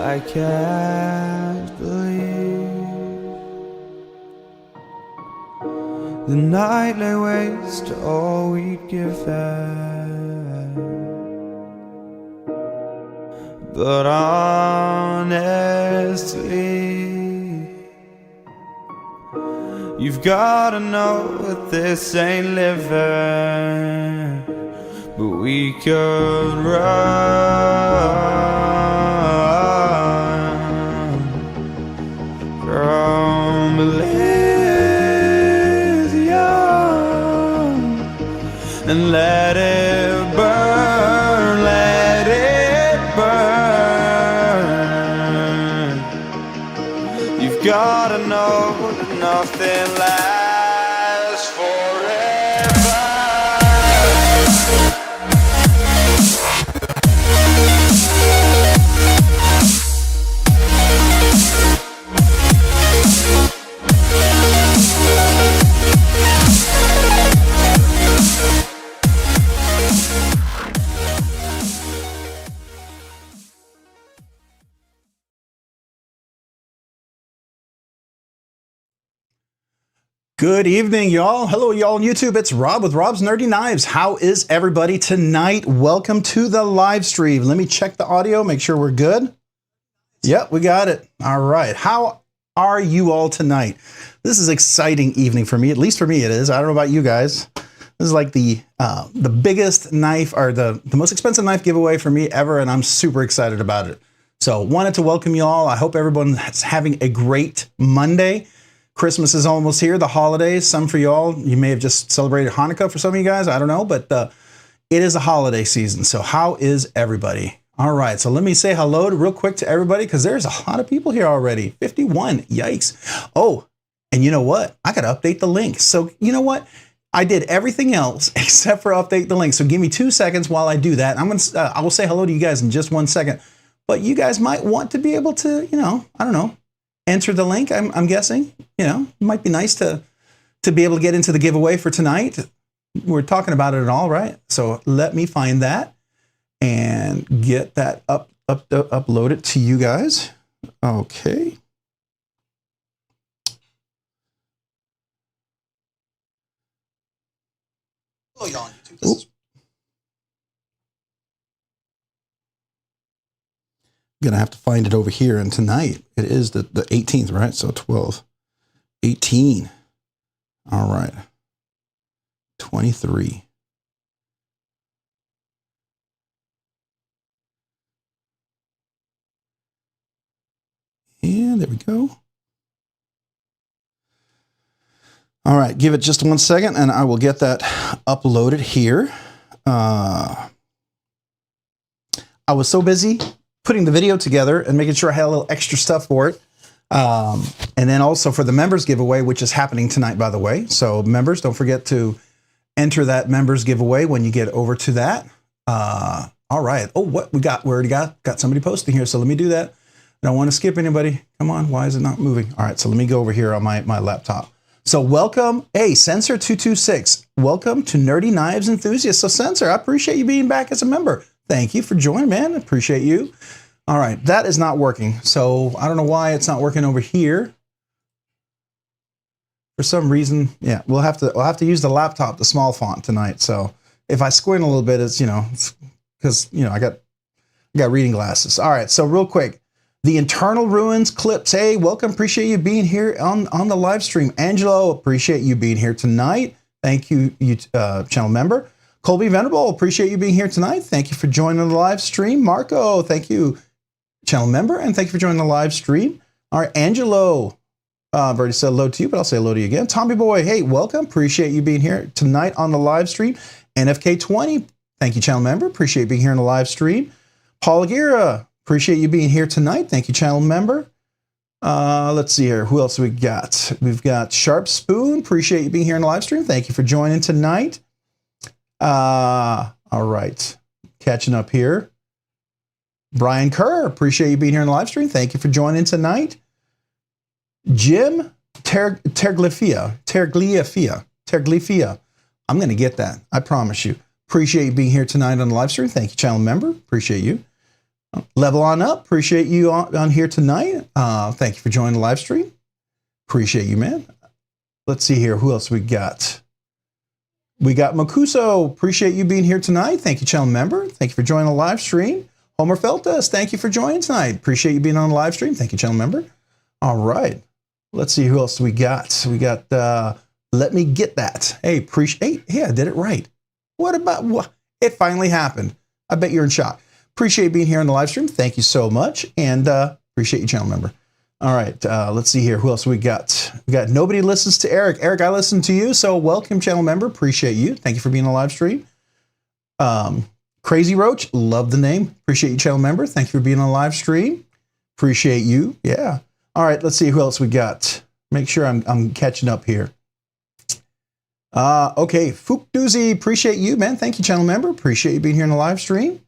I can't believe the night lay waste to all we'd given. But honestly, you've gotta know that this ain't living. But we could run from Elysium and let it burn, let it burn. You've gotta know that nothing lasts forever. Good evening, y'all. Hello, y'all on YouTube. It's Rob with Rob's Nerdy Knives. How is everybody tonight? Welcome to the live stream. Let me check the audio, make sure we're good. Yep, we got it. All right. How are you all tonight? This is an exciting evening for me. At least for me it is. I don't know about you guys. This is like the biggest knife or the most expensive knife giveaway for me ever, and I'm super excited about it. So wanted to welcome you all. I hope everyone's having a great Monday. Christmas is almost here, the holidays. Some for y'all, you may have just celebrated Hanukkah for some of you guys. I don't know, but it is a holiday season. So how is everybody? All right, so let me say hello real quick to everybody because there's a lot of people here already. 51, yikes. Oh, and you know what? I got to update the link. So you know what? I did everything else except for update the link. So give me 2 seconds while I do that. I will say hello to you guys in just 1 second. But you guys might want to be able to, I don't know, enter the link, I'm guessing. It might be nice to be able to get into the giveaway for tonight. We're talking about it and all, right? So let me find that and get that uploaded to you guys. Okay. Hello, y'all on YouTube. Gonna have to find it over here, and tonight it is the 18th, right? So 12, 18. All right, 23. And there we go. All right, give it just 1 second, and I will get that uploaded here. I was so busy putting the video together and making sure I had a little extra stuff for it. And then also for the members giveaway, which is happening tonight, by the way. So members, don't forget to enter that members giveaway when you get over to that. All right. Oh, what we got? We already got somebody posting here. So let me do that. I don't want to skip anybody. Come on. Why is it not moving? All right. So let me go over here on my laptop. So welcome. Hey, Sensor226. Welcome to Nerdy Knives Enthusiasts. So Sensor, I appreciate you being back as a member. Thank you for joining, man. Appreciate you. All right, that is not working. So I don't know why it's not working over here. For some reason, yeah, we'll have to use the laptop, the small font tonight. So if I squint a little bit, it's because I got reading glasses. All right, so real quick, the Internal Ruins clips. Hey, welcome. Appreciate you being here on the live stream. Angelo, appreciate you being here tonight. Thank you, channel member. Colby Venerable, appreciate you being here tonight. Thank you for joining the live stream. Marco, thank you, channel member, and thank you for joining the live stream. All right, Angelo, I've already said hello to you, but I'll say hello to you again. Tommy Boy, hey, welcome. Appreciate you being here tonight on the live stream. NFK20, thank you, channel member. Appreciate you being here on the live stream. Paul Aguirre, appreciate you being here tonight. Thank you, channel member. Let's see here. Who else we got? We've got Sharp Spoon. Appreciate you being here on the live stream. Thank you for joining tonight. All right. Catching up here. Brian Kerr, appreciate you being here on the live stream. Thank you for joining tonight. Jim Terglifia. I'm going to get that. I promise you. Appreciate you being here tonight on the live stream. Thank you, channel member. Appreciate you. Level on up. Appreciate you on here tonight. Thank you for joining the live stream. Appreciate you, man. Let's see here. Who else we got? We got Makuso. Appreciate you being here tonight. Thank you, channel member. Thank you for joining the live stream. Homer Feltus, thank you for joining tonight. Appreciate you being on the live stream. Thank you, channel member. All right. Let's see who else we got. We got, let me get that. Hey, appreciate, hey, I did it right. What about, what? It finally happened. I bet you're in shock. Appreciate being here on the live stream. Thank you so much. And appreciate you, channel member. All right, let's see here. Who else we got? We got nobody listens to Eric. Eric, I listen to you, so welcome, channel member. Appreciate you. Thank you for being on the live stream. Crazy Roach, love the name. Appreciate you, channel member. Thank you for being on the live stream. Appreciate you. Yeah. All right, let's see who else we got. Make sure I'm catching up here. Okay, Fook Doozy, appreciate you, man. Thank you, channel member. Appreciate you being here on the live stream.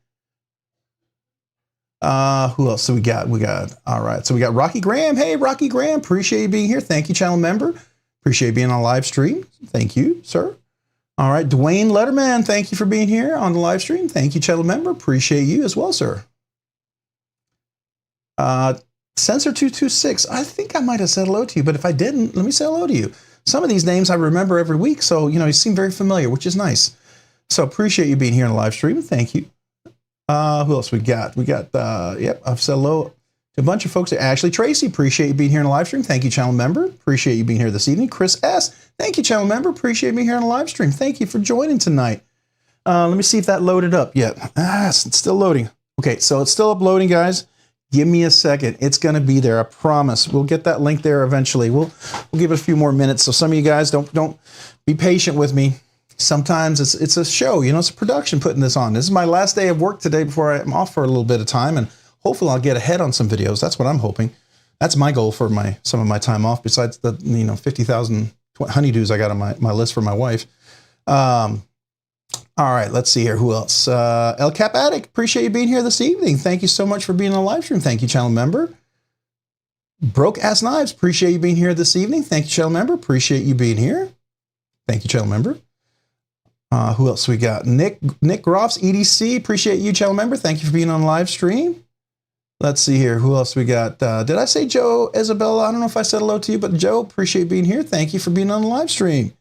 Who else do we got? All right, so we got Rocky Graham. Hey, Rocky Graham, appreciate you being here. Thank you, channel member. Appreciate you being on the live stream. Thank you, sir. All right, Dwayne Letterman, thank you for being here on the live stream. Thank you, channel member. Appreciate you as well, sir. Sensor226, I think I might have said hello to you, but if I didn't, let me say hello to you. Some of these names I remember every week, so, you know, you seem very familiar, which is nice. So appreciate you being here on the live stream. Thank you. Who else we got? We got, yep, I've said hello to a bunch of folks. Ashley Tracy, appreciate you being here on the live stream. Thank you, channel member. Appreciate you being here this evening. Chris S., thank you, channel member. Appreciate being here on the live stream. Thank you for joining tonight. Let me see if that loaded up yet. It's still loading. Okay, so it's still uploading, guys. Give me a second. It's going to be there. I promise. We'll get that link there eventually. We'll give it a few more minutes. So some of you guys don't be patient with me. Sometimes it's a show, you know, it's a production putting this on. This is my last day of work today before I'm off for a little bit of time, and hopefully I'll get ahead on some videos. That's what I'm hoping. That's my goal for some of my time off, besides the 50,000 honeydews I got on my list for my wife. All right, let's see here. Who else? El Cap Addict, appreciate you being here this evening. Thank you so much for being on the live stream. Thank you, channel member. Broke Ass Knives, appreciate you being here this evening. Thank you, channel member. Appreciate you being here. Thank you, channel member. Who else we got? Nick Groffs, EDC, appreciate you, channel member. Thank you for being on the live stream. Let's see here. Who else we got? Did I say Joe Isabella? I don't know if I said hello to you, but Joe, appreciate being here. Thank you for being on the live stream.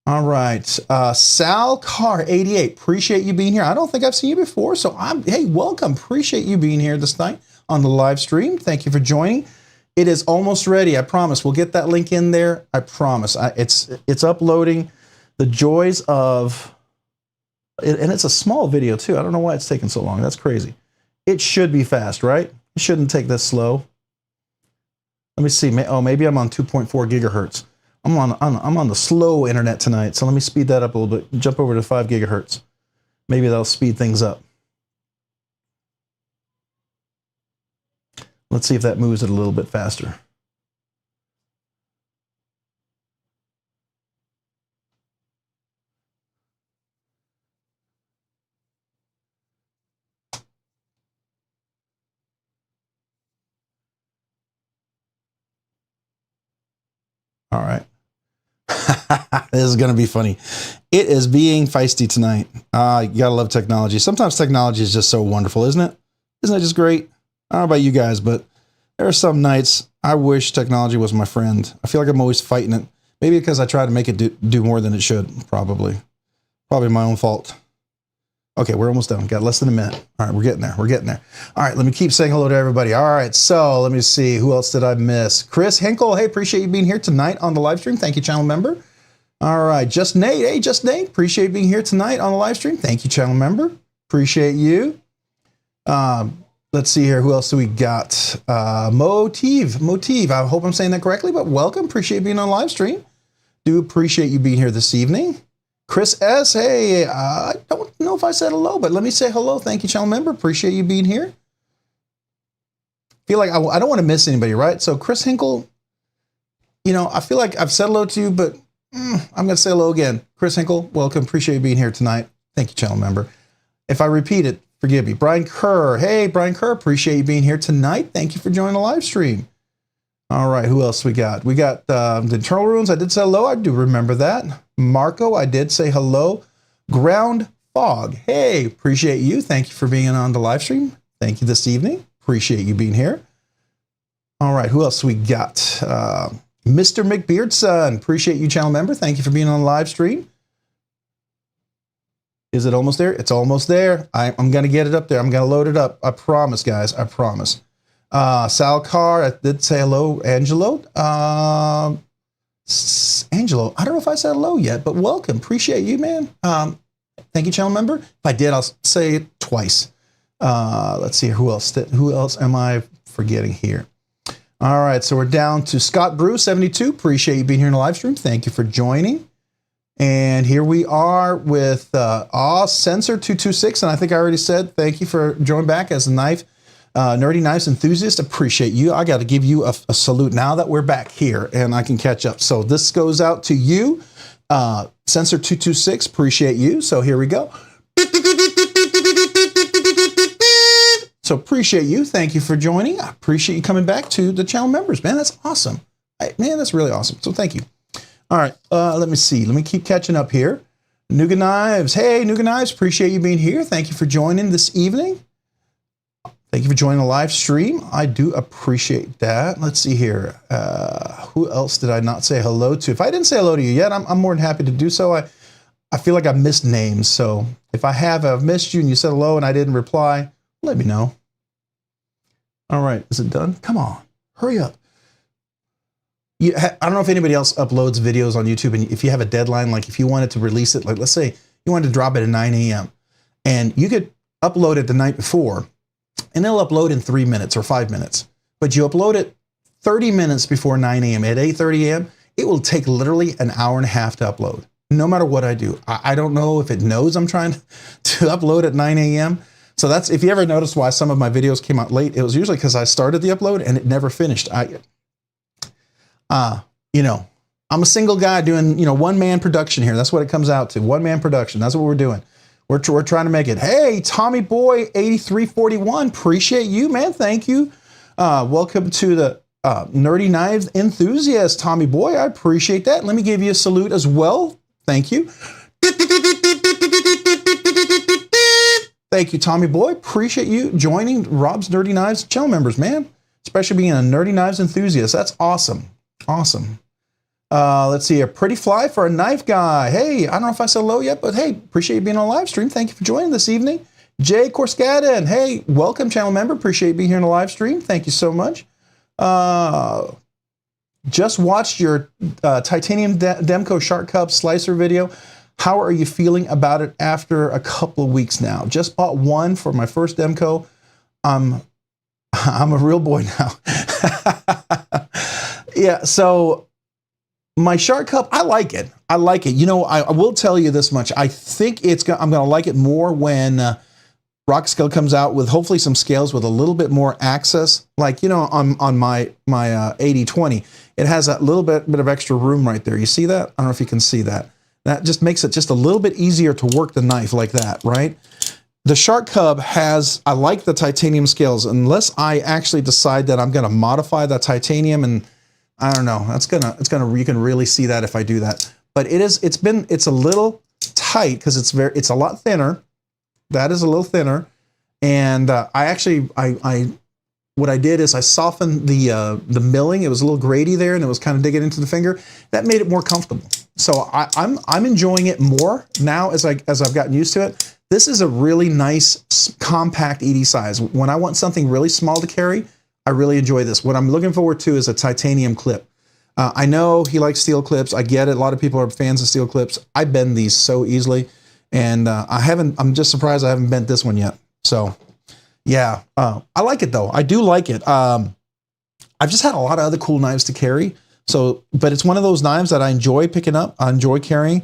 All right. Sal Carr, 88, appreciate you being here. I don't think I've seen you before, so hey, welcome. Appreciate you being here this night on the live stream. Thank you for joining. It is almost ready. I promise. We'll get that link in there. I promise. It's uploading. The joys of, and it's a small video too. I don't know why it's taking so long. That's crazy. It should be fast, right? It shouldn't take this slow. Let me see. Oh, maybe I'm on 2.4 gigahertz. I'm on the slow internet tonight. So let me speed that up a little bit. Jump over to 5 gigahertz. Maybe that'll speed things up. Let's see if that moves it a little bit faster. All right. This is going to be funny. It is being feisty tonight. You gotta love technology. Sometimes technology is just so wonderful, isn't it? Isn't it just great? I don't know about you guys, but there are some nights I wish technology was my friend. I feel like I'm always fighting it. Maybe because I try to make it do more than it should, probably. Probably my own fault. Okay, we're almost done. Got less than a minute. All right, we're getting there. We're getting there. All right, let me keep saying hello to everybody. All right, so let me see. Who else did I miss? Chris Hinkle. Hey, appreciate you being here tonight on the live stream. Thank you, channel member. All right, Just Nate. Hey, Just Nate. Appreciate you being here tonight on the live stream. Thank you, channel member. Appreciate you. Let's see here. Who else do we got? Motive. I hope I'm saying that correctly, but welcome. Appreciate you being on the live stream. Do appreciate you being here this evening. Chris S. Hey, I don't know if I said hello, but let me say hello. Thank you, channel member. Appreciate you being here. Feel like I don't want to miss anybody, right? So Chris Hinkle, you know, I feel like I've said hello to you, but I'm going to say hello again. Chris Hinkle, welcome. Appreciate you being here tonight. Thank you, channel member. If I repeat it, forgive me. Brian Kerr. Hey, Brian Kerr. Appreciate you being here tonight. Thank you for joining the live stream. All right, who else we got? We got the Internal Runes. I did say hello. I do remember that. Marco, I did say hello. Ground Fog. Hey, appreciate you. Thank you for being on the live stream. Thank you this evening. Appreciate you being here. All right, who else we got? Mr. McBeardson. Appreciate you, channel member. Thank you for being on the live stream. Is it almost there? It's almost there. I'm going to get it up there. I'm going to load it up. I promise, guys. I promise. Sal Carr, I did say hello. Angelo. Angelo, I don't know if I said hello yet, but welcome. Appreciate you, man. Thank you, channel member. If I did, I'll say it twice. Let's see. Who else am I forgetting here? All right. So we're down to Scott Brew 72. Appreciate you being here in the live stream. Thank you for joining. And here we are with Sensor 226, and I think I already said thank you for joining back as a nerdy knives enthusiast. Appreciate you. I got to give you a salute now that we're back here and I can catch up. So this goes out to you, Sensor 226. Appreciate you. So here we go. So appreciate you. Thank you for joining. I appreciate you coming back to the channel members, man. That's awesome. Man, that's really awesome. So thank you. All right, let me see. Let me keep catching up here. Nougat Knives. Hey, Nougat Knives. Appreciate you being here. Thank you for joining this evening. Thank you for joining the live stream. I do appreciate that. Let's see here. Who else did I not say hello to? If I didn't say hello to you yet, I'm more than happy to do so. I feel like I missed names. So if I've missed you and you said hello and I didn't reply, let me know. All right, is it done? Come on, hurry up. I don't know if anybody else uploads videos on YouTube, and if you have a deadline, like if you wanted to release it, like let's say you wanted to drop it at 9 a.m. and you could upload it the night before, and it'll upload in 3 minutes or 5 minutes. But you upload it 30 minutes before 9 a.m. At 8:30 a.m., it will take literally an hour and a half to upload, no matter what I do. I don't know if it knows I'm trying to upload at 9 a.m. So that's, if you ever noticed why some of my videos came out late, it was usually because I started the upload and it never finished. You know, I'm a single guy doing, one-man production here. That's what it comes out to. One-man production. That's what we're doing. We're trying to make it. Hey, Tommy Boy 8341. Appreciate you, man. Thank you. Welcome to the Nerdy Knives Enthusiast, Tommy Boy. I appreciate that. Let me give you a salute as well. Thank you. Thank you, Tommy Boy. Appreciate you joining Rob's Nerdy Knives channel members, man. Especially being a Nerdy Knives enthusiast. That's awesome. Awesome. Let's see, a pretty fly for a knife guy. Hey, I don't know if I said hello yet, but hey, appreciate you being on the live stream. Thank you for joining this evening. Jay Korskaden. Hey, welcome, channel member. Appreciate you being here on the live stream. Thank you so much. Just watched your titanium Demco Shark Cup slicer video. How are you feeling about it after a couple of weeks now? Just bought one for my first Demco. I'm a real boy now. Yeah, so my Shark Cup, I like it. I like it. I will tell you this much. I think I'm going to like it more when Rock Scale comes out with hopefully some scales with a little bit more access. Like, on my 8020, it has that little bit of extra room right there. You see that? I don't know if you can see that. That just makes it just a little bit easier to work the knife like that, right? The Shark Cub I like the titanium scales, unless I actually decide that I'm going to modify that titanium, and I don't know. You can really see that if I do that. But it's a little tight because it's a lot thinner. That is a little thinner, and what I did is I softened the milling. It was a little grady there, and it was kind of digging into the finger. That made it more comfortable. So I'm enjoying it more now as I've gotten used to it. This is a really nice, compact ED size. When I want something really small to carry, I really enjoy this. What I'm looking forward to is a titanium clip. I know he likes steel clips. I get it. A lot of people are fans of steel clips. I bend these so easily, and I'm just surprised I haven't bent this one yet. So, yeah, I like it though. I do like it. I've just had a lot of other cool knives to carry. So, but it's one of those knives that I enjoy picking up. I enjoy carrying.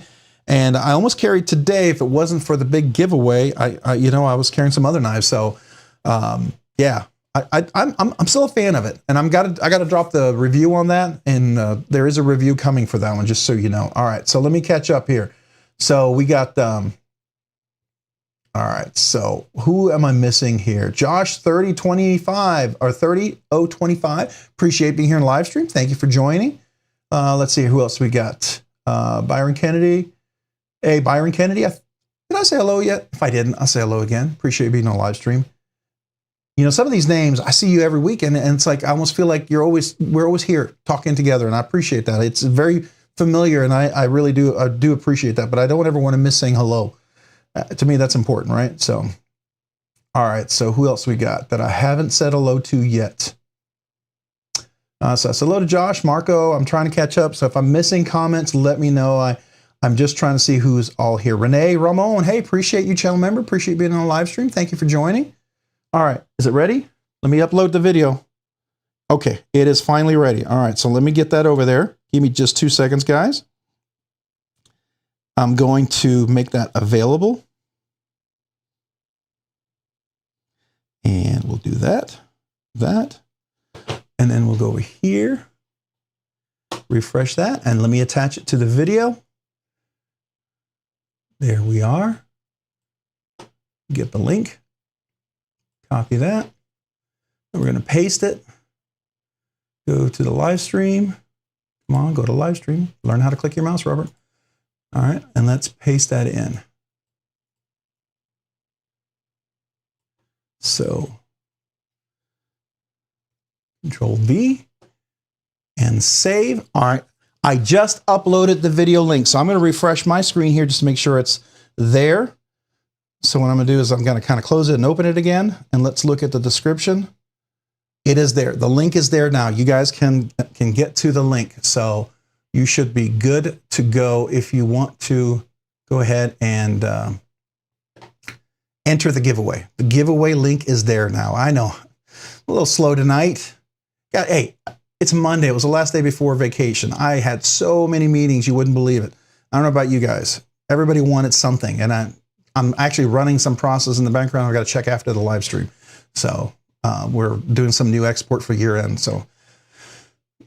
And I almost carried today if it wasn't for the big giveaway. I was carrying some other knives. So, yeah, I'm still a fan of it. And I got to drop the review on that. And there is a review coming for that one, just so you know. All right, so let me catch up here. So we got all right. So who am I missing here? Josh 3025 or 30025. Appreciate being here in live stream. Thank you for joining. Let's see who else we got. Byron Kennedy. Hey, Byron Kennedy, Did I say hello yet? If I didn't, I'll say hello again. Appreciate you being on the live stream. You know, some of these names, I see you every weekend, and it's like I almost feel like we're always here talking together, and I appreciate that. It's very familiar, and I really do appreciate that, but I don't ever want to miss saying hello. To me, that's important, right? So, all right, so who else we got that I haven't said hello to yet? So I said hello to Josh, Marco. I'm trying to catch up, so if I'm missing comments, let me know. I'm just trying to see who's all here. Renee, Ramon, hey, appreciate you, channel member. Appreciate you being on the live stream. Thank you for joining. All right, is it ready? Let me upload the video. Okay, it is finally ready. All right, so let me get that over there. Give me just 2 seconds, guys. I'm going to make that available. And we'll do that, and then we'll go over here, refresh that, and let me attach it to the video. There we are. Get the link, copy that, and we're going to paste it. Go to the live stream. Come on, go to live stream. Learn how to click your mouse, Robert. All right, and let's paste that in. So, Control V and save. All right, I just uploaded the video link, so I'm going to refresh my screen here just to make sure it's there. So what I'm going to do is I'm going to kind of close it and open it again, and let's look at the description. It is there. The link is there now. You guys can get to the link, so you should be good to go if you want to go ahead and enter the giveaway. The giveaway link is there now. I know, a little slow tonight. Yeah, hey, it's Monday. It was the last day before vacation. I had so many meetings, you wouldn't believe it. I don't know about you guys. Everybody wanted something, and I'm actually running some process in the background. I've got to check after the live stream. So we're doing some new export for year end. So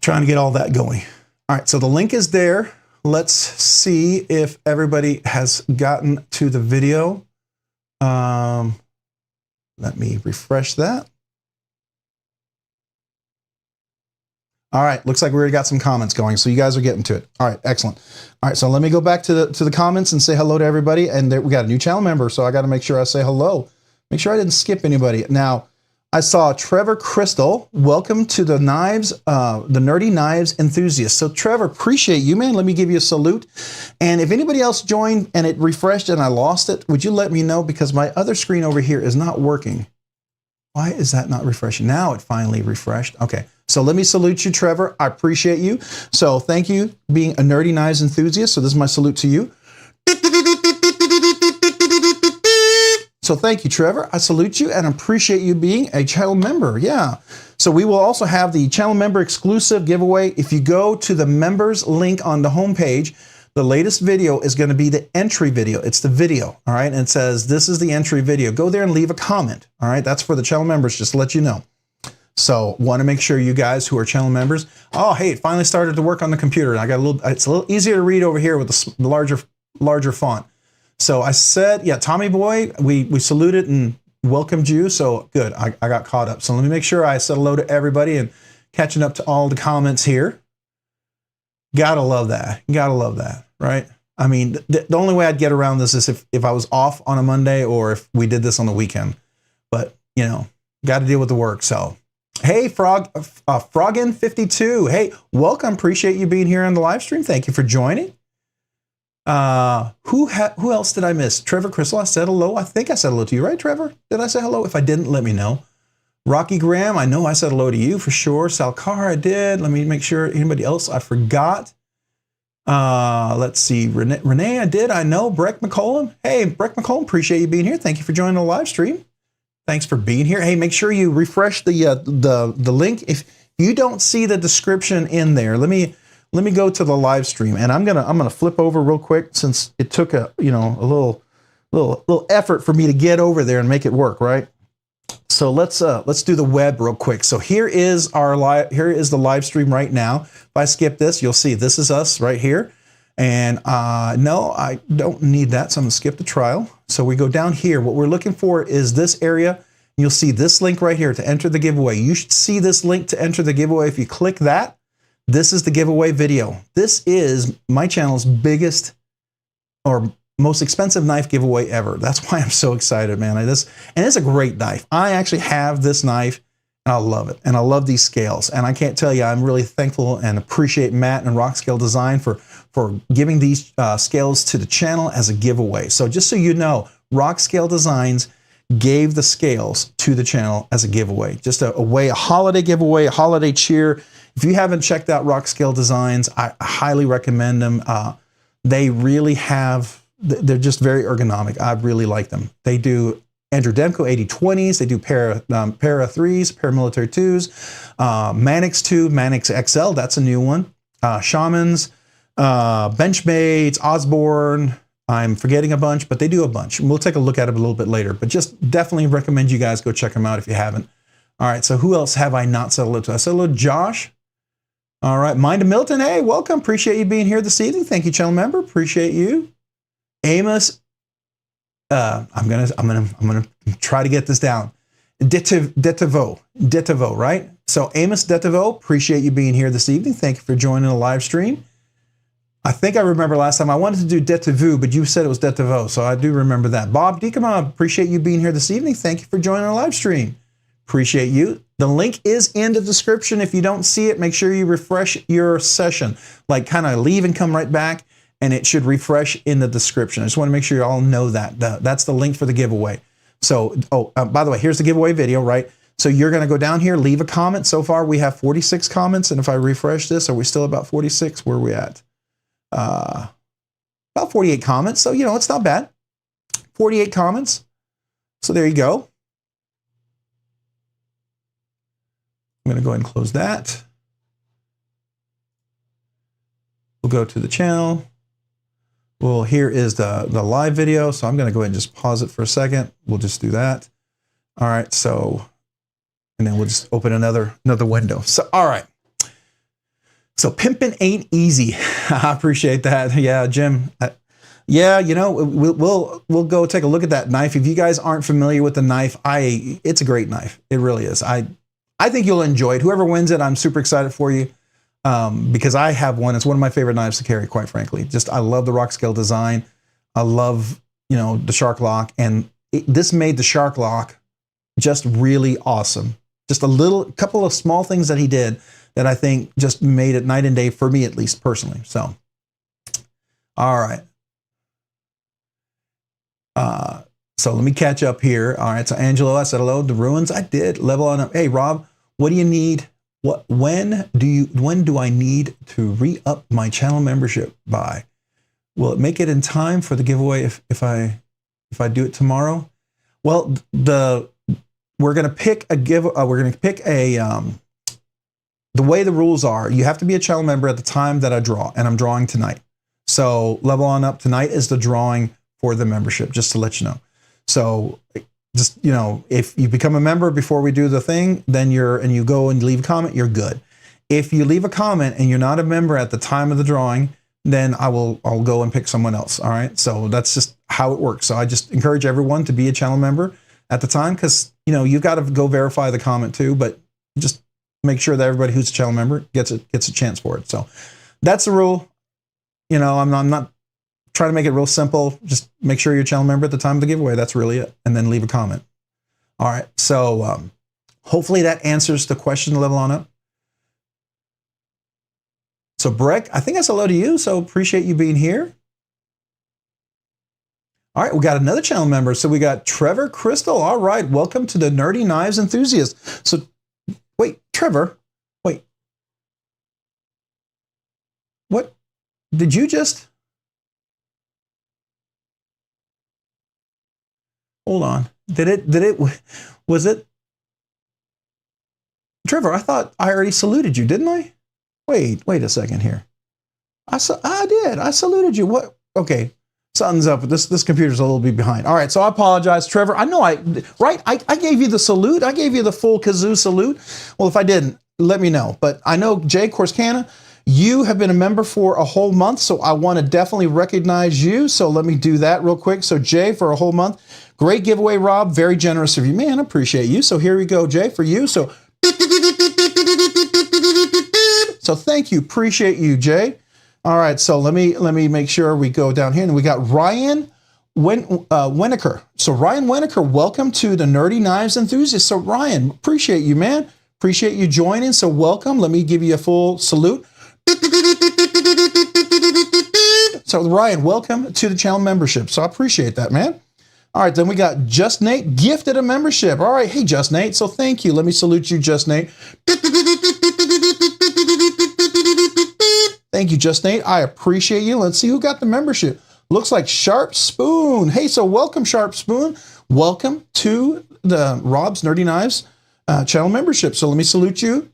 trying to get all that going. All right, so the link is there. Let's see if everybody has gotten to the video. Let me refresh that. All right, looks like we already got some comments going, so you guys are getting to it. All right, excellent. All right, so let me go back to the comments and say hello to everybody. And there, we got a new channel member, so I got to make sure I say hello. Make sure I didn't skip anybody. Now, I saw Trevor Crystal. Welcome to the Knives, the Nerdy Knives Enthusiast. So Trevor, appreciate you, man. Let me give you a salute. And if anybody else joined and it refreshed and I lost it, would you let me know? Because my other screen over here is not working. Why is that not refreshing? Now it finally refreshed. Okay, so let me salute you, Trevor. I appreciate you. So thank you being a Nerdy Knives Enthusiast. So this is my salute to you. So thank you, Trevor. I salute you and appreciate you being a channel member. Yeah. So we will also have the channel member exclusive giveaway. If you go to the members link on the homepage, the latest video is going to be the entry video. It's the video. All right. And it says, this is the entry video. Go there and leave a comment. All right. That's for the channel members, just to let you know. So want to make sure you guys who are channel members, oh, hey, it finally started to work on the computer. And I got it's a little easier to read over here with the larger font. So I said, yeah, Tommy Boy, we saluted and welcomed you. So good, I got caught up. So let me make sure I said hello to everybody and catching up to all the comments here. Gotta love that. Gotta love that, right? I mean, the only way I'd get around this is if I was off on a Monday or if we did this on the weekend. But, you know, got to deal with the work. So, hey, Froggin52. Hey, welcome. Appreciate you being here on the live stream. Thank you for joining. Who else did I miss? Trevor Crystal, I said hello. I think I said hello to you, right, Trevor? Did I say hello? If I didn't, let me know. Rocky Graham, I know I said hello to you for sure. Salcar, I did. Let me make sure. Anybody else I forgot? Let's see. Renee, I did. I know. Breck McCollum. Hey, Breck McCollum, appreciate you being here. Thank you for joining the live stream. Thanks for being here. Hey, make sure you refresh the link. If you don't see the description in there, let me go to the live stream, and I'm gonna flip over real quick since it took a little effort for me to get over there and make it work, right? So let's do the web real quick. So here is the live stream right now. If I skip this, you'll see this is us right here. And no, I don't need that, so I'm gonna skip the trial. So we go down here. What we're looking for is this area. You'll see this link right here to enter the giveaway. You should see this link to enter the giveaway. If you click that, this is the giveaway video. This is my channel's biggest, or most expensive knife giveaway ever. That's why I'm so excited, man. And it's a great knife. I actually have this knife and I love it. And I love these scales. And I can't tell you, I'm really thankful and appreciate Matt and Rock Scale Design for giving these scales to the channel as a giveaway. So just so you know, Rock Scale Designs gave the scales to the channel as a giveaway. Just a holiday giveaway, a holiday cheer. If you haven't checked out Rock Scale Designs, I highly recommend them. They really they're just very ergonomic. I really like them. They do Andrew Demko 8020s. They do Para 3s, Paramilitary 2s, Manix 2, Manix XL. That's a new one. Shamans, Benchmates, Osborne. I'm forgetting a bunch, but they do a bunch. We'll take a look at them a little bit later, but just definitely recommend you guys go check them out if you haven't. All right, so who else have I not said hello to? I said hello to Josh. All right, Mind of Milton. Hey, welcome. Appreciate you being here this evening. Thank you, channel member. Appreciate you. Amos. I'm gonna try to get this down. Detivo, right? So Amos Detivo, appreciate you being here this evening. Thank you for joining the live stream. I think I remember last time I wanted to do Detivu, but you said it was Detivo, so I do remember that. Bob Deacon, appreciate you being here this evening. Thank you for joining our live stream. Appreciate you. The link is in the description. If you don't see it, make sure you refresh your session. Like kind of leave and come right back, and it should refresh in the description. I just want to make sure you all know that. That's the link for the giveaway. So, by the way, here's the giveaway video, right? So you're going to go down here, leave a comment. So far, we have 46 comments, and if I refresh this, are we still about 46? Where are we at? About 48 comments. So, it's not bad. 48 comments. So there you go. I'm going to go ahead and close that. We'll go to the channel. Well, here is the live video. So I'm going to go ahead and just pause it for a second. We'll just do that. All right. So, and then we'll just open another window. So, all right. So pimping ain't easy. I appreciate that. Yeah, Jim. Yeah, we'll go take a look at that knife. If you guys aren't familiar with the knife, it's a great knife. It really is. I think you'll enjoy it. Whoever wins it, I'm super excited for you because I have one. It's one of my favorite knives to carry, quite frankly. Just I love the Rock Scale design. I love the Shark Lock, and this made the Shark Lock just really awesome. Just a couple of small things that he did that I think just made it night and day for me, at least personally. So, all right. So let me catch up here. All right. So Angelo, I said hello. The ruins, I did. Level on up. Hey, Rob, what do you need? When do I need to re-up my channel membership by? Will it make it in time for the giveaway if I do it tomorrow? Well, we're gonna pick the way the rules are, you have to be a channel member at the time that I draw, and I'm drawing tonight. So level on up tonight is the drawing for the membership, just to let you know. So just, if you become a member before we do the thing, then you go and leave a comment, you're good. If you leave a comment and you're not a member at the time of the drawing, then I'll go and pick someone else. All right. So that's just how it works. So I just encourage everyone to be a channel member at the time, because, you've got to go verify the comment too, but just make sure that everybody who's a channel member gets a chance for it. So that's the rule. I'm not trying to make it real simple. Just make sure you're a channel member at the time of the giveaway. That's really it. And then leave a comment. All right. So hopefully that answers the question, level on up. So Breck, I think that's hello to you. So appreciate you being here. All right. We got another channel member. So we got Trevor Crystal. All right. Welcome to the Nerdy Knives Enthusiast. So wait, Trevor, wait. What? Did you just? Hold on. Was it? Trevor, I thought I already saluted you, didn't I? Wait a second here. I did. I saluted you. What? Okay. Something's up. This computer's a little bit behind. All right. So I apologize, Trevor. I know I gave you the salute. I gave you the full kazoo salute. Well, if I didn't, let me know. But I know, Jay Corscana, you have been a member for a whole month, so I want to definitely recognize you. So let me do that real quick. So Jay, for a whole month. Great giveaway, Rob. Very generous of you. Man, I appreciate you. So here we go, Jay, for you. So thank you. Appreciate you, Jay. All right, so let me make sure we go down here, and we got Ryan Winokur. So Ryan Winokur, welcome to the Nerdy Knives Enthusiast. So Ryan, appreciate you, man. Appreciate you joining. So welcome. Let me give you a full salute. So Ryan, welcome to the channel membership. So I appreciate that, man. All right, then we got Just Nate gifted a membership. All right, hey Just Nate. So thank you. Let me salute you, Just Nate. Thank you, Just Nate. I appreciate you. Let's see who got the membership. Looks like Sharp Spoon. Hey, so welcome, Sharp Spoon. Welcome to the Rob's Nerdy Knives channel membership. So let me salute you.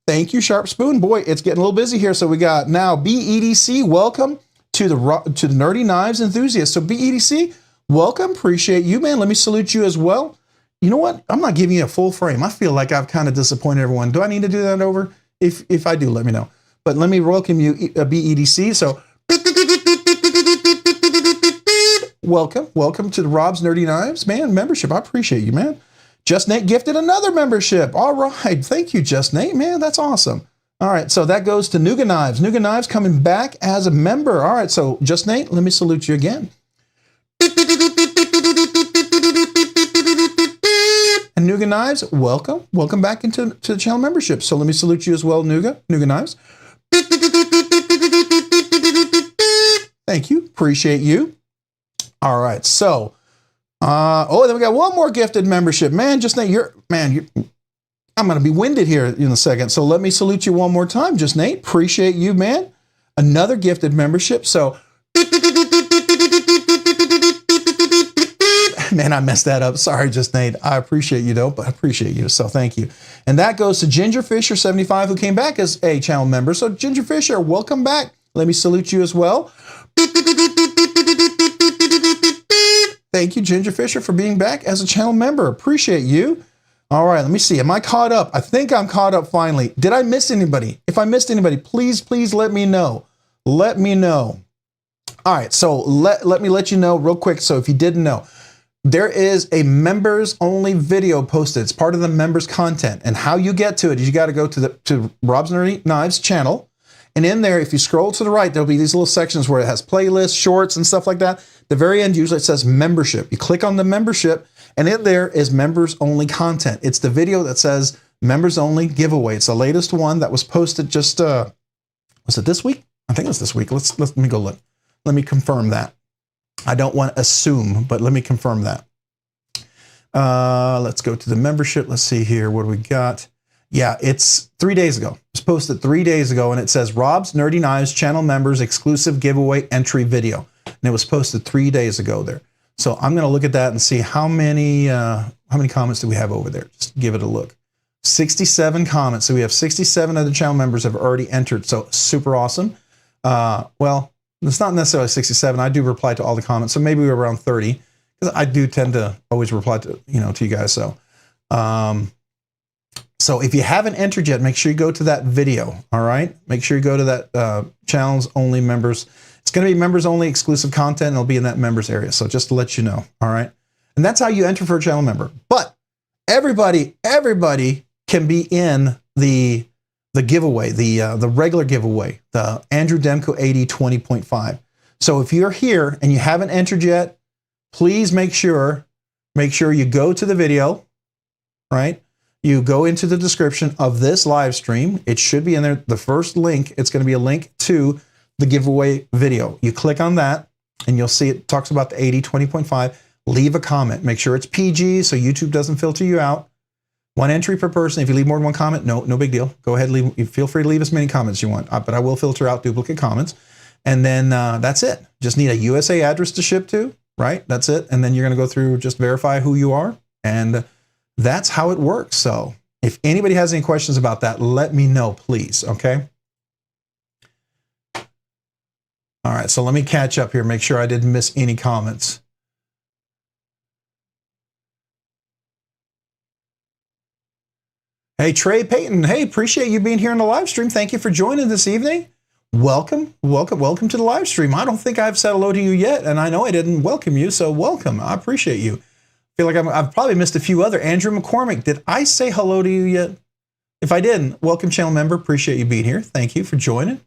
Thank you, Sharp Spoon. Boy, it's getting a little busy here. So we got now BEDC. Welcome to the Nerdy Knives Enthusiast. So BEDC, welcome. Appreciate you, man. Let me salute you as well. You know what? I'm not giving you a full frame. I feel like I've kind of disappointed everyone. Do I need to do that over? If I do, let me know. But let me welcome you, BEDC. So welcome to the Rob's Nerdy Knives, man, membership. I appreciate you, man. Just Nate gifted another membership. All right. Thank you, Just Nate, man. That's awesome. All right. So that goes to Nuga Knives. Nuga Knives coming back as a member. All right. So Just Nate, let me salute you again. And Nuga Knives, welcome. Welcome back into the channel membership. So let me salute you as well, Nuga Knives. Thank you. Appreciate you. All right. So, then we got one more gifted membership. Man, Just Nate, I'm going to be winded here in a second. So let me salute you one more time, Just Nate. Appreciate you, man. Another gifted membership. So, man, I messed that up. Sorry, Just Nate. I appreciate you, though, but I appreciate you. So thank you. And that goes to Ginger Fisher 75, who came back as a channel member. So Ginger Fisher, welcome back. Let me salute you as well. Thank you, Ginger Fisher, for being back as a channel member. Appreciate you. All right, let me see. Am I caught up? I think I'm caught up finally. Did I miss anybody? If I missed anybody, please let me know. Let me know. All right, so let me let you know real quick. So if you didn't know, there is a members only video posted. It's part of the members content. And how you get to it is you got to go to Rob's Nerdy Knives channel. And in there, if you scroll to the right, there'll be these little sections where it has playlists, shorts, and stuff like that. The very end, usually it says membership. You click on the membership, and in there is members only content. It's the video that says members only giveaway. It's the latest one that was posted just, was it this week? I think it was this week. Let me go look. Let me confirm that. I don't want to assume, but let me confirm that. Let's go to the membership. Let's see here. What do we got? Yeah, it's 3 days ago. It was posted 3 days ago, and it says Rob's Nerdy Knives channel members exclusive giveaway entry video. And it was posted 3 days ago there. So I'm going to look at that and see how many comments do we have over there. Just give it a look. 67 comments. So we have 67 of the channel members have already entered. So super awesome. Well, it's not necessarily 67. I do reply to all the comments. So maybe we're around 30 because I do tend to always reply to you guys. So, so if you haven't entered yet, make sure you go to that video. All right. Make sure you go to that channels only members. It's going to be members only exclusive content. And it'll be in that members area. So just to let you know. All right. And that's how you enter for a channel member. But everybody can be in the giveaway, the regular giveaway, the Andrew Demko 80 20.5. So if you're here and you haven't entered yet, please make sure you go to the video, right? You go into the description of this live stream. It should be in there. The first link, it's going to be a link to the giveaway video. You click on that and you'll see it talks about the 80 20.5. Leave a comment. Make sure it's PG so YouTube doesn't filter you out. One entry per person. If you leave more than one comment, no big deal. Go ahead, feel free to leave as many comments you want, but I will filter out duplicate comments. And then that's it. Just need a USA address to ship to, right? That's it. And then you're going to go through, just verify who you are. And that's how it works. So if anybody has any questions about that, let me know, please. Okay. All right. So let me catch up here. Make sure I didn't miss any comments. Hey, Trey Payton. Hey, appreciate you being here in the live stream. Thank you for joining this evening. Welcome to the live stream. I don't think I've said hello to you yet, and I know I didn't welcome you, so welcome. I appreciate you. I feel like I've probably missed a few other. Andrew McCormick, did I say hello to you yet? If I didn't, welcome channel member. Appreciate you being here. Thank you for joining.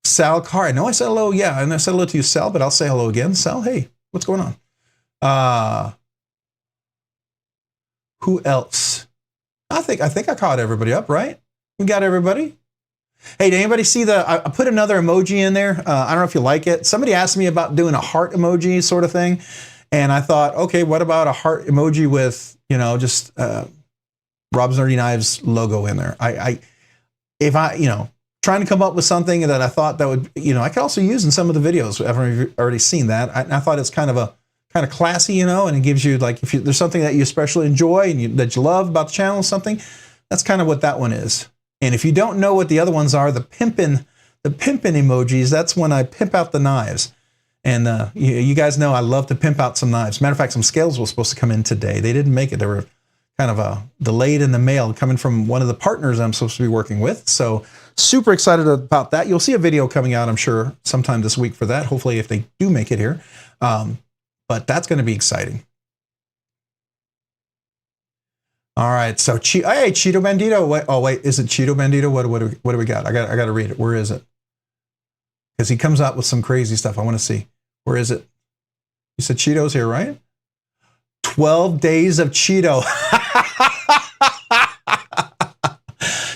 Sal Carr. I know I said hello. Yeah, and I said hello to you, Sal, but I'll say hello again. Sal, hey, what's going on? Who else? I think I caught everybody up, right? We got everybody. Hey, did anybody see I put another emoji in there? I don't know if you like it. Somebody asked me about doing a heart emoji sort of thing. And I thought, okay, what about a heart emoji with, just Rob's Nerdy Knives logo in there? If I trying to come up with something that I thought that would, I could also use in some of the videos. I've already seen that. I thought it's kind of classy, and it gives you, like, if there's something that you especially enjoy and that you love about the channel, something, that's kind of what that one is. And if you don't know what the other ones are, the pimpin' emojis, that's when I pimp out the knives. And you guys know I love to pimp out some knives. Matter of fact, some scales were supposed to come in today. They didn't make it. They were kind of delayed in the mail, coming from one of the partners I'm supposed to be working with. So super excited about that. You'll see a video coming out, I'm sure, sometime this week for that. Hopefully, if they do make it here. But that's going to be exciting. All right, so hey, Cheeto Bandito. Wait, is it Cheeto Bandito? What do we got? I got to read it. Where is it? Because he comes out with some crazy stuff. I want to see. Where is it? You said Cheeto's here, right? 12 days of Cheeto.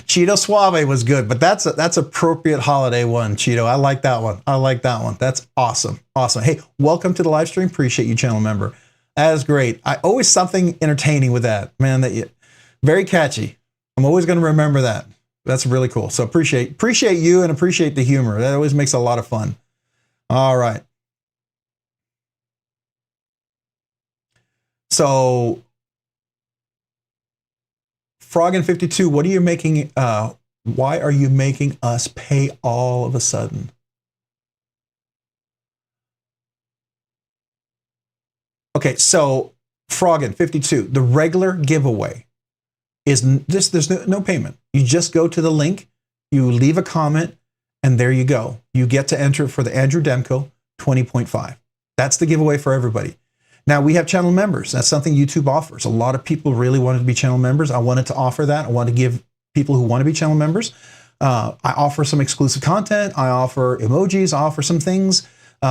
Cheeto Suave was good, but that's appropriate holiday one, Cheeto. I like that one. That's awesome. Hey, welcome to the live stream. Appreciate you, channel member. That is great. Always something entertaining with that, man. Very catchy. I'm always going to remember that. That's really cool. So appreciate you and appreciate the humor. That always makes a lot of fun. All right. So Froggen52, what are you making? Why are you making us pay all of a sudden? Okay, so Froggen52, the regular giveaway is this. There's no payment. You just go to the link, you leave a comment, and there you go. You get to enter for the Andrew Demko 20.5. That's the giveaway for everybody. Now, we have channel members. That's something YouTube offers. A lot of people really wanted to be channel members. I wanted to offer that. I want to give people who want to be channel members. I offer some exclusive content. I offer emojis. I offer some things.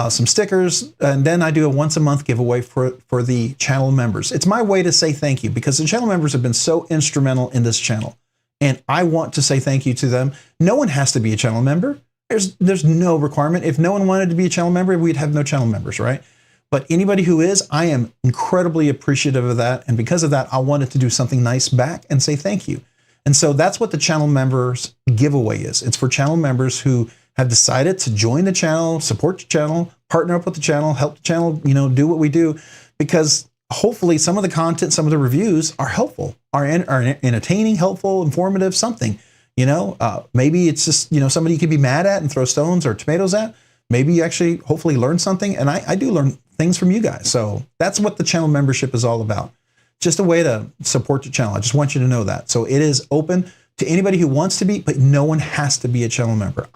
Some stickers, and then I do a once a month giveaway for the channel members. It's my way to say thank you because the channel members have been so instrumental in this channel, and I want to say thank you to them. No one has to be a channel member. There's no requirement. If no one wanted to be a channel member, we'd have no channel members, right? But anybody who is, I am incredibly appreciative of that, and because of that, I wanted to do something nice back and say thank you. And so that's what the channel members giveaway is. It's for channel members who have decided to join the channel, support the channel, partner up with the channel, help the channel, do what we do, because hopefully some of the content, some of the reviews are helpful, are entertaining, helpful, informative, something, maybe it's just, somebody you could be mad at and throw stones or tomatoes at. Maybe you actually hopefully learn something. And I do learn things from you guys. So that's what the channel membership is all about. Just a way to support the channel. I just want you to know that. So it is open to anybody who wants to be, but no one has to be a channel member.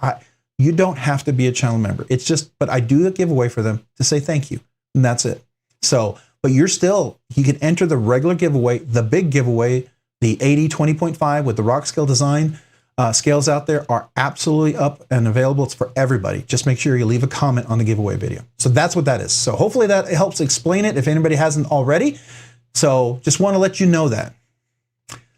You don't have to be a channel member. It's just, but I do a giveaway for them to say thank you. And that's it. So, but you can enter the regular giveaway, the big giveaway, the 80 20.5 with the rock scale design. Scales out there are absolutely up and available. It's for everybody. Just make sure you leave a comment on the giveaway video. So that's what that is. So hopefully that helps explain it if anybody hasn't already. So just want to let you know that.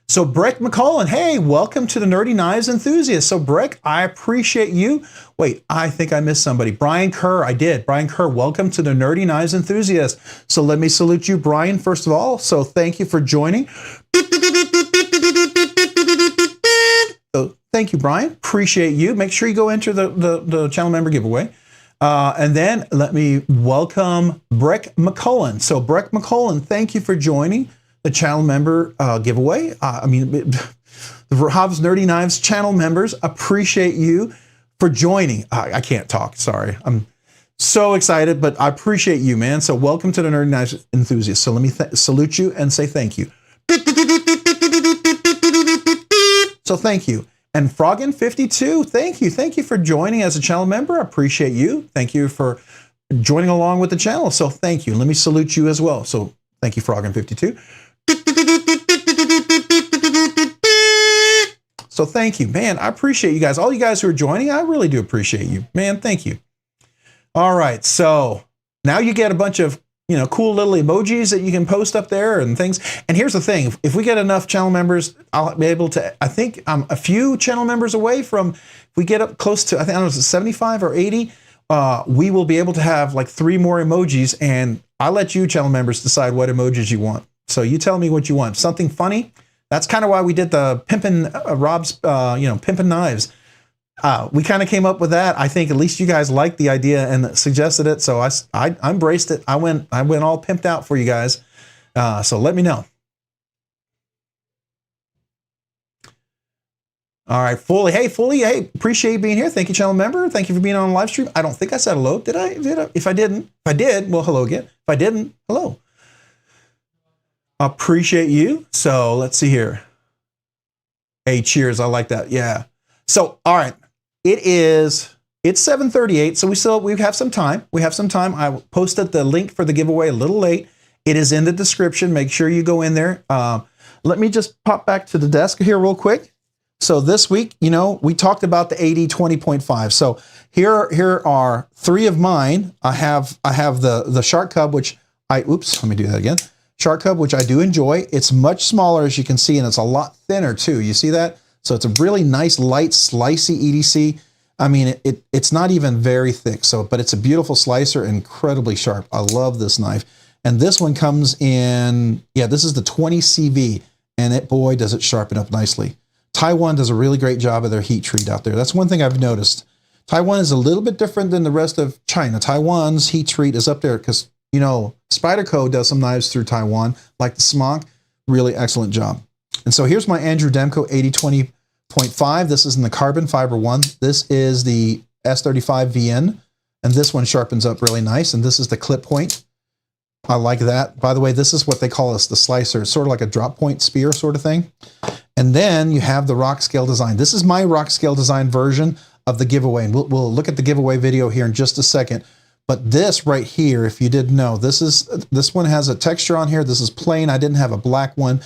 So Breck McCullen, hey, welcome to the Nerdy Knives Enthusiast. So Breck, I appreciate you. Wait, I think I missed somebody. Brian Kerr, I did. Brian Kerr, welcome to the Nerdy Knives Enthusiast. So let me salute you, Brian, first of all. So thank you for joining. So thank you, Brian. Appreciate you. Make sure you go enter the channel member giveaway. And then let me welcome Breck McCullen. So Breck McCullen, thank you for joining the channel member giveaway. The Rob's Nerdy Knives channel members, appreciate you for joining. I can't talk, sorry. I'm so excited, but I appreciate you, man. So welcome to the Nerdy Knives Enthusiast. So let me salute you and say thank you. So thank you. And Froggen52, thank you. Thank you for joining as a channel member. I appreciate you. Thank you for joining along with the channel. So thank you. Let me salute you as well. So thank you, Froggen52. So thank you, man. I appreciate you guys. All you guys who are joining, I really do appreciate you, man. Thank you. All right, so now you get a bunch of cool little emojis that you can post up there and things. And here's the thing: if we get enough channel members, I'll be able to. I think I'm a few channel members away from. If we get up close to, I don't know, is it 75 or 80? We will be able to have like 3 more emojis, and I'll let you channel members decide what emojis you want. So you tell me what you want. Something funny. That's kind of why we did the pimpin' Rob's, pimpin' knives. We kind of came up with that. I think at least you guys liked the idea and suggested it, so I embraced it. I went all pimped out for you guys. So let me know. All right, Foley. Hey, Foley. Hey, appreciate you being here. Thank you, channel member. Thank you for being on the live stream. I don't think I said hello. Did I? If I didn't, if I did, well, hello again. If I didn't, hello. Appreciate you. So let's see here. Hey, cheers. I like that. Yeah. So, all right. It's 7:38. So we have some time. We have some time. I posted the link for the giveaway a little late. It is in the description. Make sure you go in there. Let me just pop back to the desk here real quick. So this week, we talked about the AD 20.5. So here are 3 of mine. I have the Shark Cub, which let me do that again. Shark Cub, which I do enjoy. It's much smaller, as you can see, and it's a lot thinner too. You see that? So it's a really nice, light, slicey EDC. I mean, it's not even very thick. But it's a beautiful slicer, incredibly sharp. I love this knife. And this one comes in, this is the 20 CV, and boy, does it sharpen up nicely. Taiwan does a really great job of their heat treat out there. That's one thing I've noticed. Taiwan is a little bit different than the rest of China. Taiwan's heat treat is up there because, Spyderco does some knives through Taiwan, like the Smock. Really excellent job. And so here's my Andrew Demko 8020.5. This is in the carbon fiber one. This is the S35 VN, and this one sharpens up really nice. And this is the clip point. I like that. By the way, this is what they call us the slicer. It's sort of like a drop point spear sort of thing. And then you have the rock scale design. This is my rock scale design version of the giveaway. And we'll look at the giveaway video here in just a second. But this right here, if you didn't know, this one has a texture on here. This is plain. I didn't have a black one.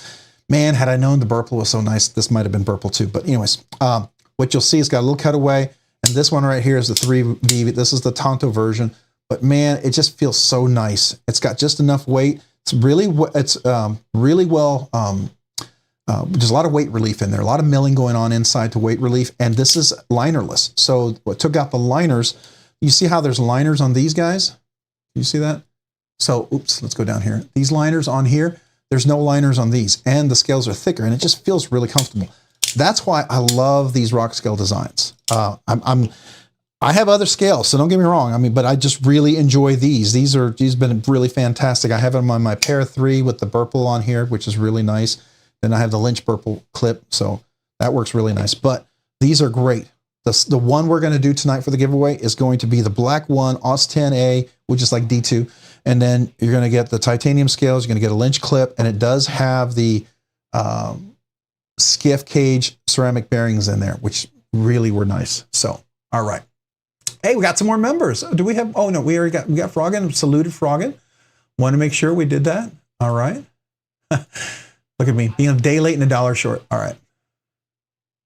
Man, had I known the Burple was so nice, this might have been Burple too. But anyways, what you'll see is got a little cutaway. And this one right here is the 3V. This is the Tonto version. But man, it just feels so nice. It's got just enough weight. It's really well, there's a lot of weight relief in there. A lot of milling going on inside to weight relief. And this is linerless. So what took out the liners, you see how there's liners on these guys? You see that? So, let's go down here. These liners on here, there's no liners on these. And the scales are thicker, and it just feels really comfortable. That's why I love these rock scale designs. I have other scales, so don't get me wrong. But I just really enjoy these. These have been really fantastic. I have them on my Pair 3 with the Burple on here, which is really nice. Then I have the Lynch Burple clip, so that works really nice. But these are great. The one we're going to do tonight for the giveaway is going to be the black one, AUS 10A, which is like D2. And then you're going to get the titanium scales. You're going to get a Lynch clip, and it does have the Skiff cage ceramic bearings in there, which really were nice. So, all right. Hey, we got some more members. Do we have? Oh no, we got Froggen. Saluted Froggen. Want to make sure we did that. All right. Look at me being a day late and a dollar short. All right.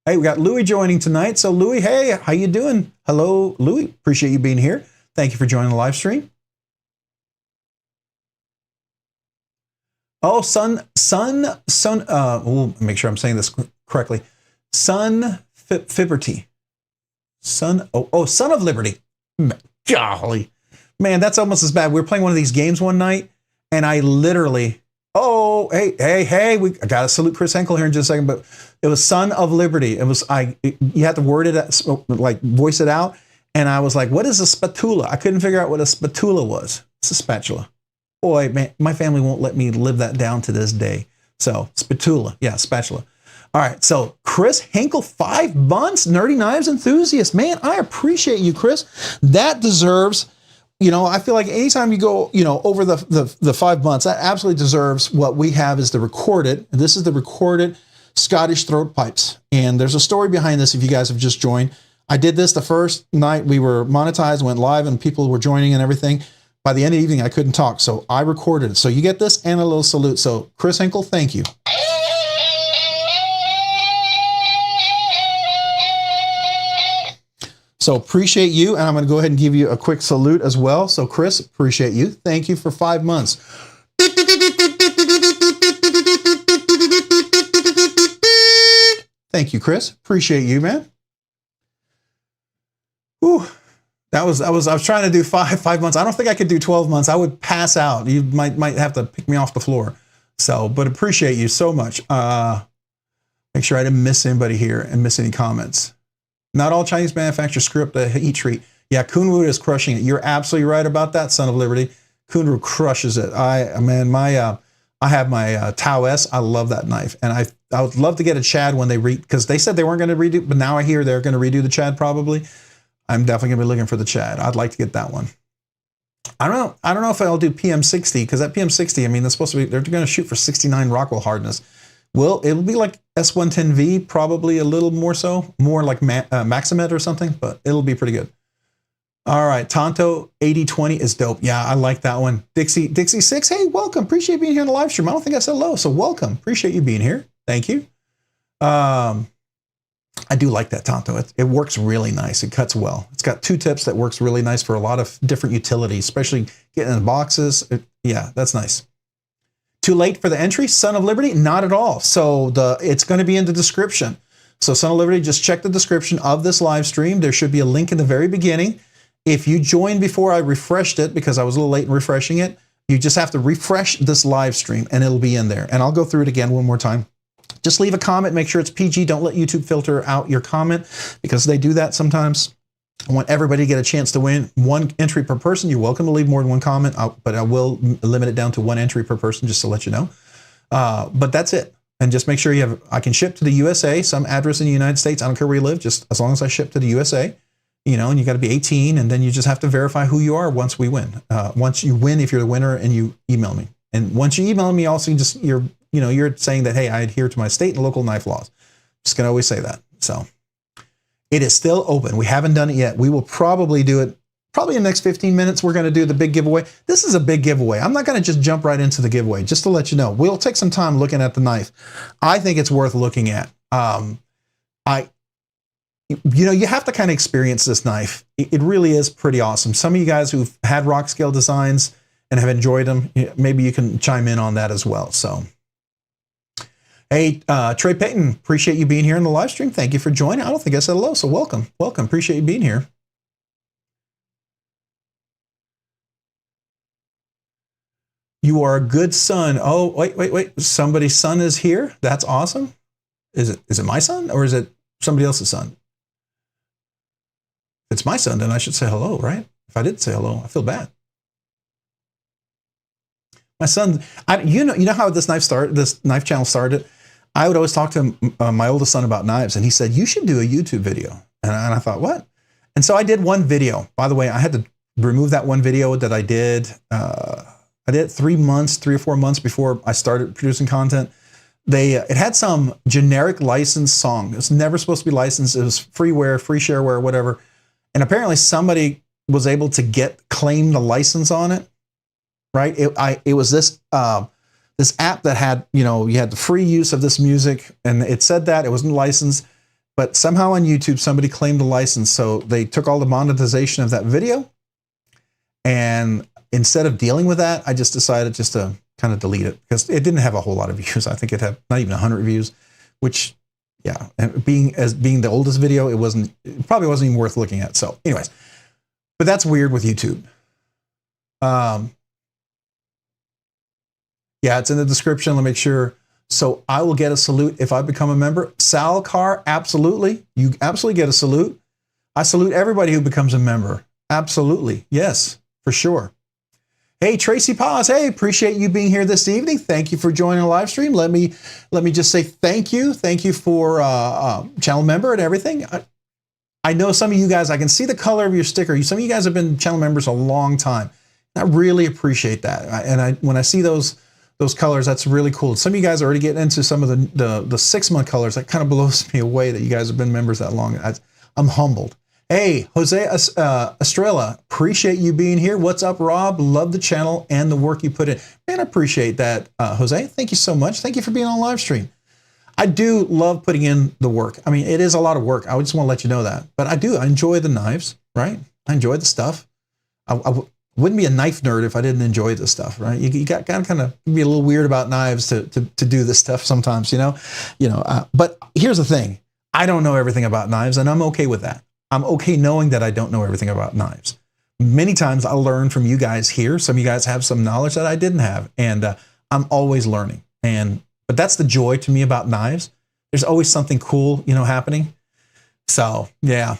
Hey, we got Louis joining tonight. So Louis, hey, how you doing? Hello, Louis. Appreciate you being here. Thank you for joining the live stream. Oh, we'll make sure I'm saying this correctly. Fibberty. Son of Liberty. Golly. Man, that's almost as bad. We were playing one of these games one night, and I literally, hey, I got to salute Chris Henkel here in just a second, but it was Son of Liberty. You had to word it, like voice it out, and I was like, what is a spatula? I couldn't figure out what a spatula was. It's a spatula. Boy, man, my family won't let me live that down to this day. So, spatula. Yeah, spatula. All right, so Chris Henkel, 5 months, Nerdy Knives enthusiast. Man, I appreciate you, Chris. That deserves, I feel like anytime you go, over the 5 months, that absolutely deserves what we have is the recorded. And this is the recorded Scottish throat pipes. And there's a story behind this if you guys have just joined. I did this the first night we were monetized, went live, and people were joining and everything. By the end of the evening, I couldn't talk, so I recorded it. So you get this and a little salute. So Chris Henkel, thank you. So appreciate you, and I'm going to go ahead and give you a quick salute as well. So Chris, appreciate you. Thank you for 5 months. Thank you, Chris. Appreciate you, man. Whew. I was trying to do five months. I don't think I could do 12 months. I would pass out. You might have to pick me off the floor. So, but appreciate you so much. Make sure I didn't miss anybody here and miss any comments. Not all Chinese manufacturers script a heat treat. Yeah, Kunru is crushing it. You're absolutely right about that, Son of Liberty. Kunru crushes it. I have my Tau S. I love that knife, and I would love to get a Chad when they because they said they weren't going to redo, but now I hear they're going to redo the Chad probably. I'm definitely going to be looking for the Chad. I'd like to get that one. I don't know if I'll do PM60 because that PM60, I mean, that's supposed to be, they're going to shoot for 69 Rockwell hardness. Well, it'll be like S110V, probably a little more so, more like Maximet or something, but it'll be pretty good. All right, Tonto 8020 is dope. Yeah, I like that one. Dixie 6, hey, welcome. Appreciate being here in the live stream. I don't think I said hello, so welcome. Appreciate you being here. Thank you. I do like that Tonto. It works really nice. It cuts well. It's got 2 tips that works really nice for a lot of different utilities, especially getting in boxes. Yeah, that's nice. Too late for the entry? Son of Liberty? Not at all. So it's going to be in the description. So Son of Liberty, just check the description of this live stream. There should be a link in the very beginning. If you joined before I refreshed it, because I was a little late in refreshing it, you just have to refresh this live stream and it'll be in there. And I'll go through it again one more time. Just leave a comment. Make sure it's PG. Don't let YouTube filter out your comment because they do that sometimes. I want everybody to get a chance to win. 1 entry per person. You're welcome to leave more than 1 comment, but I will limit it down to 1 entry per person just to let you know. But that's it. And just make sure you have, I can ship to the USA, some address in the United States. I don't care where you live, just as long as I ship to the USA, you know, and you got to be 18, and then you just have to verify who you are once we win. Once you win, if you're the winner, and you email me. And once you email me, also you're saying that, hey, I adhere to my state and local knife laws. Just going to always say that. So it is still open. We haven't done it yet. We will probably do it probably in the next 15 minutes. We're going to do the big giveaway. This is a big giveaway. I'm not going to just jump right into the giveaway, just to let you know. We'll take some time looking at the knife. I think it's worth looking at. You have to kind of experience this knife. It really is pretty awesome. Some of you guys who've had rock scale designs and have enjoyed them, maybe you can chime in on that as well. So, hey, Trey Payton, appreciate you being here in the live stream. Thank you for joining. I don't think I said hello, so welcome. Welcome. Appreciate you being here. You are a good son. Oh, wait. Somebody's son is here. That's awesome. Is it my son or is it somebody else's son? If it's my son, then I should say hello, right? If I didn't say hello, I feel bad. My son, you know how this knife channel started? I would always talk to my oldest son about knives, and he said, you should do a YouTube video. And I thought, what? And so I did one video. By the way, I had to remove that one video that I did. I did 3 or 4 months before I started producing content. It had some generic licensed song. It's never supposed to be licensed. It was freeware, free shareware, whatever. And apparently somebody was able to claim the license on it. Right? It was this app that had, you had the free use of this music, and it said that it wasn't licensed, but somehow on YouTube somebody claimed the license, so they took all the monetization of that video, and instead of dealing with that, I just decided just to kind of delete it because it didn't have a whole lot of views. I think it had not even 100 views, which, yeah, and being the oldest video, it probably wasn't even worth looking at. So, anyways, but that's weird with YouTube. Yeah, it's in the description. Let me make sure. So I will get a salute if I become a member. Sal Carr, absolutely. You absolutely get a salute. I salute everybody who becomes a member. Absolutely. Yes, for sure. Hey, Tracy Paz. Hey, appreciate you being here this evening. Thank you for joining the live stream. Let me just say thank you. Thank you for channel member and everything. I know some of you guys, I can see the color of your sticker. Some of you guys have been channel members a long time. I really appreciate that. When I see those colors, that's really cool. Some of you guys are already getting into some of the 6-month colors. That kind of blows me away that you guys have been members that long. I'm humbled. Hey, Jose Estrella, appreciate you being here. What's up, Rob? Love the channel and the work you put in. Man, I appreciate that, Jose. Thank you so much. Thank you for being on live stream. I do love putting in the work. I mean, it is a lot of work. I just want to let you know that. But I do. I enjoy the knives, right? I enjoy the stuff. I wouldn't be a knife nerd if I didn't enjoy this stuff, right? You got kind of be a little weird about knives to do this stuff sometimes, you know. But here's the thing: I don't know everything about knives, and I'm okay with that. I'm okay knowing that I don't know everything about knives. Many times I learn from you guys here. Some of you guys have some knowledge that I didn't have, and I'm always learning. But that's the joy to me about knives. There's always something cool, happening. So yeah.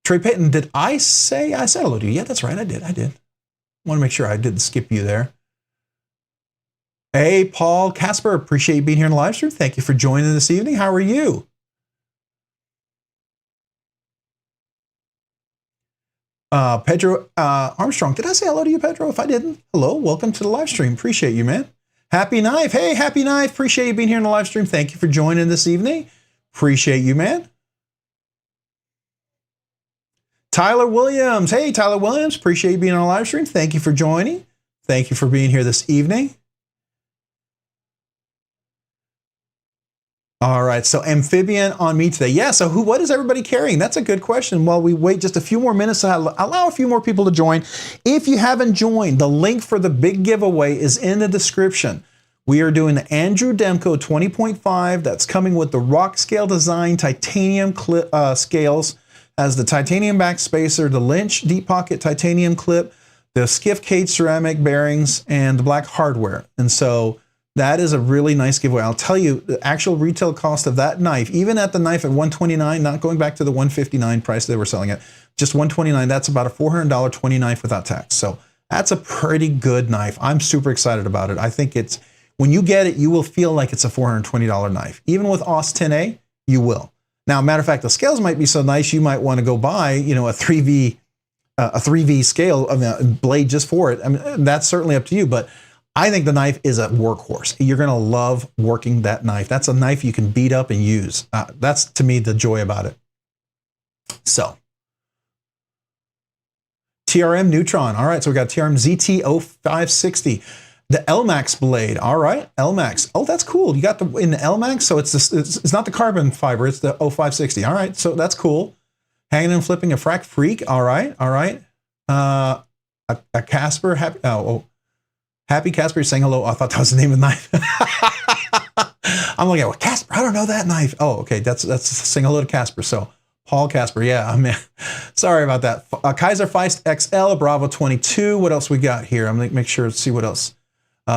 Trey Payton, did I said hello to you? Yeah, that's right. I did. Want to make sure I didn't skip you there. Hey, Paul Casper, appreciate you being here in the live stream. Thank you for joining this evening. How are you? Pedro Armstrong, did I say hello to you, Pedro? If I didn't, hello, welcome to the live stream. Appreciate you, man. Happy Knife. Hey, Happy Knife. Appreciate you being here in the live stream. Thank you for joining this evening. Appreciate you, man. Tyler Williams. Hey, Tyler Williams. Appreciate you being on the live stream. Thank you for joining. Thank you for being here this evening. All right, so amphibian on me today. Yeah, so what is everybody carrying? That's a good question. While we wait just a few more minutes to allow a few more people to join. If you haven't joined, the link for the big giveaway is in the description. We are doing the Andrew Demko 20.5. That's coming with the rock scale design titanium scales, as the titanium back spacer, the Lynch deep pocket titanium clip, the Skiff cage ceramic bearings, and the black hardware. And so that is a really nice giveaway. I'll tell you, the actual retail cost of that knife, even at the knife at $129, not going back to the $159 price they were selling it, just $129, that's about a $400 20 knife without tax. So that's a pretty good knife. I'm super excited about it. I think it's, when you get it, you will feel like it's a $420 knife. Even with AUS 10A, you will. Now, matter of fact, the scales might be so nice, you might want to go buy, a 3V scale of a blade just for it. I mean, that's certainly up to you, but I think the knife is a workhorse. You're going to love working that knife. That's a knife you can beat up and use. That's, to me, the joy about it. So, TRM Neutron. All right, so we got TRM ZT0560. The LMAX blade. All right, LMAX. Oh, that's cool. You got the in the LMAX, so it's not the carbon fiber, it's the 0560. All right, so that's cool. Hanging and flipping a frac freak. All right. A Casper. Happy Casper saying hello. I thought that was the name of the knife. I'm looking at Casper. I don't know that knife. Oh, okay. That's saying hello to Casper. So Paul Casper. Yeah, man. Sorry about that. Kaiser Feist XL Bravo 22. What else we got here? I'm gonna make sure to see what else.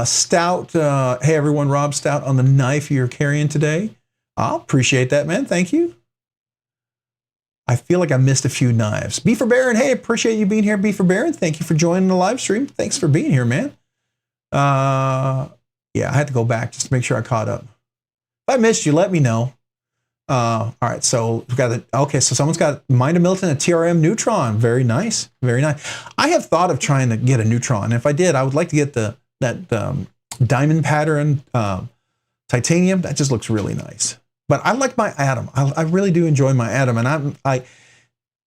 Stout. Hey everyone, Rob Stout on the knife you're carrying today. I'll appreciate that, man. Thank you. I feel like I missed a few knives. B for Baron. Hey, appreciate you being here, B for Baron. Thank you for joining the live stream. Thanks for being here, man. Yeah, I had to go back just to make sure I caught up. If I missed you, let me know. All right, so we've got so someone's got Mind of Milton, a TRM Neutron. Very nice, very nice. I have thought of trying to get a Neutron. If I did, I would like to get that diamond pattern titanium. That just looks really nice. But I like my Atom. I really do enjoy my Atom, and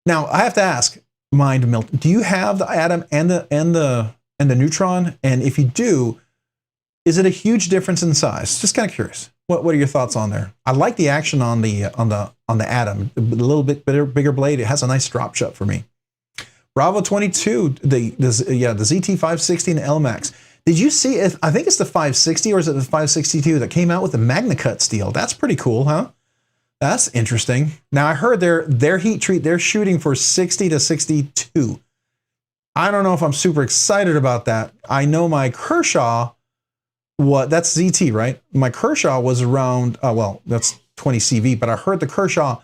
now I have to ask Mind of Milton. Do you have the Atom and the Neutron? And if you do, is it a huge difference in size? Just kind of curious. What are your thoughts on there? I like the action on the Atom. A little bit bigger blade. It has a nice drop shot for me. Bravo 22, the ZT560 and LMAX. Did you see it? I think it's the 560, or is it the 562 that came out with the Magna Cut steel? That's pretty cool, huh? That's interesting. Now I heard their heat treat, they're shooting for 60 to 62. I don't know if I'm super excited about that. I know my Kershaw, that's ZT, right? My Kershaw was around, well, that's 20 CV, but I heard the Kershaw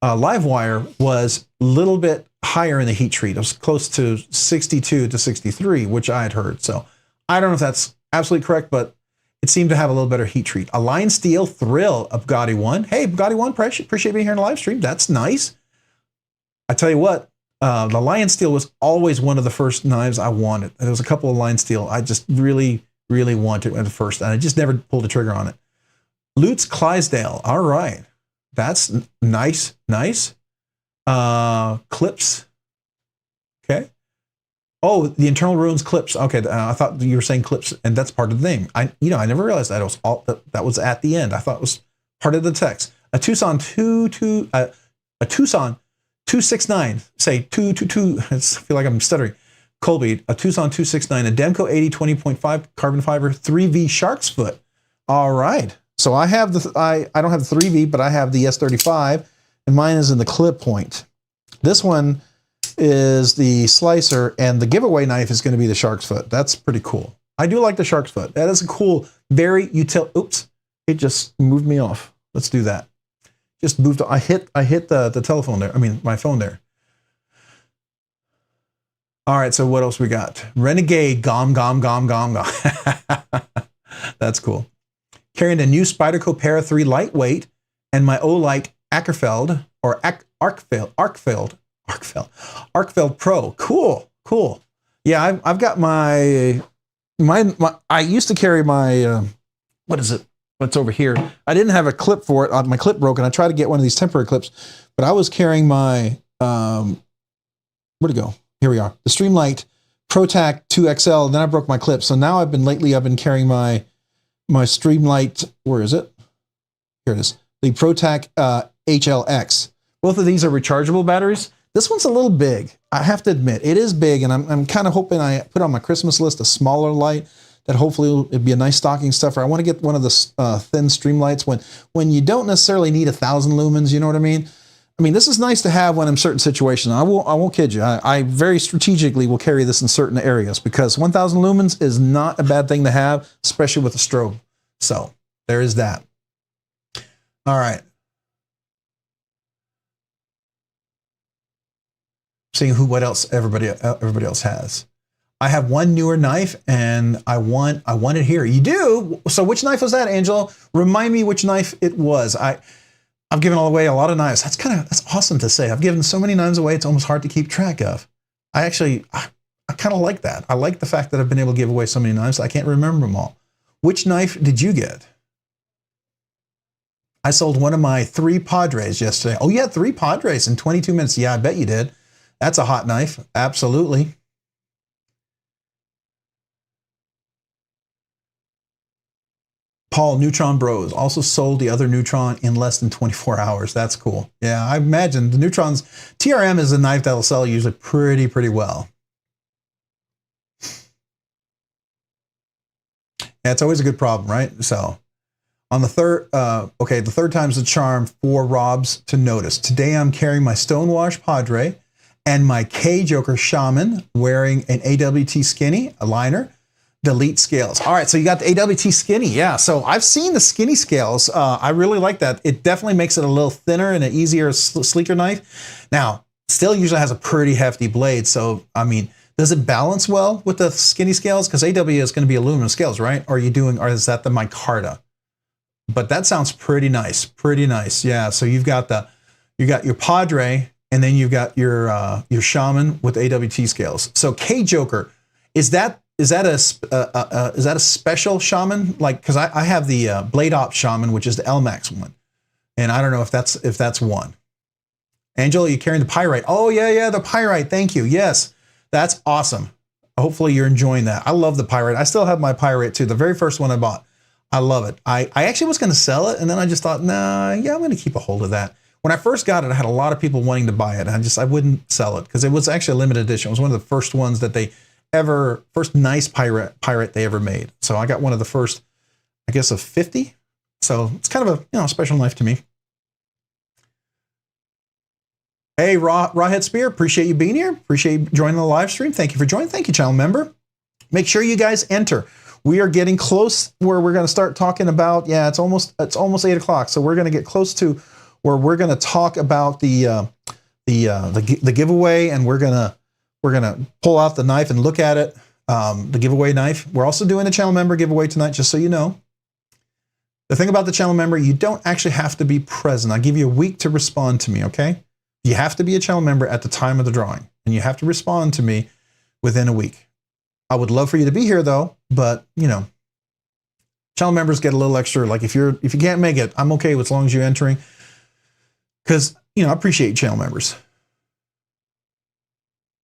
live wire was a little bit higher in the heat treat. It was close to 62 to 63, which I had heard. So I don't know if that's absolutely correct, but it seemed to have a little better heat treat. A Lion Steel Thrill of Bugatti One. Hey, Bugatti One, appreciate being here in the live stream. That's nice. I tell you what, the Lion Steel was always one of the first knives I wanted. There was a couple of Lion Steel I just really wanted at the first, and I just never pulled the trigger on it. Lutz Clydesdale. All right. That's nice. Clips. Okay. Oh, the Internal Ruins clips. Okay, I thought you were saying clips, and that's part of the name. I never realized that it was that was at the end. I thought it was Part of the text. A Tucson 269. Say 222. I feel like I'm stuttering. Colby, a Tucson 269, a Demco 80 20.5 carbon fiber 3V shark's foot. All right. So I have the I don't have the 3V, but I have the S35, and mine is in the clip point. This one is the slicer, and the giveaway knife is going to be the shark's foot. That's pretty cool. I do like the shark's foot. That is a cool, very oops, it just moved me off. Let's do that. Just moved. I hit the telephone there. I mean, my phone there. All right. So what else we got? Renegade gom. That's cool. Carrying the new Spyderco Para 3 lightweight and my Olight Ackerfeld or Arkfeld Pro. Cool. Yeah, I've got my I used to carry my what is it? What's over here? I didn't have a clip for it. My clip broke, and I tried to get one of these temporary clips, but I was carrying my where'd it go? Here we are. The Streamlight ProTac 2XL. And then I broke my clip, so now I've been carrying my Streamlight. Where is it? Here it is. The ProTac HLX. Both of these are rechargeable batteries. This one's a little big. I have to admit, it is big, and I'm kind of hoping I put on my Christmas list a smaller light that hopefully it'd be a nice stocking stuffer. I want to get one of the thin Streamlights when you don't necessarily need 1,000 lumens. You know what I mean? I mean, this is nice to have when in certain situations. I won't kid you. I very strategically will carry this in certain areas because 1,000 lumens is not a bad thing to have, especially with a strobe. So there is that. All right. Seeing what else everybody else has. I have one newer knife, and I want it here. You do? So which knife was that, Angela? Remind me which knife it was. I've given away a lot of knives. That's awesome to say. I've given so many knives away, it's almost hard to keep track of. I kind of like that. I like the fact that I've been able to give away so many knives. I can't remember them all. Which knife did you get? I sold one of my 3 Padres yesterday. Oh, you had 3 Padres in 22 minutes. Yeah, I bet you did. That's a hot knife. Absolutely. Paul, Neutron Bros, also sold the other Neutron in less than 24 hours. That's cool. Yeah, I imagine the Neutron's TRM is a knife that'll sell usually pretty well. Yeah, it's always a good problem, right? So on the third, the third time's the charm for Robs to notice. Today I'm carrying my Stonewash Padre and my K-Joker Shaman wearing an AWT Skinny, a liner, delete scales. All right, so you got the AWT Skinny. Yeah, so I've seen the Skinny scales. I really like that. It definitely makes it a little thinner and an easier, sleeker knife. Now, still usually has a pretty hefty blade. So, I mean, does it balance well with the Skinny scales? Because AW is going to be aluminum scales, right? Or is that the micarta? But that sounds pretty nice. Pretty nice. Yeah, so you got your Padre, and then you've got your Shaman with AWT scales. So K-Joker, is that a special Shaman? Like, because I have the Blade Op Shaman, which is the LMAX one, and I don't know if that's one. Angela, you carrying the Pyrite? Oh yeah, the Pyrite. Thank you. Yes, that's awesome. Hopefully you're enjoying that. I love the Pyrite. I still have my Pyrite too. The very first one I bought. I love it. I actually was going to sell it, and then I just thought, nah, yeah, I'm going to keep a hold of that. When I first got it, I had a lot of people wanting to buy it. I wouldn't sell it because it was actually a limited edition. It was one of the first ones that first nice Pyrite they ever made. So I got one of the first, I guess, of 50. So it's kind of a special knife to me. Hey, Rawhead Spear, appreciate you being here. Appreciate you joining the live stream. Thank you for joining. Thank you, channel member. Make sure you guys enter. We are getting close where we're going to start talking about. Yeah, it's almost 8 o'clock. So we're going to get close to where we're going to talk about the giveaway, and we're gonna pull out the knife and look at it. The giveaway knife. We're also doing a channel member giveaway tonight, just so you know. The thing about the channel member, you don't actually have to be present. I'll give you a week to respond to me, okay? You have to be a channel member at the time of the drawing, and you have to respond to me within a week. I would love for you to be here though, but channel members get a little extra. Like if you can't make it, I'm okay with as long as you're entering, because I appreciate channel members.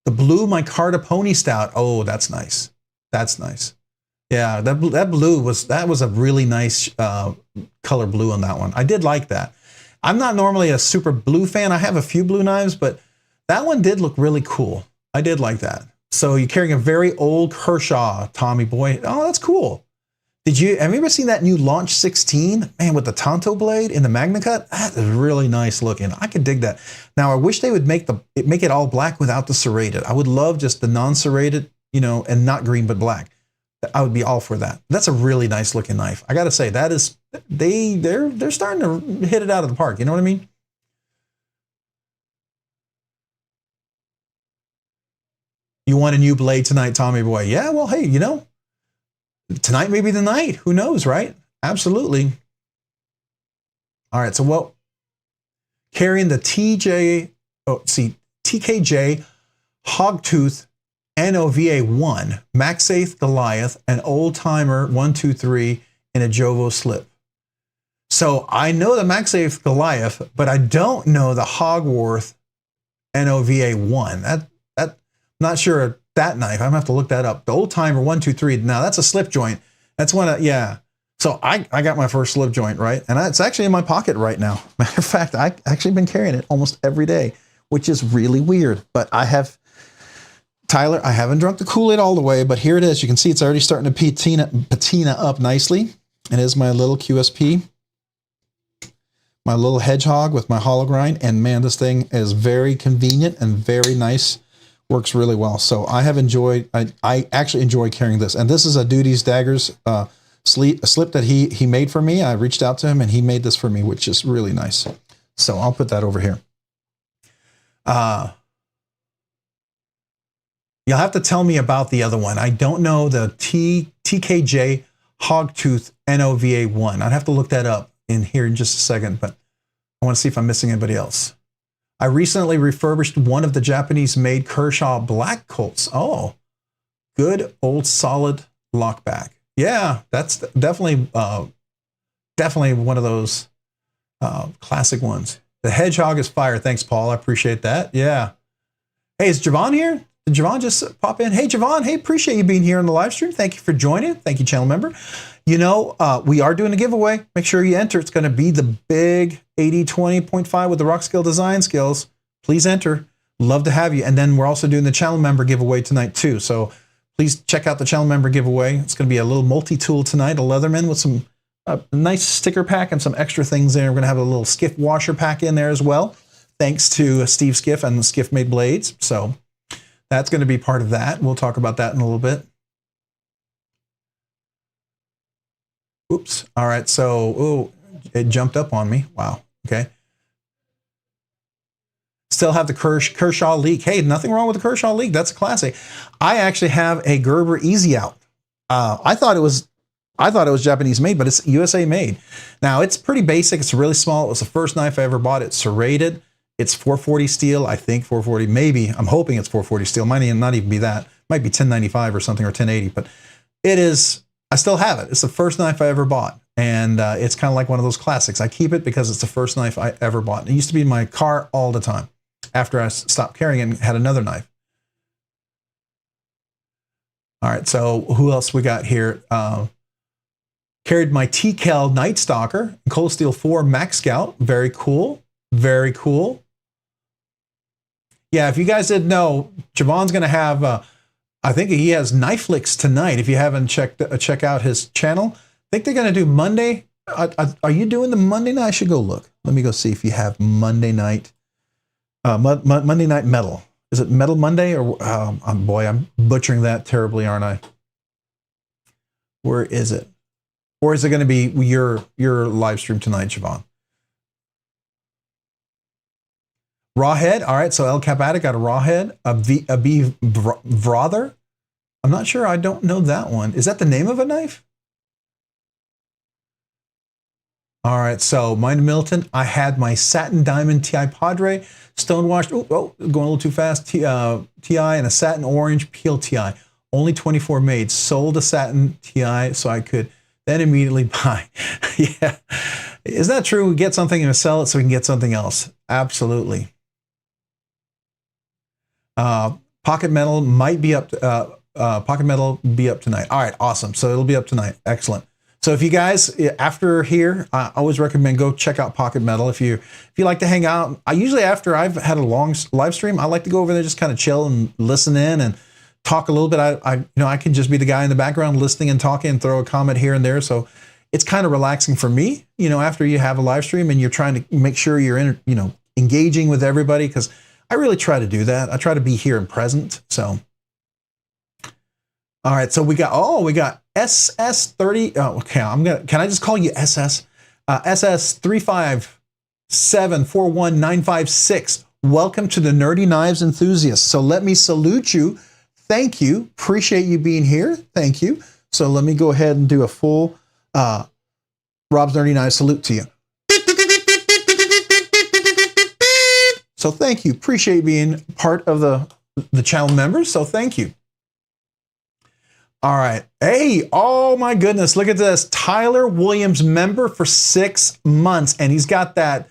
The blue micarta pony stout. Oh, that's nice. That's nice. Yeah, that blue was a really nice color blue on that one. I did like that. I'm not normally a super blue fan. I have a few blue knives, but that one did look really cool. I did like that. So you're carrying a very old Kershaw, Tommy boy. Oh, that's cool. Have you ever seen that new Launch 16? Man, with the Tonto blade in the Magna Cut? That is really nice looking. I could dig that. Now, I wish they would make it all black without the serrated. I would love just the non-serrated, you know, and not green but black. I would be all for that. That's a really nice looking knife. I got to say, that is, they're starting to hit it out of the park. You know what I mean? You want a new blade tonight, Tommy boy? Yeah, well, hey, you know, tonight may be the night. Who knows, right? Absolutely. All right, so well, carrying the TKJ Hogtooth NOVA1, Maxafe Goliath, an old timer 123 in a Jovo slip. So I know the Maxafe Goliath, but I don't know the Hogworth NOVA1. I'm not sure that knife. I'm gonna have to look that up. The old timer 123. Now that's a slip joint. That's one of, yeah. So I got my first slip joint, right? And it's actually in my pocket right now. Matter of fact, I've actually been carrying it almost every day, which is really weird. But I have, Tyler, I haven't drunk the Kool-Aid all the way, but here it is. You can see it's already starting to patina up nicely. It is my little QSP, my little hedgehog with my hollow grind. And man, this thing is very convenient and very nice. Works really well. So I have enjoyed, I actually enjoy carrying this. And this is a Duty's Daggers slip that he made for me. I reached out to him and he made this for me, which is really nice. So I'll put that over here. You'll have to tell me about the other one. I don't know the TKJ Hogtooth NOVA1. I'd have to look that up in here in just a second, but I want to see if I'm missing anybody else. I recently refurbished one of the Japanese-made Kershaw Black Colts. Oh, good old solid lockback. Yeah, that's definitely one of those classic ones. The hedgehog is fire. Thanks, Paul. I appreciate that. Yeah. Hey, is Javon here? Did Javon just pop in? Hey, Javon. Hey, appreciate you being here on the live stream. Thank you for joining. Thank you, channel member. You know, we are doing a giveaway. Make sure you enter. It's going to be the big 80/20.5 with the Rockskill design skills. Please enter. Love to have you. And then we're also doing the channel member giveaway tonight too. So please check out the channel member giveaway. It's going to be a little multi-tool tonight, a Leatherman with some nice sticker pack and some extra things there. We're going to have a little Skiff washer pack in there as well. Thanks to Steve Skiff and the Skiff Made Blades. So that's going to be part of that. We'll talk about that in a little bit. Oops. All right. So, it jumped up on me. Wow. Okay. Still have the Kershaw Leak. Hey, nothing wrong with the Kershaw Leak. That's a classic. I actually have a Gerber Easy Out. I thought it was Japanese made, but it's USA made. Now it's pretty basic. It's really small. It was the first knife I ever bought. It's serrated. It's 440 steel. I think 440. Maybe I'm hoping it's 440 steel. Might not even be that. Might be 1095 or something or 1080. But it is. I still have it. It's the first knife I ever bought. And it's kind of like one of those classics. I keep it because it's the first knife I ever bought. It used to be in my car all the time after I stopped carrying it and had another knife. All right, so who else we got here? Carried my TKL Night Stalker, Cold Steel 4 Max Scout. Very cool. Very cool. Yeah, if you guys didn't know, Javon's going to have, I think he has Knife Licks tonight. If you haven't check out his channel. I think they're going to do Monday. Are you doing the Monday night? I should go look. Let me go see if you have Monday night. Monday Night Metal. Is it Metal Monday? Or boy, I'm butchering that terribly, aren't I? Where is it? Or is it going to be your live stream tonight, Siobhan? Rawhead. All right, so El Capada got a Rawhead. A B Vrother. I'm not sure. I don't know that one. Is that the name of a knife? All right, so mine Milton, I had my Satin Diamond TI Padre, stonewashed, going a little too fast, TI, and a Satin Orange Peel TI. Only 24 made. Sold a Satin TI so I could then immediately buy. Yeah, is that true? We get something and sell it so we can get something else. Absolutely. Pocket Metal might be up to, Pocket Metal be up tonight. All right, awesome. So it'll be up tonight. Excellent. So if you guys, after here, I always recommend go check out Pocket Metal. If you like to hang out, I usually, after I've had a long live stream, I like to go over there, just kind of chill and listen in and talk a little bit. I can just be the guy in the background listening and talking and throw a comment here and there. So it's kind of relaxing for me, after you have a live stream and you're trying to make sure you're engaging with everybody, because I really try to do that. I try to be here and present. So, all right. So we got SS30. Oh, okay. Can I just call you SS? SS3574195 Welcome to the Nerdy Knives Enthusiasts. So let me salute you. Thank you. Appreciate you being here. Thank you. So let me go ahead and do a full Rob's Nerdy Knives salute to you. So thank you. Appreciate being part of the channel members. So thank you. All right. Hey, oh my goodness. Look at this. Tyler Williams, member for 6 months. And he's got that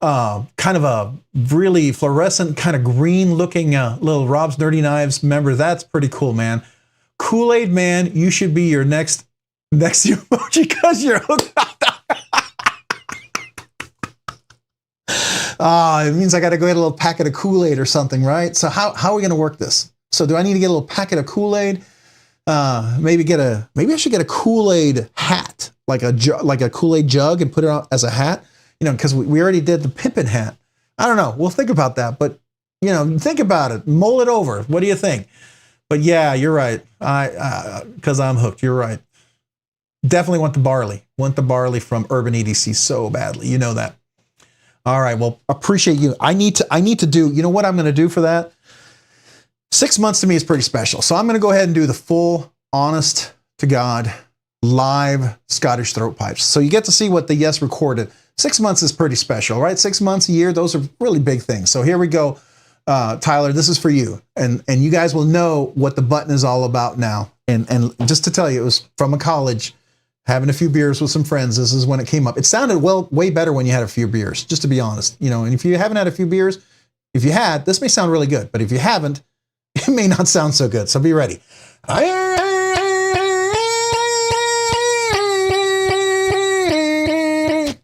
kind of a really fluorescent, kind of green looking little Rob's Nerdy Knives member. That's pretty cool, man. Kool-Aid Man, you should be your next emoji because you're hooked up. It means I got to go get a little packet of Kool-Aid or something, right? So how are we going to work this? So do I need to get a little packet of Kool-Aid? Maybe I should get a Kool-Aid hat, like a Kool-Aid jug, and put it on as a hat, because we already did the Pippin hat. I don't know. We'll think about that, but think about it, mull it over. What do you think? But yeah, you're right. Because I'm hooked. You're right. Definitely want the barley from Urban EDC so badly. You know that. All right. Well, appreciate you. I need to do, what I'm going to do for that? 6 months to me is pretty special. So I'm going to go ahead and do the full, honest to God, live Scottish throat pipes. So you get to see what the Yes recorded. 6 months is pretty special, right? 6 months, a year, those are really big things. So here we go. Tyler, this is for you. And you guys will know what the button is all about now. And just to tell you, it was from a college, having a few beers with some friends. This is when it came up. It sounded way better when you had a few beers, just to be honest. And if you haven't had a few beers, if you had, this may sound really good, but if you haven't, it may not sound so good. So be ready.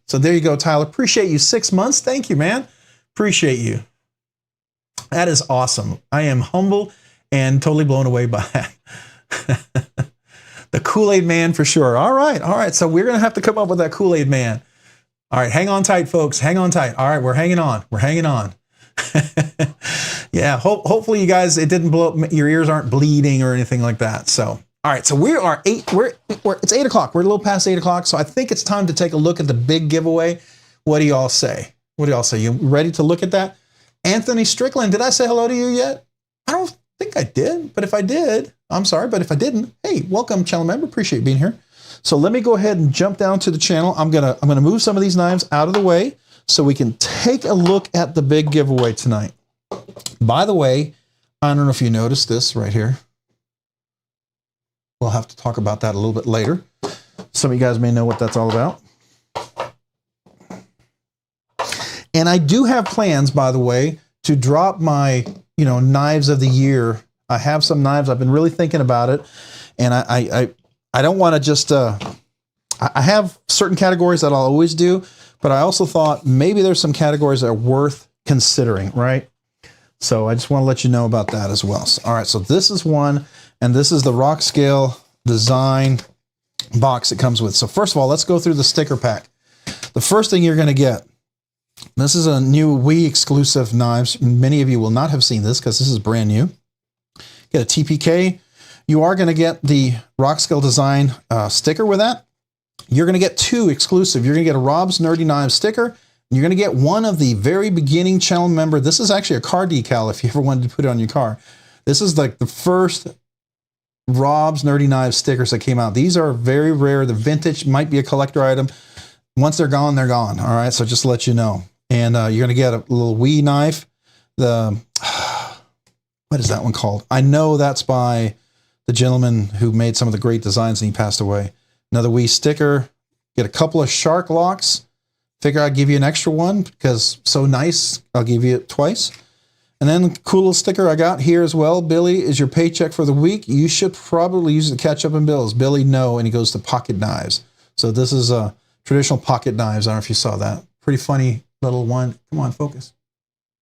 So there you go, Tyler. Appreciate you. 6 months. Thank you, man. Appreciate you. That is awesome. I am humble and totally blown away by that. The Kool-Aid Man for sure. All right. So we're going to have to come up with that Kool-Aid Man. All right. Hang on tight, folks. Hang on tight. All right. We're hanging on. Yeah. Hopefully you guys, it didn't blow up. Your ears aren't bleeding or anything like that. So, all right. So it's 8 o'clock. We're a little past 8 o'clock. So I think it's time to take a look at the big giveaway. What do y'all say? You ready to look at that? Anthony Strickland, did I say hello to you yet? I don't think I did, but if I did, I'm sorry, but if I didn't, hey, welcome, channel member. Appreciate being here. So let me go ahead and jump down to the channel. I'm gonna move some of these knives out of the way so we can take a look at the big giveaway tonight. By the way, I don't know if you noticed this right here. We'll have to talk about that a little bit later. Some of you guys may know what that's all about. And I do have plans, by the way, to drop my, knives of the year. I have some knives. I've been really thinking about it. And I don't want to just, I have certain categories that I'll always do, but I also thought maybe there's some categories that are worth considering, right? So I just want to let you know about that as well. So, all right. So this is one, and this is the Rock Scale Design box it comes with. So first of all, let's go through the sticker pack. The first thing you're going to get, this is a new Wii exclusive knives. Many of you will not have seen this because this is brand new. Get a TPK. You are going to get the Rock Scale Design sticker with that. You're going to get 2 exclusive. You're going to get a Rob's Nerdy Knives sticker. And you're going to get one of the very beginning channel member. This is actually a car decal if you ever wanted to put it on your car. This is like the first Rob's Nerdy Knives stickers that came out. These are very rare. The vintage might be a collector item. Once they're gone, they're gone. All right, so just to let you know. And you're going to get a little Wii knife. What is that one called? I know that's by the gentleman who made some of the great designs and he passed away. Another Wii sticker. Get a couple of shark locks. Figure I'd give you an extra one because so nice. I'll give you it twice. And then the cool little sticker I got here as well. Billy, is your paycheck for the week? You should probably use it to catch up in bills. Billy, no. And he goes to pocket knives. So this is a traditional pocket knives. I don't know if you saw that. Pretty funny little one. Come on, focus.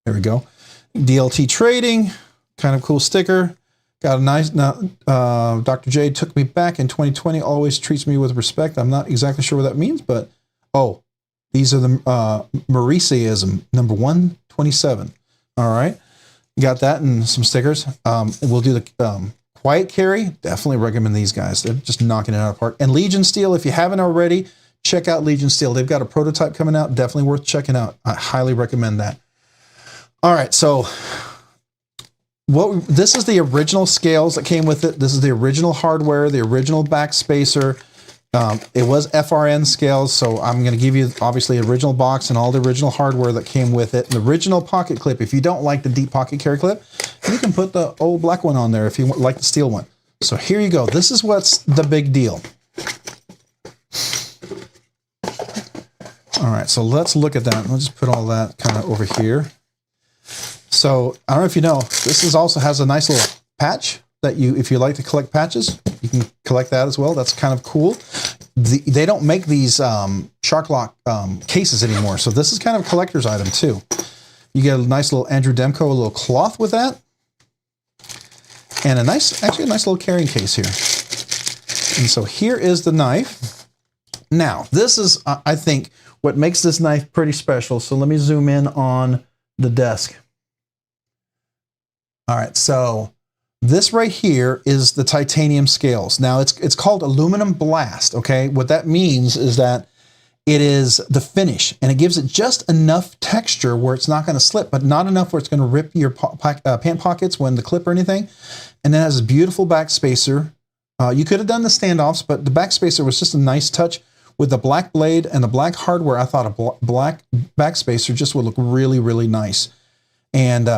There we go. DLT Trading, kind of cool sticker. Got a nice, Dr. J took me back in 2020, always treats me with respect. I'm not exactly sure what that means, but, oh, these are the Mauriceism, number 127. All right. Got that and some stickers. We'll do the quiet carry. Definitely recommend these guys. They're just knocking it out of the park. And Legion Steel, if you haven't already, check out Legion Steel. They've got a prototype coming out. Definitely worth checking out. I highly recommend that. All right, so this is the original scales that came with it. This is the original hardware, the original back spacer. It was FRN scales, so I'm going to give you obviously the original box and all the original hardware that came with it. The original pocket clip. If you don't like the deep pocket carry clip, you can put the old black one on there if you like the steel one. So here you go. This is what's the big deal. All right, so let's look at that. Let's just put all that kind of over here. So I don't know if you know, this is also has a nice little patch that if you like to collect patches, you can collect that as well. That's kind of cool. They don't make these Shark Lock cases anymore. So this is kind of a collector's item too. You get a nice little Andrew Demko, a little cloth with that. And actually a nice little carrying case here. And so here is the knife. Now, this is, I think, what makes this knife pretty special. So let me zoom in on the desk. All right, so this right here is the titanium scales. Now it's called aluminum blast, okay? What that means is that it is the finish, and it gives it just enough texture where it's not gonna slip, but not enough where it's gonna rip your pant pockets when the clip or anything. And then it has a beautiful back spacer. You could have done the standoffs, but the back spacer was just a nice touch. With the black blade and the black hardware, I thought a black back spacer just would look really, really nice. And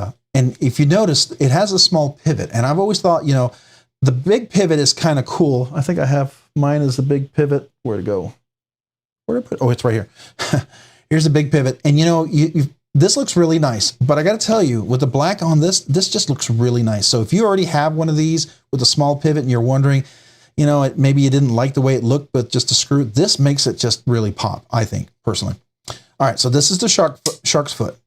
if you notice, it has a small pivot. And I've always thought, you know, the big pivot is kind of cool. I think I have mine as the big pivot. Where'd it go? Where'd I put it? Oh, it's right here. Here's the big pivot. And you know, this looks really nice. But I got to tell you, with the black on this just looks really nice. So if you already have one of these with a small pivot and you're wondering, you know, maybe you didn't like the way it looked, but just a screw, this makes it just really pop, I think, personally. All right, so this is the shark's foot.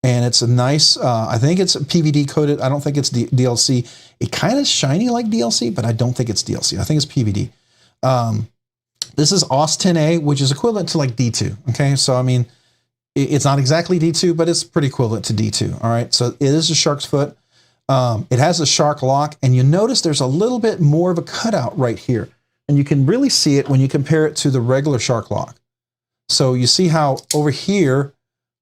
And it's a nice, I think it's PVD coated. I don't think it's DLC. It kind of shiny like DLC, but I don't think it's DLC. I think it's PVD. This is AUS 10A, which is equivalent to like D2. Okay, so I mean, it's not exactly D2, but it's pretty equivalent to D2. All right, so it is a shark's foot. It has a shark lock, and you notice there's a little bit more of a cutout right here. And you can really see it when you compare it to the regular shark lock. So you see how over here,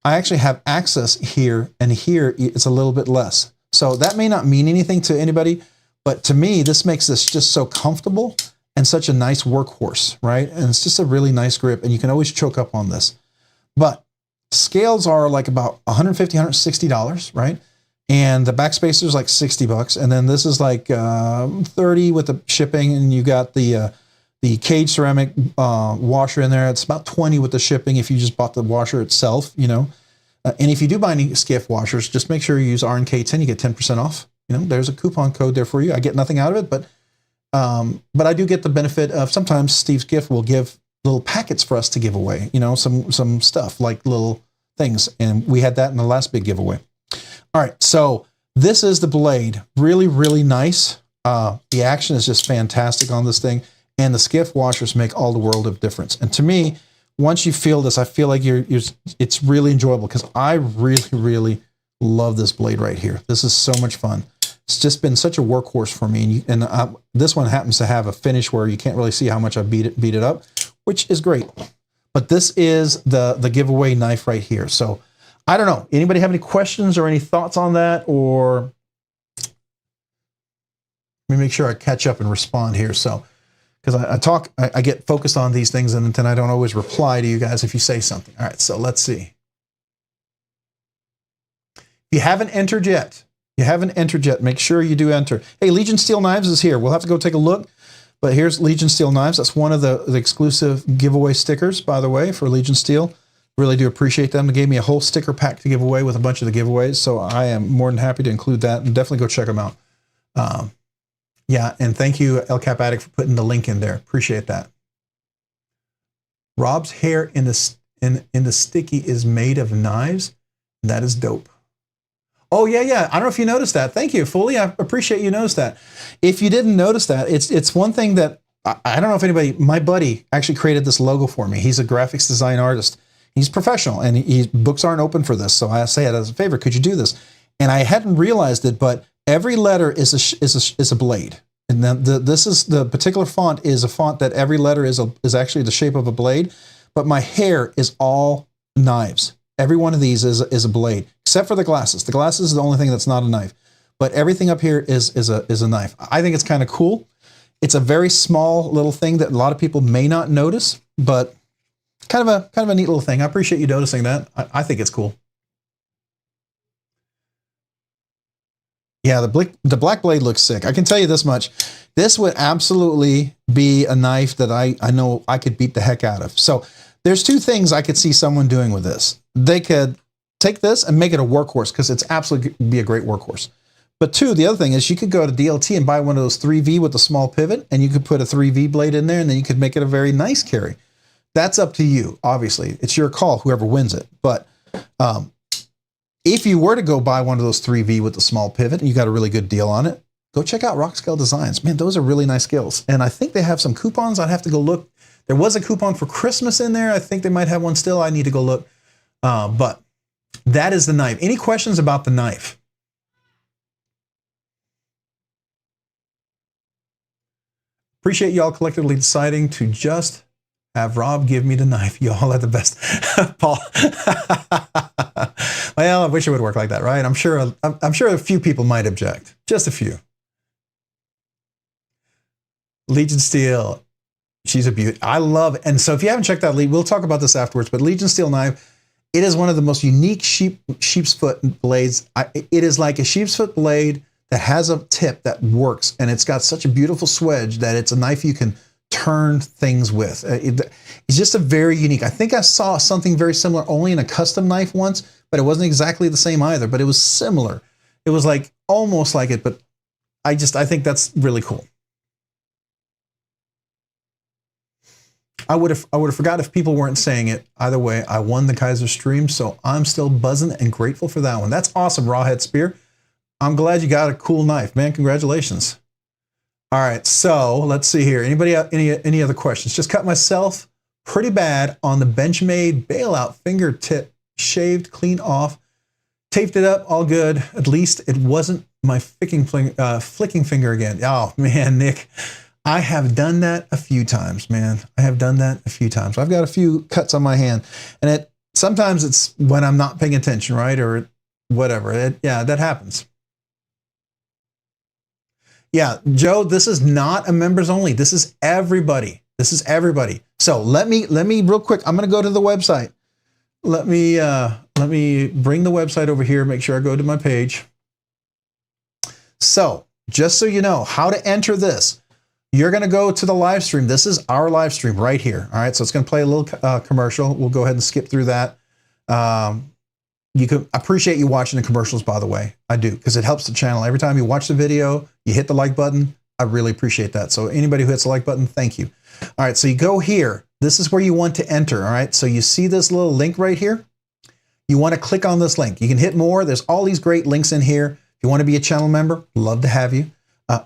I actually have access here, and here it's a little bit less. So that may not mean anything to anybody, but to me, this makes this just so comfortable and such a nice workhorse, right? And it's just a really nice grip, and you can always choke up on this. But scales are like about $150, $160, right? And the back spacer is like 60 bucks. And then this is like 30 with the shipping, and you got the cage ceramic washer in there. It's about 20 with the shipping if you just bought the washer itself, you know. And if you do buy any Skiff washers, just make sure you use RNK10. You get 10% off. You know, there's a coupon code there for you. I get nothing out of it, but I do get the benefit of sometimes Steve's Gift will give little packets for us to give away. You know, some stuff like little things, and we had that in the last big giveaway. All right, so this is the blade. Really, really nice. The action is just fantastic on this thing. And the Skiff washers make all the world of difference. And to me, once you feel this, I feel like it's really enjoyable because I really, really love this blade right here. This is so much fun. It's just been such a workhorse for me. And this one happens to have a finish where you can't really see how much I beat it up, which is great. But this is the giveaway knife right here. So I don't know. Anybody have any questions or any thoughts on that? Or let me make sure I catch up and respond here. So, because I get focused on these things and then I don't always reply to you guys if you say something. All right, so let's see. If you haven't entered yet, make sure you do enter. Hey, Legion Steel Knives is here. We'll have to go take a look. But here's Legion Steel Knives. That's one of the exclusive giveaway stickers, by the way, for Legion Steel. Really do appreciate them. They gave me a whole sticker pack to give away with a bunch of the giveaways, so I am more than happy to include that, and definitely go check them out. Yeah, and thank you, El Cap Addict, for putting the link in there. Appreciate that. Rob's hair in the sticky is made of knives. That is dope. Oh, yeah. I don't know if you noticed that. Thank you, Fully. I appreciate you noticed that. If you didn't notice that, it's one thing that, I don't know if anybody, my buddy actually created this logo for me. He's a graphics design artist. He's professional, and books aren't open for this. So I say it as a favor, could you do this? And I hadn't realized it, but every letter is a blade. And then the particular font is a font that every letter is actually the shape of a blade, but my hair is all knives. Every one of these is a blade, except for the glasses. The glasses is the only thing that's not a knife, but everything up here is a knife. I think it's kind of cool. It's a very small little thing that a lot of people may not notice, but kind of a neat little thing. I appreciate you noticing that. I think it's cool. Yeah, the black blade looks sick. I can tell you this much. This would absolutely be a knife that I know I could beat the heck out of. So there's two things I could see someone doing with this. They could take this and make it a workhorse, because it's absolutely be a great workhorse. But two, the other thing is you could go to DLT and buy one of those 3V with a small pivot, and you could put a 3V blade in there, and then you could make it a very nice carry. That's up to you, obviously. It's your call, whoever wins it. But if you were to go buy one of those 3V with the small pivot and you got a really good deal on it, go check out Rock Scale Designs. Man, those are really nice skills. And I think they have some coupons. I'd have to go look. There was a coupon for Christmas in there. I think they might have one still. I need to go look. But that is the knife. Any questions about the knife? Appreciate y'all collectively deciding to just have Rob give me the knife. Y'all are the best. Paul. Well, I wish it would work like that, right? I'm sure a few people might object. Just a few. Legion Steel. She's a beauty. I love it. And so if you haven't checked out we'll talk about this afterwards, but Legion Steel knife, it is one of the most unique sheep's foot blades. It is like a sheep's foot blade that has a tip that works, and it's got such a beautiful swedge that it's a knife you can turn things with. It's just a very unique. I think I saw something very similar only in a custom knife once, but it wasn't exactly the same either, but it was similar. It was like almost like it, but I think that's really cool. I would have forgot if people weren't saying it. Either way, I won the Kaiser stream, so I'm still buzzing and grateful for that one. That's awesome, Rawhead Spear. I'm glad you got a cool knife, man. Congratulations. All right, so let's see here. Anybody have any other questions? Just cut myself pretty bad on the Benchmade bailout fingertip, shaved clean off, taped it up, all good. At least it wasn't my flicking finger again. Oh man, Nick, I have done that a few times, man. I have done that a few times. I've got a few cuts on my hand, and sometimes it's when I'm not paying attention, right, or whatever. Yeah, that happens. Yeah, Joe, this is not a members only. This is everybody. This is everybody. So let me real quick. I'm going to go to the website. Let me bring the website over here. Make sure I go to my page. So just so you know how to enter this, you're going to go to the live stream. This is our live stream right here. All right. So it's going to play a little commercial. We'll go ahead and skip through that. You can appreciate you watching the commercials, by the way. I do, because it helps the channel. Every time you watch the video, you hit the like button. I really appreciate that. So anybody who hits the like button, thank you. All right, so you go here. This is where you want to enter, all right? So you see this little link right here? You want to click on this link. You can hit more. There's all these great links in here. If you want to be a channel member, love to have you.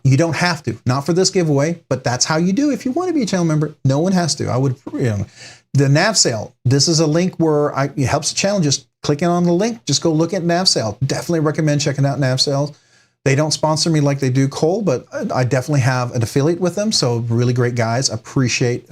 You don't have to, not for this giveaway, but that's how you do. If you want to be a channel member, no one has to. I would, the nav sale, this is a link where it helps the channel. Just clicking on the link, just go look at nav sale. Definitely recommend checking out nav sales. They don't sponsor me like they do Cole, but I definitely have an affiliate with them. So really great guys. Appreciate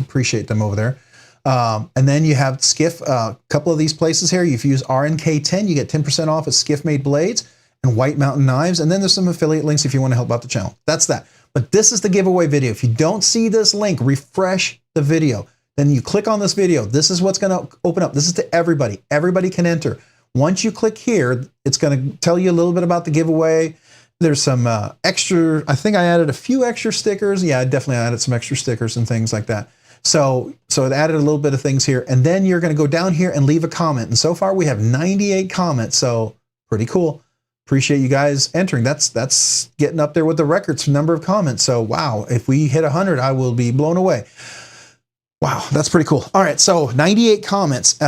them over there. And then you have Skiff, a couple of these places here. If you use RNK10, you get 10% off at Skiff Made Blades and White Mountain Knives. And then there's some affiliate links if you want to help out the channel. That's that. But this is the giveaway video. If you don't see this link, refresh the video. Then you click on this video. This is what's going to open up. This is to everybody. Everybody can enter. Once you click here, it's going to tell you a little bit about the giveaway. There's some extra, I think I added a few extra stickers. Yeah, I definitely added some extra stickers and things like that. So it added a little bit of things here. And then you're going to go down here and leave a comment. And so far we have 98 comments. So pretty cool. Appreciate you guys entering. That's getting up there with the records for number of comments. So wow, if we hit 100, I will be blown away. Wow, that's pretty cool. All right, so 98 comments.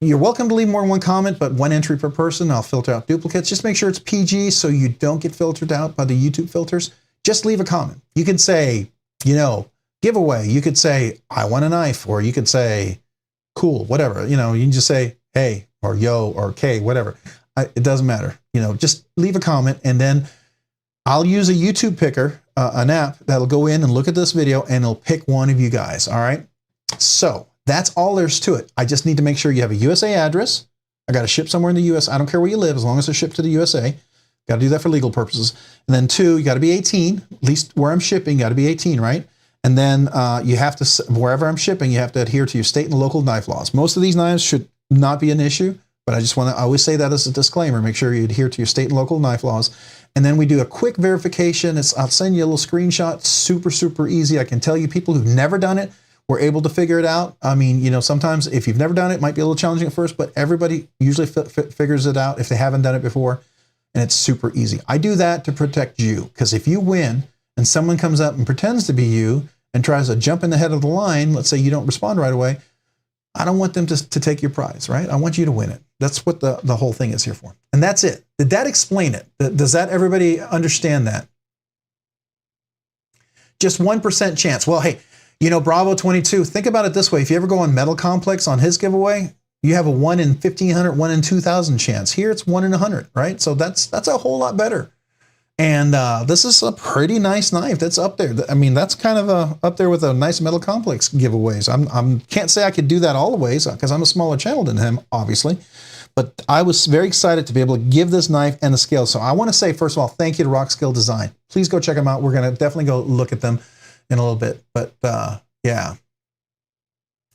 You're welcome to leave more than one comment, but one entry per person. I'll filter out duplicates. Just make sure it's PG so you don't get filtered out by the YouTube filters. Just leave a comment. You can say, you know, giveaway. You could say, I want a knife, or you could say, cool, whatever. You know, you can just say, hey, or yo, or K, whatever. It doesn't matter. You know, just leave a comment, and then I'll use a YouTube picker, an app that'll go in and look at this video, and it'll pick one of you guys. All right. So that's all there's to it. I just need to make sure you have a USA address. I got to ship somewhere in the US. I don't care where you live, as long as it's shipped to the USA. Got to do that for legal purposes. And then 2, you got to be 18, at least where I'm shipping, got to be 18, right? And then you have to, wherever I'm shipping, you have to adhere to your state and local knife laws. Most of these knives should not be an issue, but I just want to always say that as a disclaimer. Make sure you adhere to your state and local knife laws. And then we do a quick verification. I'll send you a little screenshot. Super, super easy. I can tell you, people who've never done it were able to figure it out. I mean, you know, sometimes if you've never done it, it might be a little challenging at first, but everybody usually figures it out if they haven't done it before. And it's super easy. I do that to protect you, because if you win and someone comes up and pretends to be you and tries to jump in the head of the line, let's say you don't respond right away, I don't want them to take your prize, right? I want you to win it. That's what the whole thing is here for. And that's it. Did that explain it? Does that everybody understand that? Just 1% chance. Well, hey, you know, Bravo 22, think about it this way. If you ever go on Metal Complex on his giveaway, you have a 1 in 1,500, 1 in 2,000 chance. Here it's 1 in 100, right? So that's a whole lot better. And this is a pretty nice knife. That's up there. I mean, that's kind of up there with a nice Metal Complex giveaways. Can't say I could do that all the ways, because I'm a smaller channel than him, obviously. But I was very excited to be able to give this knife and the scale. So I want to say, first of all, thank you to Rock Skill Design. Please go check them out. We're going to definitely go look at them in a little bit. But yeah.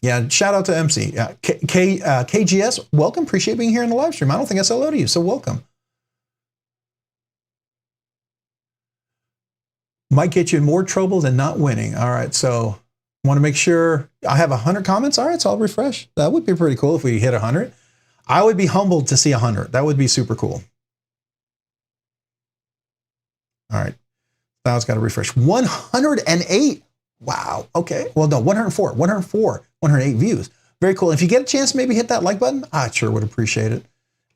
Yeah, shout out to MC. KGS, welcome. Appreciate being here in the live stream. I don't think I said hello to you, so welcome. Might get you in more trouble than not winning. All right, so want to make sure I have 100 comments. All right, so I'll refresh. That would be pretty cool if we hit 100. I would be humbled to see 100. That would be super cool. All right, now it's got to refresh. 108. Wow. Okay. Well, no, 104, 108 views. Very cool. If you get a chance, maybe hit that like button. I sure would appreciate it.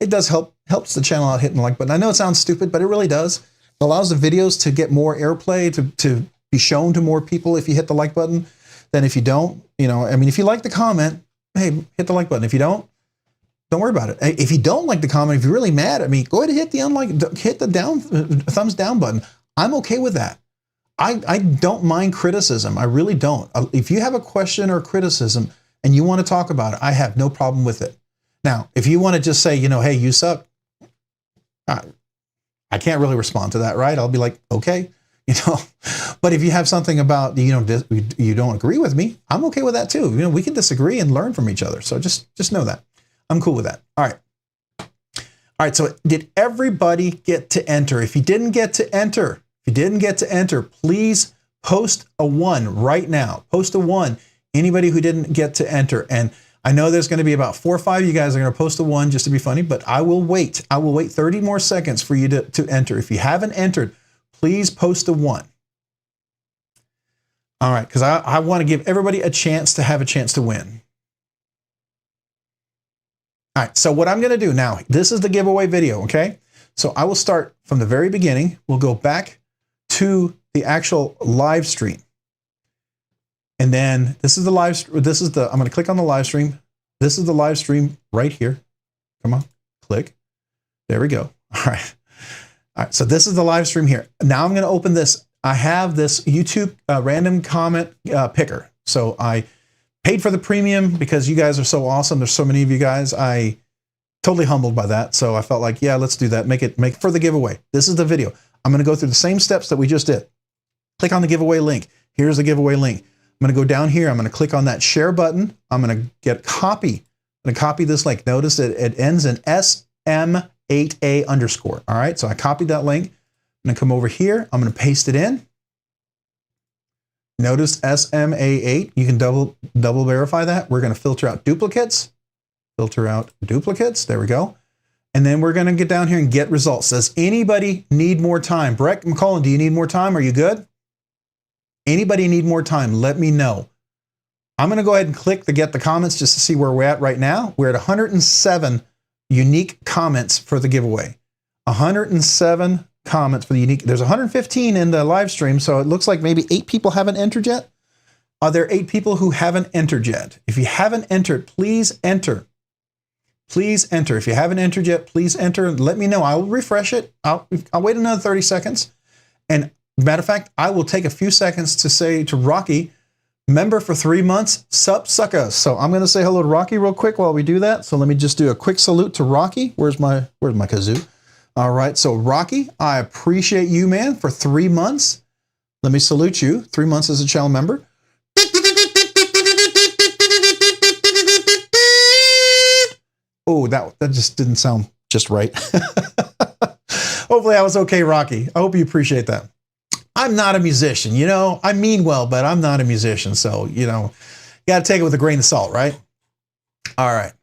It does helps the channel out hitting the like button. I know it sounds stupid, but it really does. It allows the videos to get more airplay, to be shown to more people if you hit the like button than if you don't. You know, I mean, if you like the comment, hey, hit the like button. If you don't worry about it. If you don't like the comment, if you're really mad at me, go ahead and hit the thumbs down button. I'm okay with that. I don't mind criticism. I really don't. If you have a question or criticism and you want to talk about it, I have no problem with it. Now, if you want to just say, you know, hey, you suck, I can't really respond to that, right? I'll be like, okay, you know. But if you have something about, you know, you don't agree with me, I'm okay with that too. You know, we can disagree and learn from each other. So just know that. I'm cool with that. All right. All right. So did everybody get to enter? If you didn't get to enter, please post a 1 right now. Post a 1. Anybody who didn't get to enter. And I know there's going to be about 4 or 5 of you guys are going to post a 1 just to be funny, but I will wait. I will wait 30 more seconds for you to enter. If you haven't entered, please post a 1. All right, because I want to give everybody a chance to have a chance to win. All right, so what I'm going to do now, this is the giveaway video, okay? So I will start from the very beginning. We'll go back to the actual live stream. And then this is the I'm going to click on the live stream. This is the live stream right here. Come on, click. There we go. All right. All right. So this is the live stream here. Now I'm going to open this. I have this YouTube random comment picker. So I paid for the premium because you guys are so awesome. There's so many of you guys. I totally humbled by that. So I felt like, yeah, let's do that. Make it for the giveaway. This is the video. I'm going to go through the same steps that we just did. Click on the giveaway link. Here's the giveaway link. I'm going to go down here. I'm going to click on that share button. I'm going to get copy. I'm going to copy this link. Notice that it ends in SM8A underscore. All right. So I copied that link. I'm going to come over here. I'm going to paste it in. Notice SMA8. You can double verify that. We're going to filter out duplicates. Filter out duplicates. There we go. And then we're going to get down here and get results. Does anybody need more time? Brett McCullen, do you need more time? Are you good? Anybody need more time? Let me know. I'm going to go ahead and click the get the comments just to see where we're at right now. We're at 107 unique comments for the giveaway. 107 comments for the unique. There's 115 in the live stream, so it looks like maybe 8 people haven't entered yet. Are there 8 people who haven't entered yet? If you haven't entered, please enter. Please enter. If you haven't entered yet, please enter. Let me know. I will refresh it. I'll wait another 30 seconds. And matter of fact, I will take a few seconds to say to Rocky, member for 3 months, sup sucka. So I'm going to say hello to Rocky real quick while we do that. So let me just do a quick salute to Rocky. Where's my kazoo? All right. So Rocky, I appreciate you, man, for 3 months. Let me salute you. 3 months as a channel member. Oh, that just didn't sound just right. Hopefully I was okay, Rocky. I hope you appreciate that. I'm not a musician, you know. I mean well, but I'm not a musician. So, you know, you got to take it with a grain of salt, right? All right.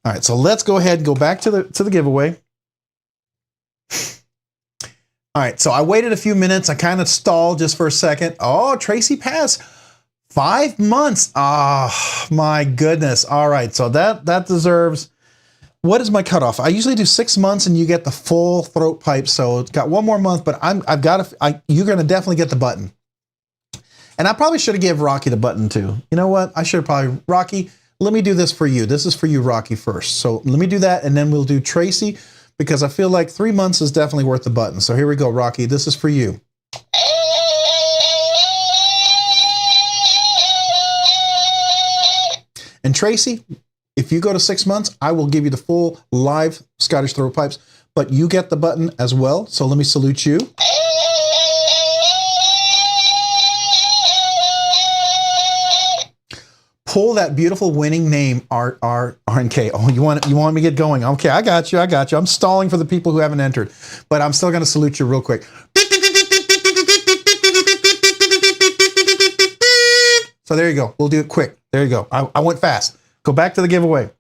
All right. So let's go ahead and go back to the giveaway. All right. So I waited a few minutes. I kind of stalled just for a second. Oh, Tracy passed. 5 months. Oh, my goodness. All right. So that deserves, what is my cutoff? I usually do 6 months and you get the full throat pipe. So it's got 1 more month, but you're going to definitely get the button. And I probably should have given Rocky the button too. You know what? I should have probably, Rocky, let me do this for you. This is for you, Rocky, first. So let me do that. And then we'll do Tracy, because I feel like 3 months is definitely worth the button. So here we go, Rocky. This is for you. And Tracy, if you go to 6 months, I will give you the full live Scottish throat pipes, but you get the button as well. So let me salute you. Pull that beautiful winning name, RNK. Oh, you want me to get going? Okay, I got you. I'm stalling for the people who haven't entered, but I'm still going to salute you real quick. So there you go. We'll do it quick. There you go. I went fast. Go back to the giveaway.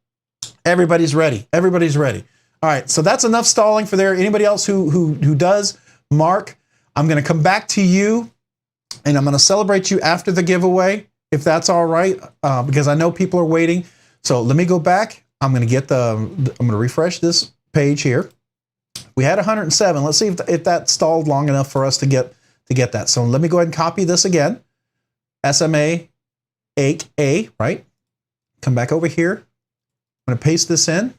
Everybody's ready. Everybody's ready. All right. So that's enough stalling for there. Anybody else who does, Mark, I'm going to come back to you and I'm going to celebrate you after the giveaway, if that's all right, because I know people are waiting. So let me go back. I'm going to I'm going to refresh this page here. We had 107. Let's see if that stalled long enough for us to get that. So let me go ahead and copy this again. SMA 8A, right? Come back over here. I'm going to paste this in.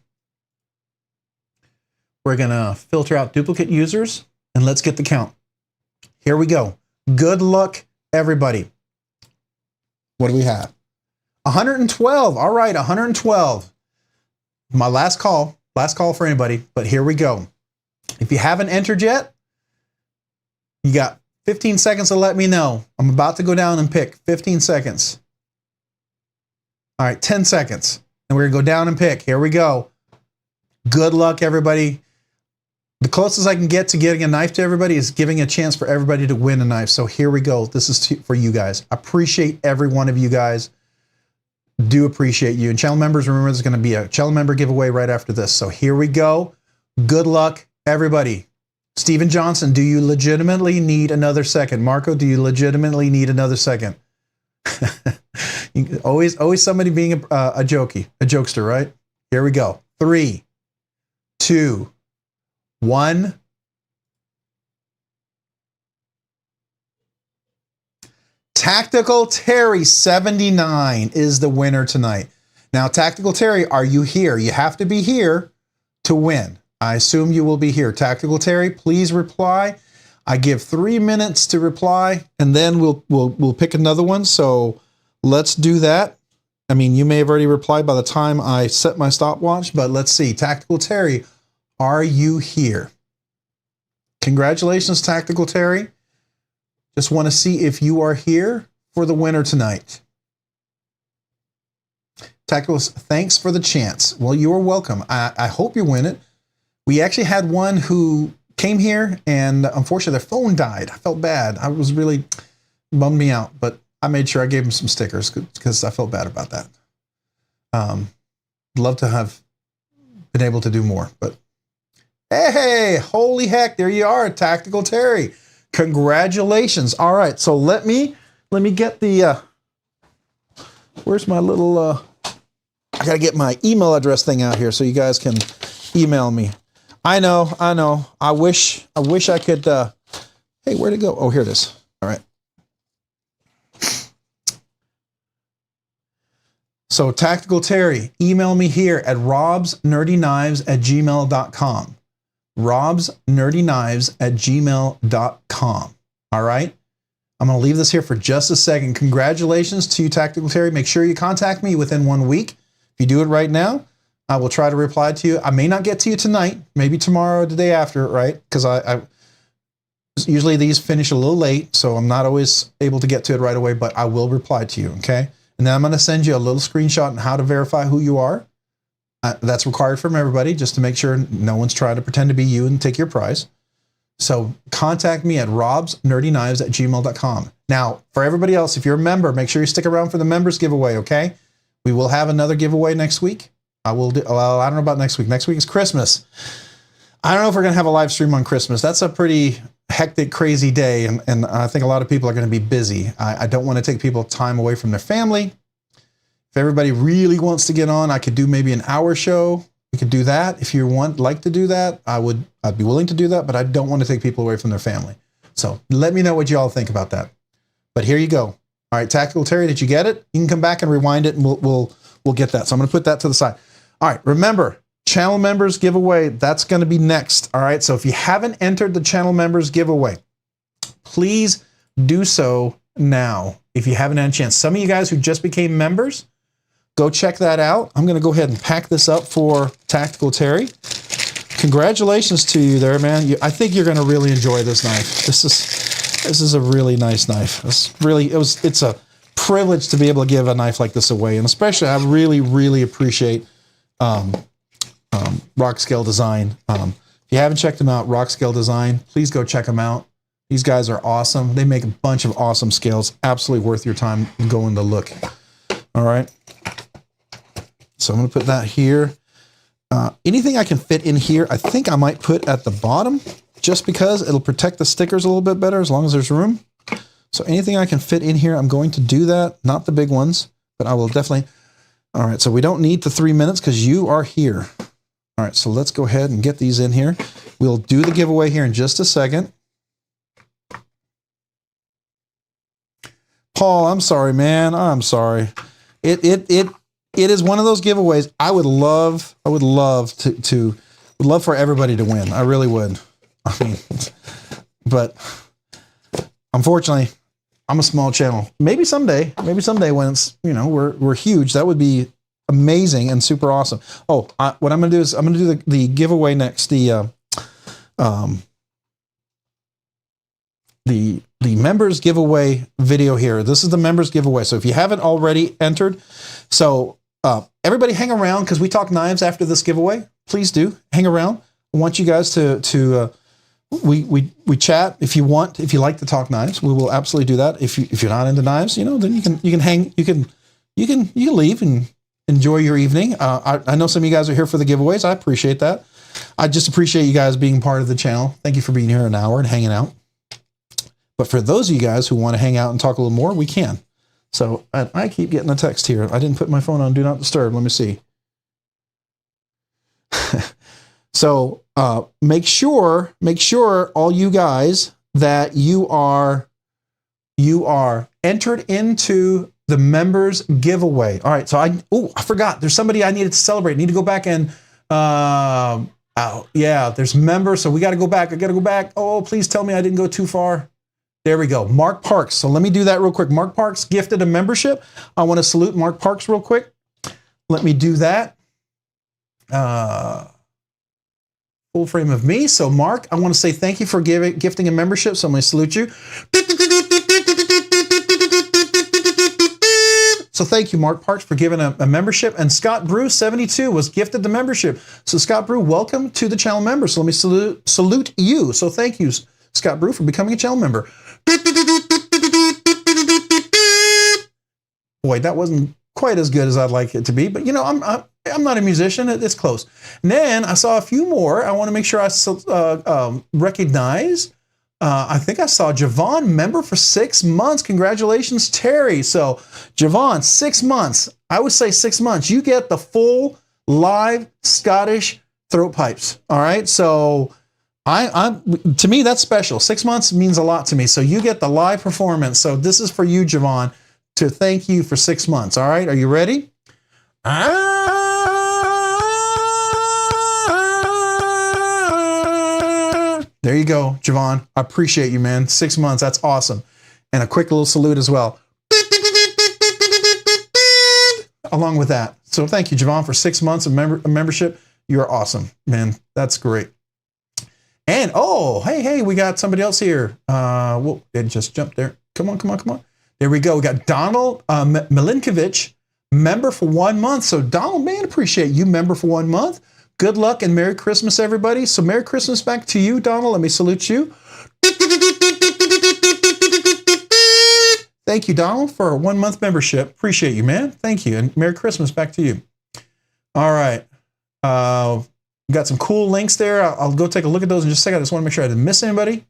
We're going to filter out duplicate users and let's get the count. Here we go. Good luck, everybody. What do we have? 112. All right, 112. My last call for anybody, but here we go. If you haven't entered yet, you got 15 seconds to let me know. I'm about to go down and pick 15 seconds. All right, 10 seconds. And we're going to go down and pick. Here we go. Good luck, everybody. The closest I can get to getting a knife to everybody is giving a chance for everybody to win a knife. So here we go. This is for you guys. I appreciate every one of you guys. Do appreciate you. And channel members, remember, there's going to be a channel member giveaway right after this. So here we go. Good luck, everybody. Stephen Johnson, do you legitimately need another second? Marco, do you legitimately need another second? always somebody being a jokester, right? Here we go. 3, 2, 1. Tactical Terry 79 is the winner tonight. Now, Tactical Terry, are you here? You have to be here to win. I assume you will be here. Tactical Terry, please reply. I give 3 minutes to reply, and then we'll pick another one. So let's do that. I mean, you may have already replied by the time I set my stopwatch, but let's see. Tactical Terry, are you here? Congratulations, Tactical Terry. Just want to see if you are here for the winner tonight. Tactical, thanks for the chance. Well, you are welcome. I hope you win it. We actually had one who came here and unfortunately their phone died. I felt bad. I was really, bummed me out, but I made sure I gave him some stickers because I felt bad about that. Love to have been able to do more, but hey, holy heck, there you are, Tactical Terry. Congratulations. All right, so let me get the, where's my little, I gotta get my email address thing out here so you guys can email me. I know. I wish I could, hey, where'd it go? Oh, here it is. All right. So Tactical Terry, email me here at robsnerdyknives@gmail.com. robsnerdyknives@gmail.com. All right. I'm going to leave this here for just a second. Congratulations to you, Tactical Terry. Make sure you contact me within 1 week. If you do it right now, I will try to reply to you. I may not get to you tonight, maybe tomorrow or the day after, right? Because I usually these finish a little late, so I'm not always able to get to it right away, but I will reply to you, okay? And then I'm going to send you a little screenshot on how to verify who you are. That's required from everybody, just to make sure no one's trying to pretend to be you and take your prize. So contact me at robsnerdyknives@gmail.com. Now, for everybody else, if you're a member, make sure you stick around for the members giveaway, okay? We will have another giveaway next week. I will do, well, I don't know about next week. Next week is Christmas. I don't know if we're going to have a live stream on Christmas. That's a pretty hectic, crazy day, and I think a lot of people are going to be busy. I don't want to take people time away from their family. If everybody really wants to get on, I could do maybe an hour show. We could do that. If you like to do that, I'd be willing to do that, but I don't want to take people away from their family. So let me know what you all think about that. But here you go. All right, Tactical Terry, did you get it? You can come back and rewind it, and we'll get that. So I'm going to put that to the side. All right, remember, channel members giveaway, that's going to be next. All right, so if you haven't entered the channel members giveaway, please do so now if you haven't had a chance. Some of you guys who just became members, go check that out. I'm going to go ahead and pack this up for Tactical Terry. Congratulations to you there, man. I think you're going to really enjoy this knife. This is a really nice knife. It's a privilege to be able to give a knife like this away, and especially I really appreciate Rock Scale Design. If you haven't checked them out, Rock Scale Design, please go check them out. These guys are awesome. They make a bunch of awesome scales. Absolutely worth your time going to look. All right. So I'm going to put that here. Anything I can fit in here, I think I might put at the bottom, just because it'll protect the stickers a little bit better as long as there's room. So anything I can fit in here, I'm going to do that. Not the big ones, but I will definitely. All right, so we don't need the 3 minutes because you are here. All right, so let's go ahead and get these in here. We'll do the giveaway here in just a second. Paul, I'm sorry, man. I'm sorry. It is one of those giveaways. I would love for everybody to win. I really would. I mean, but unfortunately, I'm a small channel. Maybe someday when it's, we're huge, that would be amazing and super awesome. Oh, what I'm going to do is I'm going to do the giveaway next. The members giveaway video here. This is the members giveaway. So if you haven't already entered, so everybody hang around because we talk knives after this giveaway. Please do hang around. I want you guys to we chat if you want. If you like to talk knives, we will absolutely do that. If you're not into knives, then you can hang. You can leave and enjoy your evening. I know some of you guys are here for the giveaways. I appreciate that. I just appreciate you guys being part of the channel. Thank you for being here an hour and hanging out. But for those of you guys who want to hang out and talk a little more, we can. So I keep getting a text here. I didn't put my phone on Do Not Disturb. Let me see. So make sure all you guys that you are entered into the members giveaway. All right. So I forgot. There's somebody I needed to celebrate. I need to go back and yeah, there's members. So we got to go back. I got to go back. Oh, please tell me I didn't go too far. There we go. Mark Parks. So let me do that real quick. Mark Parks gifted a membership. I want to salute Mark Parks real quick. Let me do that. Full frame of me. So Mark, I want to say thank you for gifting a membership. So I'm going to salute you. So thank you, Mark Parks, for giving a membership. And Scott Brew 72 was gifted the membership. So Scott Brew, welcome to the channel member. So let me salute you. So thank you, Scott Brew, for becoming a channel member. boy, that wasn't quite as good as I'd like it to be, but you know, I'm not a musician. It's close. And then I saw a few more. I want to make sure I recognize. I think I saw Javon, member for 6 months. Congratulations, Terry. So Javon, 6 months. I would say 6 months. You get the full live Scottish throat pipes. All right. So to me, that's special. 6 months means a lot to me. So you get the live performance. So this is for you, Javon, to thank you for 6 months. All right. Are you ready? There you go, Javon. I appreciate you, man. 6 months. That's awesome. And a quick little salute as well. Along with that. So thank you, Javon, for 6 months of membership. You're awesome, man. That's great. And, oh, hey, we got somebody else here. Whoa, it just jumped there. Come on. There we go. We got Donald Milinkovich, member for 1 month. So Donald, man, appreciate you, member for 1 month. Good luck and Merry Christmas, everybody. So Merry Christmas back to you, Donald. Let me salute you. Thank you, Donald, for a 1 month membership. Appreciate you, man. Thank you. And Merry Christmas back to you. All right. We got some cool links there. I'll go take a look at those in just a second. I just want to make sure I didn't miss anybody.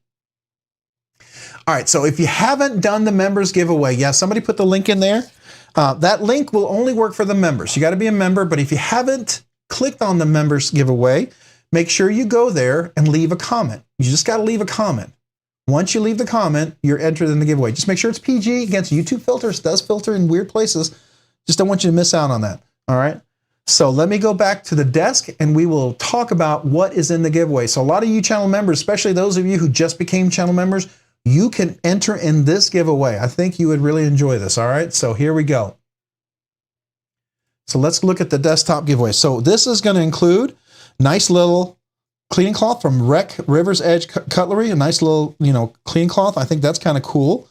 All right. So if you haven't done the members giveaway, yeah, somebody put the link in there. That link will only work for the members. You got to be a member. But if you haven't clicked on the members giveaway, make sure you go there and leave a comment. You just got to leave a comment. Once you leave the comment, you're entered in the giveaway. Just make sure it's PG against YouTube filters. It does filter in weird places. Just don't want you to miss out on that. All right. So let me go back to the desk and we will talk about what is in the giveaway. So a lot of you channel members, especially those of you who just became channel members, you can enter in this giveaway. I think you would really enjoy this. All right. So here we go. So let's look at the desktop giveaway. So this is going to include nice little cleaning cloth from Rec River's Edge Cutlery, a nice little, cleaning cloth. I think that's kind of cool.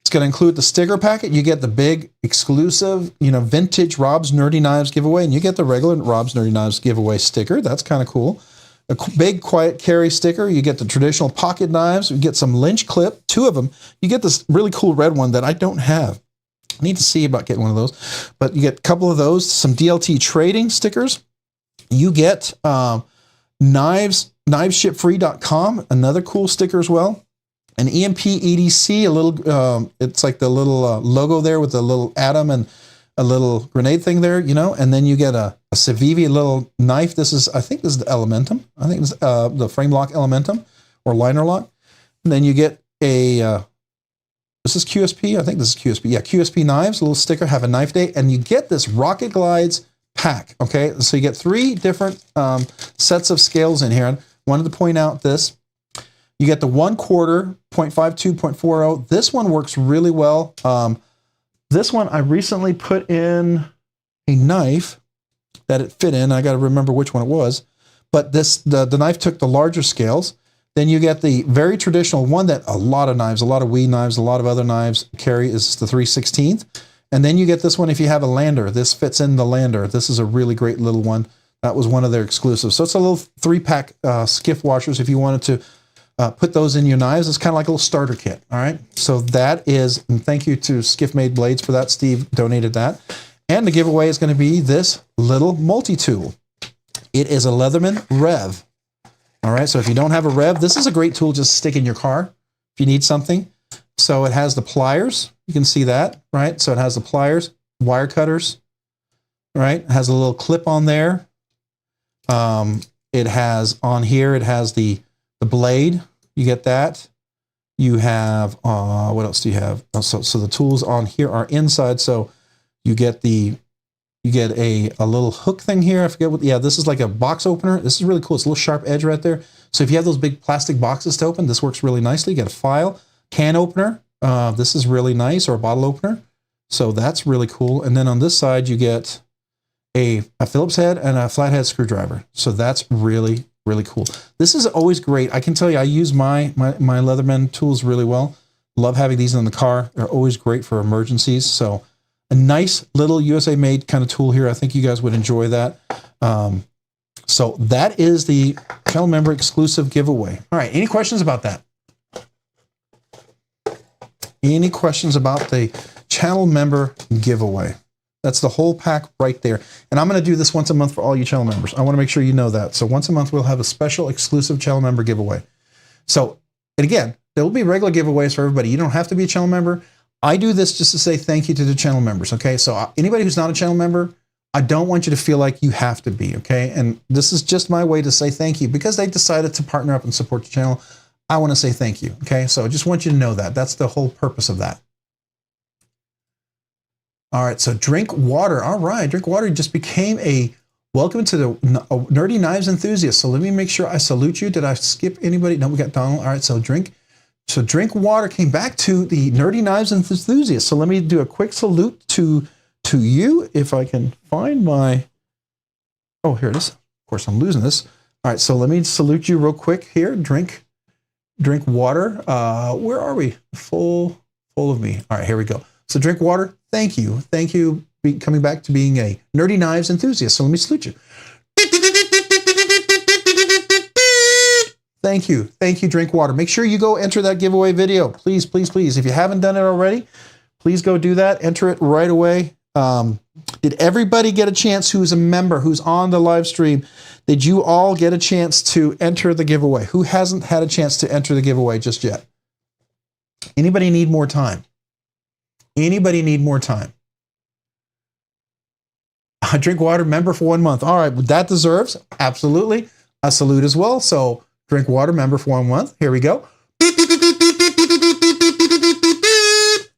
It's going to include the sticker packet. You get the big exclusive, vintage Rob's Nerdy Knives giveaway, and you get the regular Rob's Nerdy Knives giveaway sticker. That's kind of cool. A big quiet carry sticker. You get the traditional pocket knives. You get some lynch clip, 2 of them. You get this really cool red one that I don't have. I need to see about getting one of those, but you get a couple of those, some DLT trading stickers. You get kniveshipfree.com, another cool sticker as well. An EMP EDC, a little, it's like the little logo there with a little atom and a little grenade thing there, and then you get a Civivi little knife. I think this is the Elementum. I think it's the frame lock Elementum or liner lock. And then you get this is QSP. I think this is QSP. Yeah, QSP knives, a little sticker, have a knife day, and you get this Rocket Glides pack. Okay, so you get 3 different sets of scales in here. I wanted to point out this. You get the 1/4, 0.52, 0.40. This one works really well. This one I recently put in a knife that it fit in. I got to remember which one it was, but the knife took the larger scales. Then you get the very traditional one that a lot of knives, a lot of weed knives, a lot of other knives carry is the 3/16. And then you get this one if you have a lander. This fits in the lander. This is a really great little one. That was one of their exclusives. So it's a little 3-pack Skiff washers if you wanted to put those in your knives. It's kind of like a little starter kit. All right. So that is, and thank you to Skiff Made Blades for that. Steve donated that. And the giveaway is going to be this little multi-tool. It is a Leatherman Rev. All right, so if you don't have a Rev, this is a great tool just to stick in your car if you need something. So it has the pliers. You can see that, right? So it has the pliers, wire cutters, right? It has a little clip on there. It has on here, it has the blade. You get that. You have, what else do you have? So the tools on here are inside. So you get a little hook thing here. I forget what, this is like a box opener. This is really cool. It's a little sharp edge right there. So if you have those big plastic boxes to open, this works really nicely. You get a file, can opener. This is really nice, or a bottle opener. So that's really cool. And then on this side, you get a Phillips head and a flathead screwdriver. So that's really, really cool. This is always great. I can tell you, I use my Leatherman tools really well. Love having these in the car. They're always great for emergencies. So a nice little USA made kind of tool here. I think you guys would enjoy that. So that is the channel member exclusive giveaway. All right. Any questions about that? Any questions about the channel member giveaway. That's the whole pack right there. And I'm going to do this once a month for all you channel members. I want to make sure you know that. So once a month, we'll have a special exclusive channel member giveaway. So, and again, there will be regular giveaways for everybody. You don't have to be a channel member. I do this just to say thank you to the channel members, okay? So anybody who's not a channel member, I don't want you to feel like you have to be, okay? And this is just my way to say thank you because they decided to partner up and support the channel. I want to say thank you, okay? So I just want you to know that. That's the whole purpose of that. All right, so drink water. All right, drink water just became a welcome to the Nerdy Knives enthusiast. So let me make sure I salute you. Did I skip anybody? No, we got Donald. All right, so drink water came back to the Nerdy Knives enthusiast. So let me do a quick salute to you if I can find my. Oh, here it is. Of course, I'm losing this. All right, so let me salute you real quick here. Drink water. Where are we? Full of me. All right, here we go. So drink water. Thank you. Thank you coming back to being a Nerdy Knives enthusiast. So let me salute you. Thank you. Thank you, drink water. Make sure you go enter that giveaway video. Please, please, please. If you haven't done it already, please go do that. Enter it right away. Did everybody get a chance who's a member, who's on the live stream? Did you all get a chance to enter the giveaway? Who hasn't had a chance to enter the giveaway just yet? Anybody need more time? Anybody need more time? Drink water, member for 1 month. All right, that deserves absolutely a salute as well. So drink water, member for 1 month. Here we go.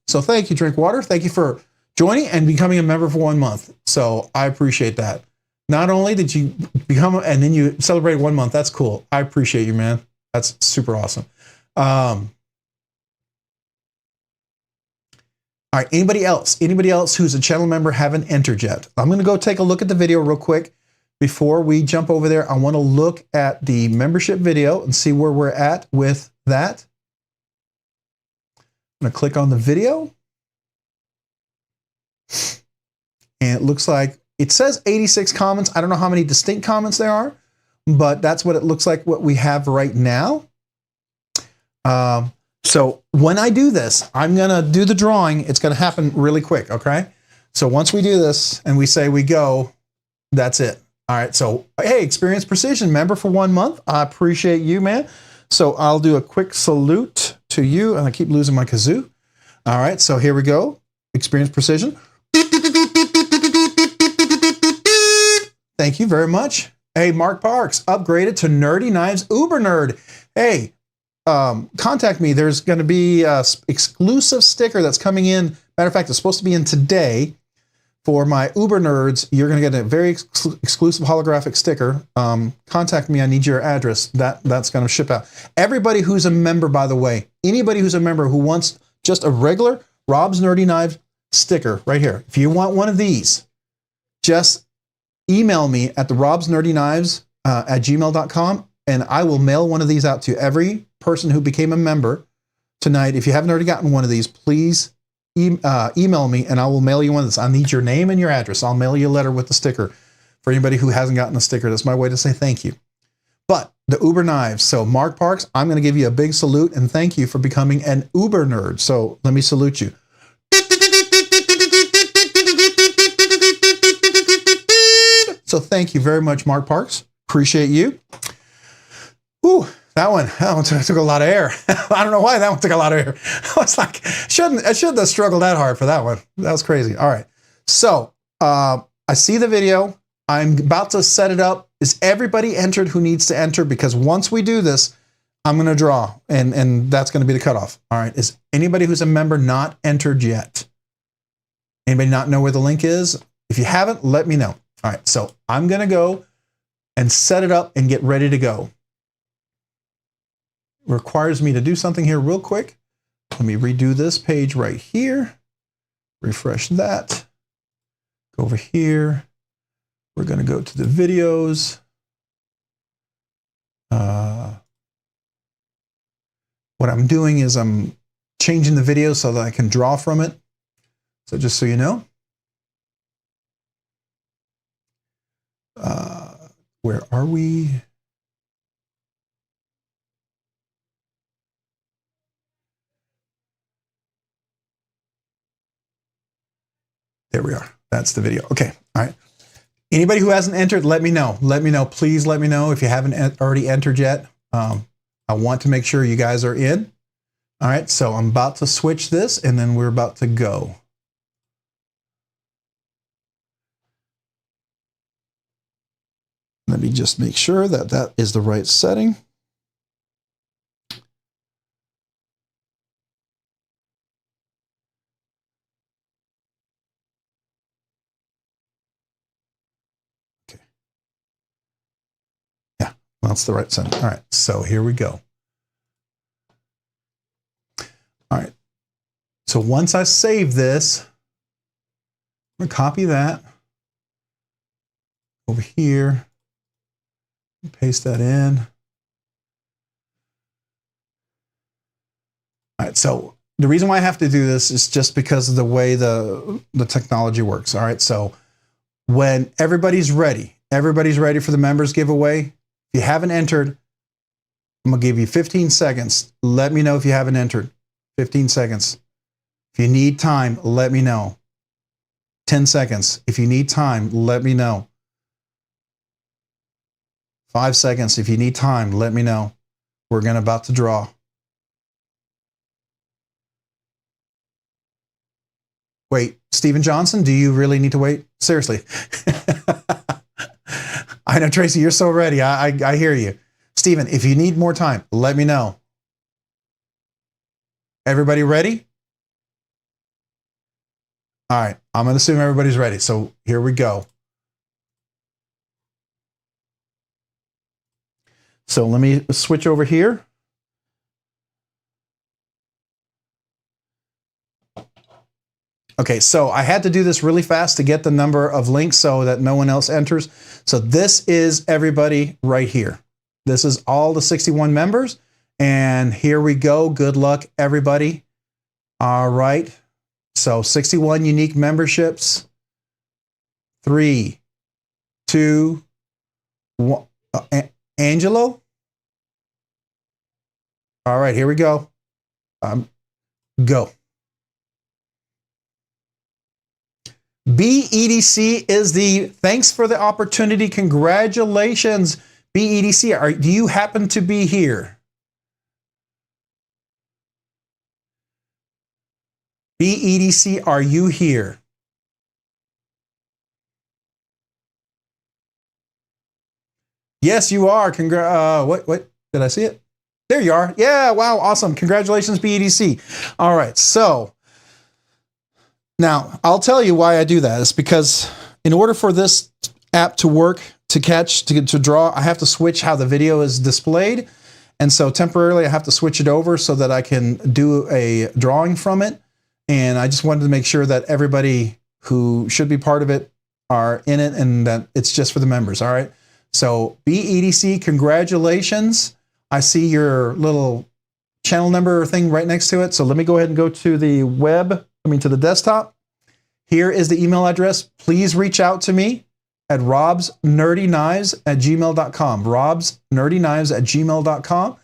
So thank you, drink water. Thank you for joining and becoming a member for 1 month. So I appreciate that. Not only did you become, and then you celebrated 1 month. That's cool. I appreciate you, man. That's super awesome. All right, anybody else? Anybody else who's a channel member haven't entered yet? I'm going to go take a look at the video real quick. Before we jump over there, I want to look at the membership video and see where we're at with that. I'm going to click on the video. And it looks like, it says 86 comments. I don't know how many distinct comments there are, but that's what it looks like, what we have right now. So when I do this, I'm going to do the drawing. It's going to happen really quick, okay? So once we do this and we say we go, that's it. All right, so hey, Experience Precision, member for 1 month. I appreciate you, man. So I'll do a quick salute to you, and I keep losing my kazoo. All right, so here we go. Experience Precision. Thank you very much. Hey, Mark Parks, upgraded to Nerdy Knives Uber Nerd. Hey, contact me. There's going to be an exclusive sticker that's coming in. Matter of fact, it's supposed to be in today for my Uber nerds. You're going to get a very exclusive holographic sticker. Contact me. I need your address. That's going to ship out. Everybody who's a member, by the way, anybody who's a member who wants just a regular Rob's Nerdy Knives sticker right here. If you want one of these, just email me at the robsnerdyknives at gmail.com, and I will mail one of these out to every person who became a member tonight. If you haven't already gotten one of these, please email me and I will mail you one of this. I need your name and your address. I'll mail you a letter with the sticker for anybody who hasn't gotten a sticker. That's my way to say thank you. But the Uber Knives. So Mark Parks, I'm going to give you a big salute and thank you for becoming an Uber nerd. So let me salute you. So thank you very much, Mark Parks. Appreciate you. Ooh, that one took a lot of air. I don't know why that one took a lot of air. I was like, I shouldn't have struggled that hard for that one. That was crazy. All right. So I see the video. I'm about to set it up. Is everybody entered who needs to enter? Because once we do this, I'm going to draw and that's going to be the cutoff. All right. Is anybody who's a member not entered yet? Anybody not know where the link is? If you haven't, let me know. All right. So I'm going to go and set it up and get ready to go. Requires me to do something here real quick. Let me redo this page right here. Refresh that. Go over here. We're going to go to the videos. What I'm doing is I'm changing the video so that I can draw from it. So just so you know. Where are we? There we are. That's the video. Okay. All right. Anybody who hasn't entered, let me know. Let me know. Please let me know if you haven't already entered yet. I want to make sure you guys are in. All right. So I'm about to switch this and then we're about to go. Let me just make sure that that is the right setting. Okay. Yeah, that's the right setting. All right, so here we go. All right, so once I save this, I'm gonna copy that over here, paste that in. All right, so the reason why I have to do this is just because of the way the technology works. All right, so when everybody's ready for the members giveaway. If you haven't entered, I'm gonna give you 15 seconds. Let me know if you haven't entered. 15 seconds. If you need time, let me know. 10 seconds. If you need time, let me know. 5 seconds. If you need time, let me know. We're about to draw. Wait, Steven Johnson, do you really need to wait? Seriously. I know, Tracy, you're so ready. I hear you. Steven, if you need more time, let me know. Everybody ready? All right, I'm going to assume everybody's ready. So here we go. So let me switch over here. Okay, so I had to do this really fast to get the number of links so that no one else enters. So this is everybody right here. This is all the 61 members. And here we go. Good luck, everybody. All right. So 61 unique memberships. 3, 2, 1. Angelo? All right, here we go. Go. BEDC is the, thanks for the opportunity. Congratulations, BEDC. Do you happen to be here? BEDC, are you here? Yes, you are. What? Did I see it? There you are. Yeah, wow, awesome. Congratulations, BEDC. All right, so now I'll tell you why I do that. It's because in order for this app to work, to catch, to draw, I have to switch how the video is displayed. And so temporarily I have to switch it over so that I can do a drawing from it. And I just wanted to make sure that everybody who should be part of it are in it and that it's just for the members. All right. So BEDC, congratulations. I see your little channel number thing right next to it. So let me go ahead and go to the to the desktop. Here is the email address. Please reach out to me at robsnerdyknives@gmail.com. robsnerdyknives@gmail.com.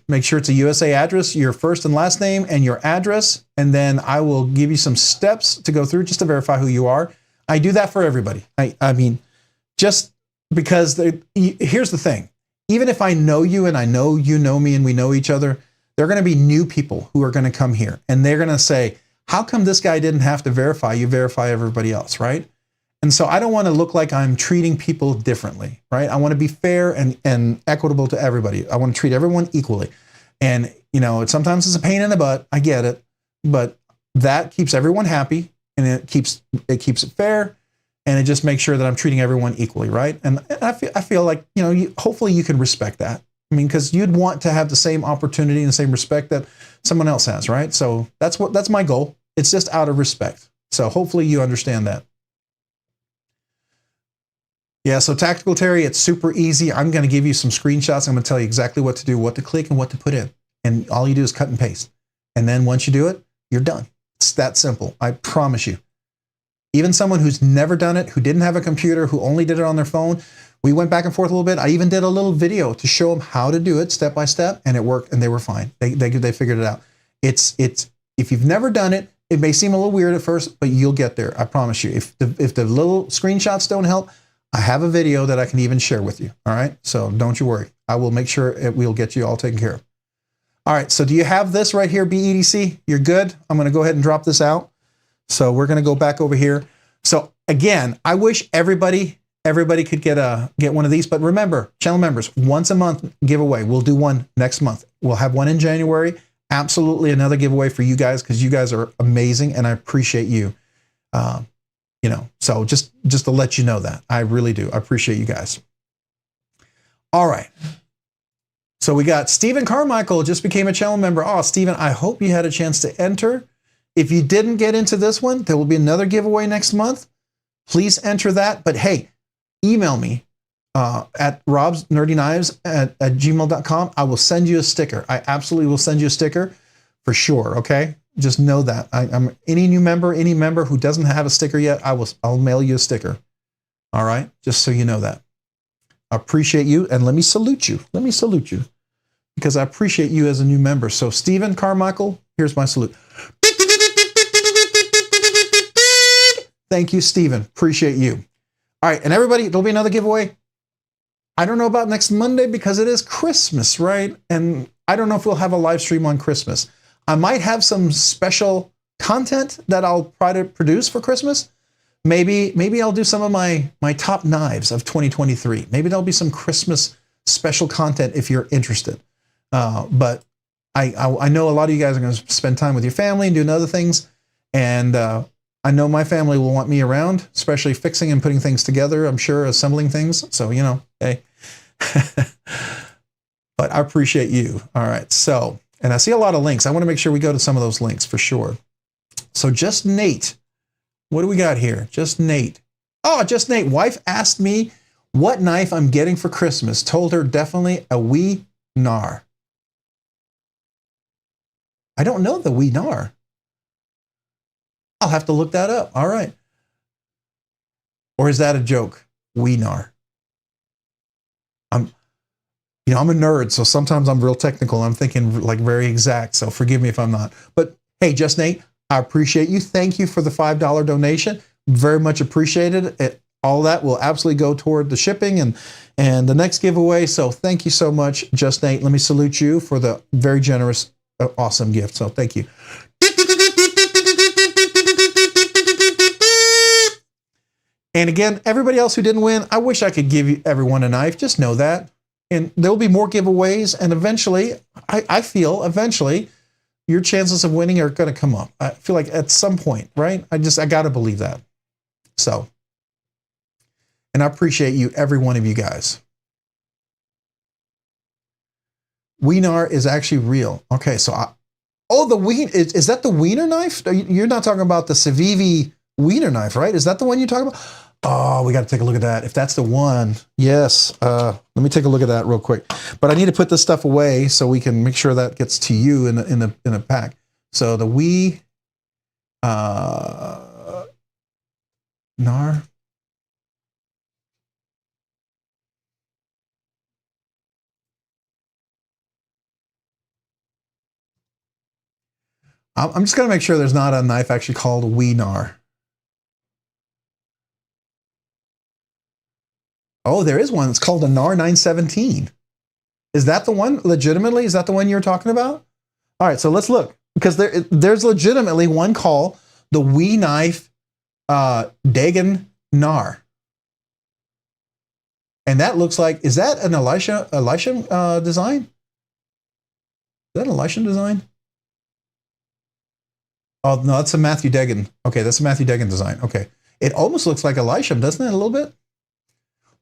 Make sure it's a USA address, your first and last name and your address. And then I will give you some steps to go through just to verify who you are. I do that for everybody. I mean, just because here's the thing. Even if I know you and I know you know me and we know each other, there are going to be new people who are going to come here and they're going to say, how come this guy didn't have to verify? You verify everybody else, right? And so I don't want to look like I'm treating people differently, right? I want to be fair and equitable to everybody. I want to treat everyone equally. And, you know, sometimes it's a pain in the butt. I get it. But that keeps everyone happy and it keeps it fair. And it just makes sure that I'm treating everyone equally, right? And I feel like, you know, hopefully you can respect that. I mean, because you'd want to have the same opportunity and the same respect that someone else has, right? So that's my goal. It's just out of respect. So hopefully you understand that. Yeah, so Tactical Terry, it's super easy. I'm going to give you some screenshots. I'm going to tell you exactly what to do, what to click, and what to put in. And all you do is cut and paste. And then once you do it, you're done. It's that simple. I promise you. Even someone who's never done it, who didn't have a computer, who only did it on their phone, we went back and forth a little bit. I even did a little video to show them how to do it step by step, and it worked, and they were fine. They figured it out. It's if you've never done it, It may seem a little weird at first, but you'll get there. I promise you. If the little screenshots don't help, I have a video that I can even share with you. All right. So don't you worry. I will make sure we'll get you all taken care of. All right. So do you have this right here, BEDC? You're good. I'm going to go ahead and drop this out. So we're going to go back over here. So again, I wish everybody could get one of these, but remember, channel members, once a month giveaway. We'll do one next month. We'll have one in January. Absolutely another giveaway for you guys, because you guys are amazing and I appreciate you. You know, so just to let you know that. I really do. I appreciate you guys. All right. So we got Stephen Carmichael just became a channel member. Oh, Stephen, I hope you had a chance to enter. If you didn't get into this one, there will be another giveaway next month. Please enter that. But hey, email me at robsnerdyknives@gmail.com. I will send you a sticker. I absolutely will send you a sticker for sure. Okay. Just know that I'm any member who doesn't have a sticker yet, I'll mail you a sticker. All right. Just so you know that. I appreciate you. And let me salute you. Let me salute you because I appreciate you as a new member. So Stephen Carmichael, here's my salute. Thank you, Stephen. Appreciate you. All right. And everybody, there'll be another giveaway. I don't know about next Monday because it is Christmas, right? And I don't know if we'll have a live stream on Christmas. I might have some special content that I'll try to produce for Christmas. Maybe I'll do some of my top knives of 2023. Maybe there'll be some Christmas special content if you're interested. But I know a lot of you guys are going to spend time with your family and doing other things. And I know my family will want me around, especially fixing and putting things together, I'm sure, assembling things. So, you know, hey. But I appreciate you. All right. So, and I see a lot of links. I want to make sure we go to some of those links for sure. So Just Nate, what do we got here? Just Nate. Oh, Just Nate. Wife asked me what knife I'm getting for Christmas. Told her definitely a wee nar. I don't know the wee nar. I'll have to look that up. All right. Or is that a joke? Wee nar. I'm a nerd, so sometimes I'm real technical. I'm thinking like very exact, so forgive me if I'm not. But hey, Just Nate, I appreciate you. Thank you for the $5 donation. Very much appreciated. All that will absolutely go toward the shipping and the next giveaway. So thank you so much, Just Nate. Let me salute you for the very generous, awesome gift. So thank you. And again, everybody else who didn't win, I wish I could give everyone a knife. Just know that. And there will be more giveaways. And eventually, I feel eventually, your chances of winning are going to come up. I feel like at some point, right? I got to believe that. So, and I appreciate you, every one of you guys. Wiener is actually real. Okay, so the Wiener, is that the Wiener knife? You're not talking about the Civivi Wiener knife, right? Is that the one you're talking about? Oh, we got to take a look at that. If that's the one, yes. Let me take a look at that real quick. But I need to put this stuff away so we can make sure that gets to you in a pack. So the nar. I'm just going to make sure there's not a knife actually called Wiener. Oh, there is one. It's called a NAR 917. Is that the one? Legitimately, is that the one you're talking about? All right, so let's look. Because there's legitimately one called the Wee Knife Dagon NAR. And that looks like, is that an Elisha design? Is that an Elisha design? Oh, no, that's a Matthew Dagon. Okay, that's a Matthew Dagon design. Okay. It almost looks like Elisha, doesn't it, a little bit?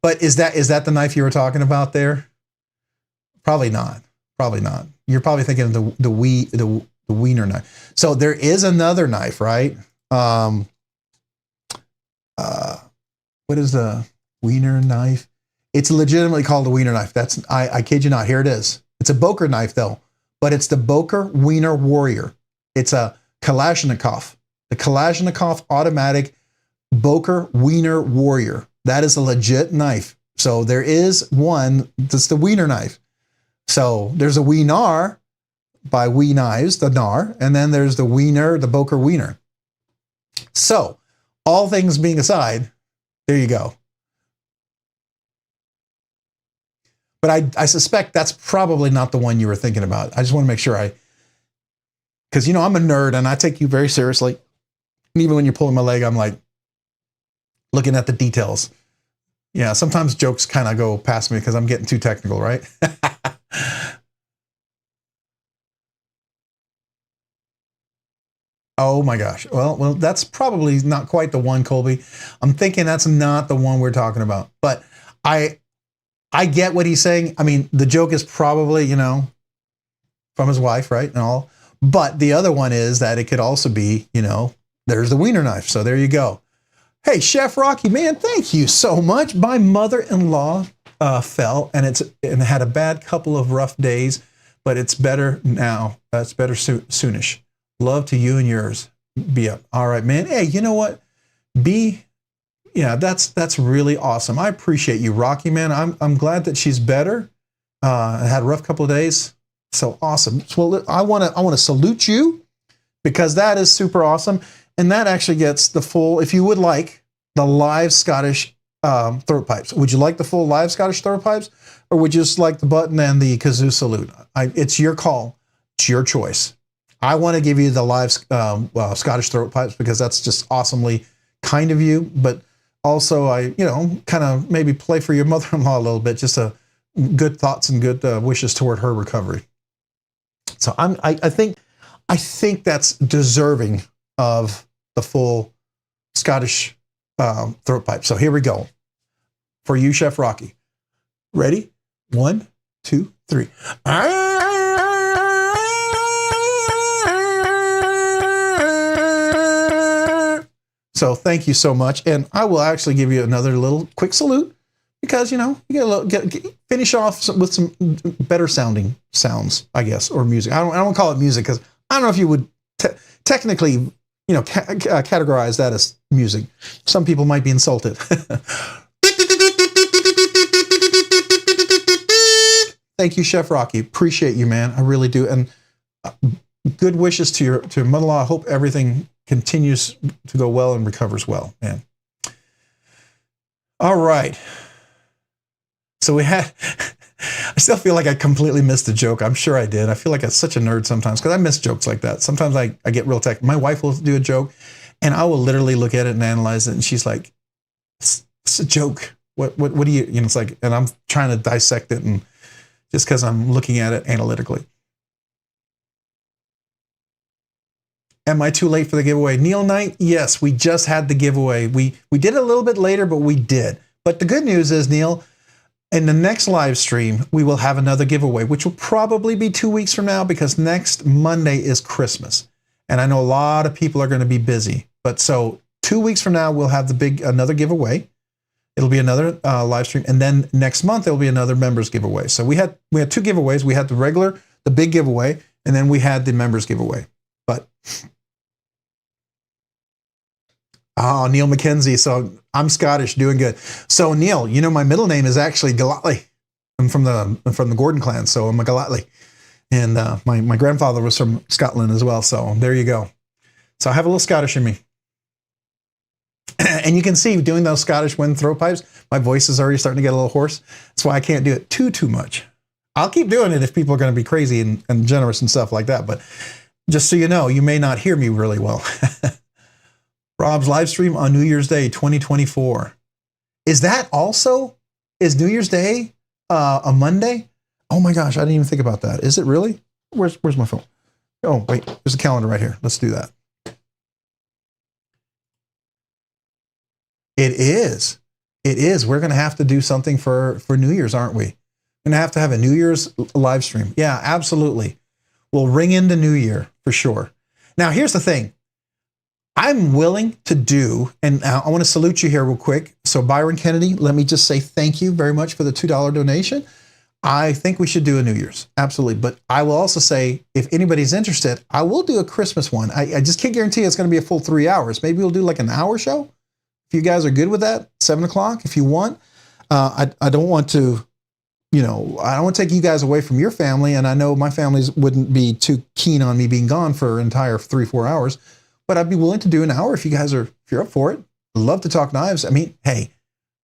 But is that the knife you were talking about there? Probably not. Probably not. You're probably thinking of the Wiener knife. So there is another knife, right? What is the Wiener knife? It's legitimately called the Wiener knife. I kid you not. Here it is. It's a Boker knife though, but it's the Boker Wiener Warrior. It's a Kalashnikov, the Kalashnikov automatic Boker Wiener Warrior. That is a legit knife. So there is one that's the Wiener knife. So there's a Wiener, by We Knives, the Gnar, and then there's the Wiener, the Boker Wiener. So, all things being aside, there you go. But I suspect that's probably not the one you were thinking about. I just want to make sure because, you know, I'm a nerd and I take you very seriously. And even when you're pulling my leg, I'm like looking at the details. Yeah, sometimes jokes kind of go past me because I'm getting too technical, right? Oh my gosh. Well, that's probably not quite the one, Colby. I'm thinking that's not the one we're talking about. But I get what he's saying. I mean, the joke is probably, you know, from his wife, right? And all. But the other one is that it could also be, you know, there's the wiener knife. So there you go. Hey, Chef Rocky, man, thank you so much. My mother-in-law fell and had a bad couple of rough days, but it's better now. It's better soonish. Love to you and yours. Be up. All right, man. Hey, you know what? Yeah, that's really awesome. I appreciate you, Rocky, man. I'm glad that she's better. Had a rough couple of days. So awesome. Well, I want to salute you because that is super awesome. And that actually gets the full, if you would like, the live Scottish throat pipes. Would you like the full live Scottish throat pipes? Or would you just like the button and the kazoo salute? It's your call. It's your choice. I want to give you the live Scottish throat pipes because that's just awesomely kind of you. But also, kind of maybe play for your mother-in-law a little bit, just good thoughts and good wishes toward her recovery. So I think that's deserving of the full Scottish throat pipe. So here we go. For you, Chef Rocky. Ready? 1, 2, 3. So thank you so much. And I will actually give you another little quick salute because, you know, you finish off with some better sounding sounds, I guess, or music. I don't want to call it music because I don't know if you would technically, you know, categorize that as music. Some people might be insulted. Thank you, Chef Rocky. Appreciate you, man. I really do. And good wishes to your mother-in-law. I hope everything continues to go well and recovers well, man. All right. So we had, I still feel like I completely missed the joke. I'm sure I did. I feel like I'm such a nerd sometimes because I miss jokes like that. Sometimes I get real tech. My wife will do a joke and I will literally look at it and analyze it. And she's like, it's a joke. What do you know, it's like, and I'm trying to dissect it and just because I'm looking at it analytically. Am I too late for the giveaway? Neil Knight, yes, we just had the giveaway. We did it a little bit later, but we did. But the good news is, Neil, in the next live stream, we will have another giveaway, which will probably be 2 weeks from now because next Monday is Christmas. And I know a lot of people are going to be busy. But so 2 weeks from now, we'll have another giveaway. It'll be another live stream. And then next month, there'll be another members giveaway. So we had 2 giveaways. We had the big giveaway, and then we had the members giveaway. But oh, Neil McKenzie. So I'm Scottish, doing good. So Neil, you know, my middle name is actually Gallatley. I'm from the Gordon clan, so I'm a Gallatley. And my grandfather was from Scotland as well. So there you go. So I have a little Scottish in me. And you can see doing those Scottish wind throat pipes, my voice is already starting to get a little hoarse. That's why I can't do it too much. I'll keep doing it if people are going to be crazy and generous and stuff like that. But just so you know, you may not hear me really well. Rob's live stream on New Year's Day 2024. Is New Year's Day a Monday? Oh my gosh, I didn't even think about that. Is it really? Where's my phone? Oh, wait, there's a calendar right here. Let's do that. It is. We're going to have to do something for New Year's, aren't we? We're going to have a New Year's live stream. Yeah, absolutely. We'll ring in the new year for sure. Now, here's the thing. I'm willing to do, and I want to salute you here real quick. So Byron Kennedy, let me just say thank you very much for the $2 donation. I think we should do a New Year's. Absolutely. But I will also say, if anybody's interested, I will do a Christmas one. I just can't guarantee it's going to be a full 3 hours. Maybe we'll do like an hour show. If you guys are good with that, 7 o'clock, if you want. I don't want to, you know, I don't want to take you guys away from your family, and I know my families wouldn't be too keen on me being gone for an entire 3-4 hours, but I'd be willing to do an hour if you're up for it. I'd love to talk knives. I mean, hey,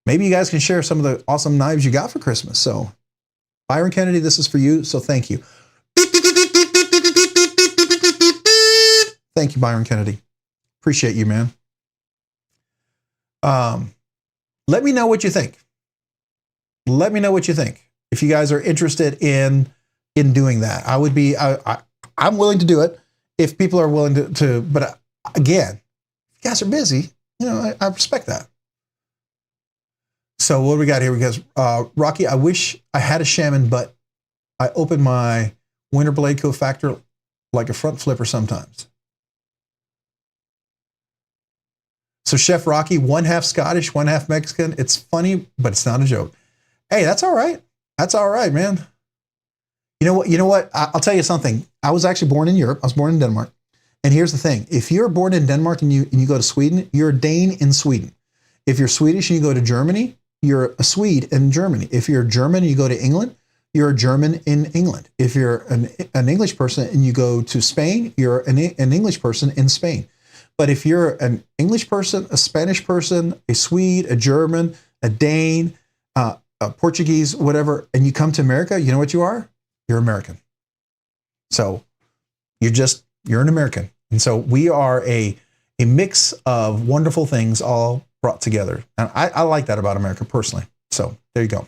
maybe you guys can share some of the awesome knives you got for Christmas. So, Byron Kennedy, this is for you. So thank you. Thank you, Byron Kennedy. Appreciate you, man. Let me know what you think. Let me know what you think. If you guys are interested in doing that, I'm willing to do it if people are willing to, but again, if you guys are busy, you know, I respect that. So what do we got here? We got Rocky, I wish I had a shaman, but I open my winter blade cofactor like a front flipper sometimes. So Chef Rocky, 1/2 Scottish, 1/2 Mexican. It's funny, but it's not a joke. Hey, that's all right. That's all right, man. You know what? I'll tell you something. I was actually born in Europe. I was born in Denmark. And here's the thing. If you're born in Denmark and you go to Sweden, you're a Dane in Sweden. If you're Swedish and you go to Germany, you're a Swede in Germany. If you're German and you go to England, you're a German in England. If you're an English person and you go to Spain, you're an English person in Spain. But if you're an English person, a Spanish person, a Swede, a German, a Dane, a Portuguese, whatever, and you come to America, you know what you are? You're American. So you're an American. And so we are a mix of wonderful things all brought together. And I like that about America personally. So there you go.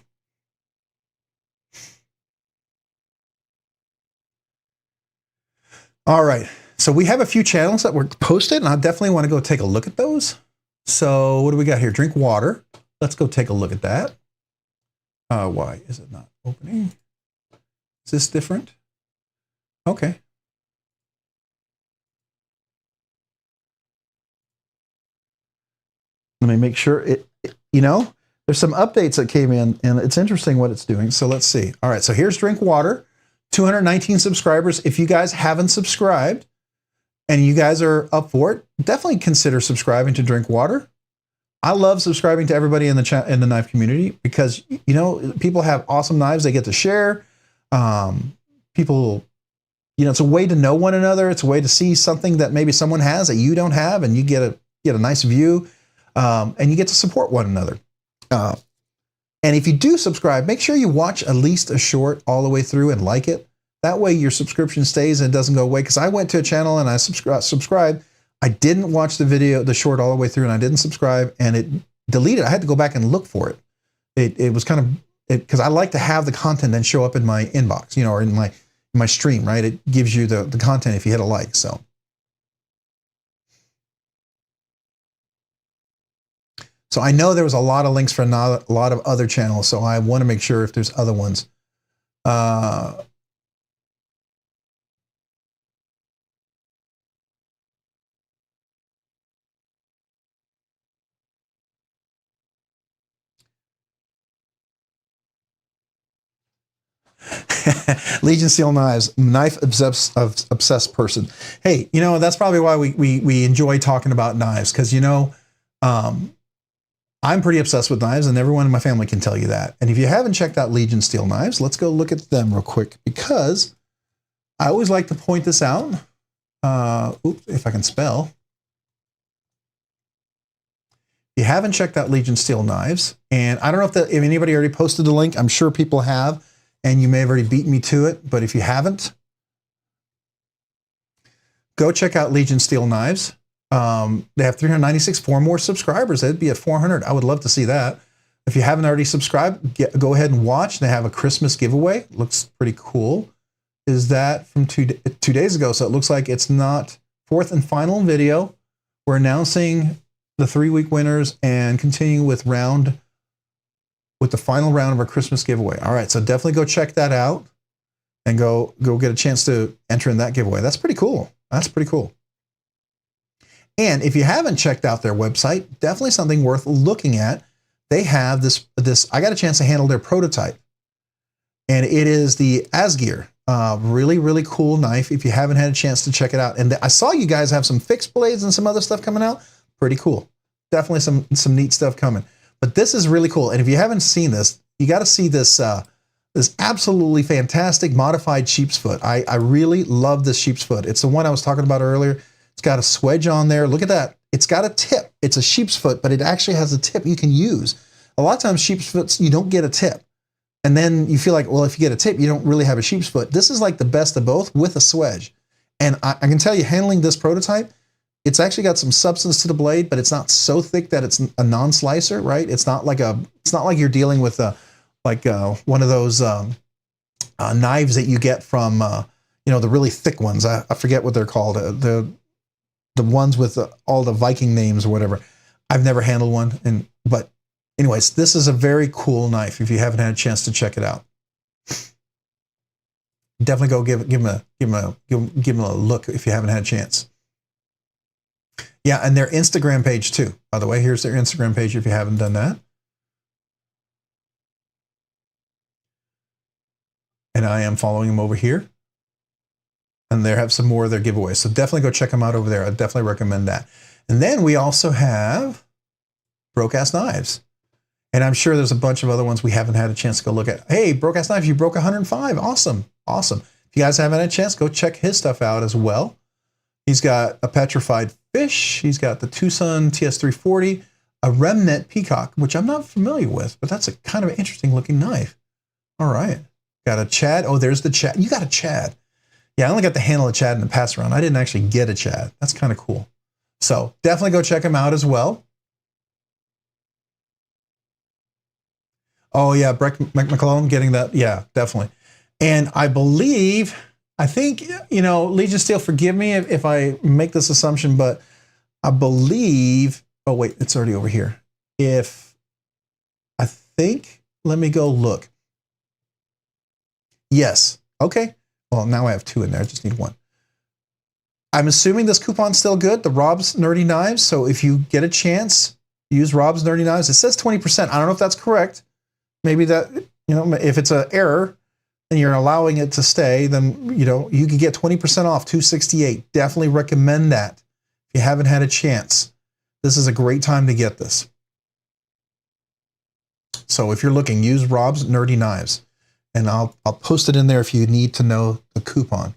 All right. So we have a few channels that were posted, and I definitely want to go take a look at those. So what do we got here? Drink water. Let's go take a look at that. Why is it not opening? Is this different? Okay. Let me make sure you know, there's some updates that came in, and it's interesting what it's doing. So let's see. All right. So here's Drink Water, 219 subscribers. If you guys haven't subscribed and you guys are up for it, definitely consider subscribing to Drink Water. I love subscribing to everybody in the knife community because, you know, people have awesome knives they get to share. People, you know, it's a way to know one another. It's a way to see something that maybe someone has that you don't have, and you get a nice view, and you get to support one another. And if you do subscribe, make sure you watch at least a short all the way through and like it. That way your subscription stays and it doesn't go away. Because I went to a channel and I subscribed. I didn't watch the short all the way through, and I didn't subscribe, and it deleted. I had to go back and look for it. It was kind of, because I like to have the content then show up in my inbox, you know, or in my stream, right? It gives you the content if you hit a like. So I know there was a lot of links for a lot of other channels, so I want to make sure if there's other ones. Legion Steel Knives, knife obsessed person. Hey, you know, that's probably why we enjoy talking about knives, because, you know, I'm pretty obsessed with knives, and everyone in my family can tell you that. And if you haven't checked out Legion Steel Knives, let's go look at them real quick, because I always like to point this out. Oops, if I can spell. If you haven't checked out Legion Steel Knives, and I don't know if anybody already posted the link. I'm sure people have, and you may have already beaten me to it. But if you haven't, go check out Legion Steel Knives. They have 396, 4 more subscribers. They'd be at 400. I would love to see that. If you haven't already subscribed, go ahead and watch. They have a Christmas giveaway. Looks pretty cool. Is that from 2 days ago? So it looks like it's not fourth and final video. We're announcing the 3-week winners and continuing with the final round of our Christmas giveaway. All right, so definitely go check that out and go get a chance to enter in that giveaway. That's pretty cool. That's pretty cool. And if you haven't checked out their website, definitely something worth looking at. They have this. I got a chance to handle their prototype, and it is the Asgear. Really, really cool knife. If you haven't had a chance to check it out, and I saw you guys have some fixed blades and some other stuff coming out. Pretty cool. Definitely some neat stuff coming. But this is really cool. And if you haven't seen this, you got to see this This absolutely fantastic modified sheep's foot. I really love this sheep's foot. It's the one I was talking about earlier. It's got a swedge on there. Look at that. It's got a tip. It's a sheep's foot, but it actually has a tip you can use. A lot of times sheep's foots, you don't get a tip. And then you feel like, well, if you get a tip, you don't really have a sheep's foot. This is like the best of both with a swedge. And I can tell you, handling this prototype, it's actually got some substance to the blade, but it's not so thick that it's a non-slicer, right? It's not like you're dealing with one of those knives that you get from, the really thick ones. I forget what they're called. The ones with all the Viking names or whatever. I've never handled one, but anyways, this is a very cool knife. If you haven't had a chance to check it out, definitely go give him a look if you haven't had a chance. Yeah, and their Instagram page too. By the way, here's their Instagram page if you haven't done that. And I am following them over here. And they have some more of their giveaways. So definitely go check them out over there. I definitely recommend that. And then we also have Broke-Ass Knives. And I'm sure there's a bunch of other ones we haven't had a chance to go look at. Hey, Broke-Ass Knives, you broke 105. Awesome. Awesome. If you guys haven't had a chance, go check his stuff out as well. He's got a petrified fish. He's got the Tucson TS340, a remnant peacock, which I'm not familiar with, but that's a kind of an interesting looking knife. All right. Got a Chad. Oh, there's the Chad. You got a Chad. Yeah, I only got the handle of Chad in the pass around. I didn't actually get a Chad. That's kind of cool. So definitely go check him out as well. Oh yeah, Breck McClellan getting that. Yeah, definitely. And I think, Legion Steel, forgive me if I make this assumption, but I believe, oh wait, it's already over here. Let me go look. Yes. Okay. Well, now I have two in there. I just need one. I'm assuming this coupon's still good, the Rob's Nerdy Knives. So if you get a chance, use Rob's Nerdy Knives. It says 20%. I don't know if that's correct. Maybe that, if it's an error and you're allowing it to stay, then, you could get 20% off, $268. Definitely recommend that if you haven't had a chance. This is a great time to get this. So if you're looking, use Rob's Nerdy Knives. And I'll post it in there if you need to know the coupon.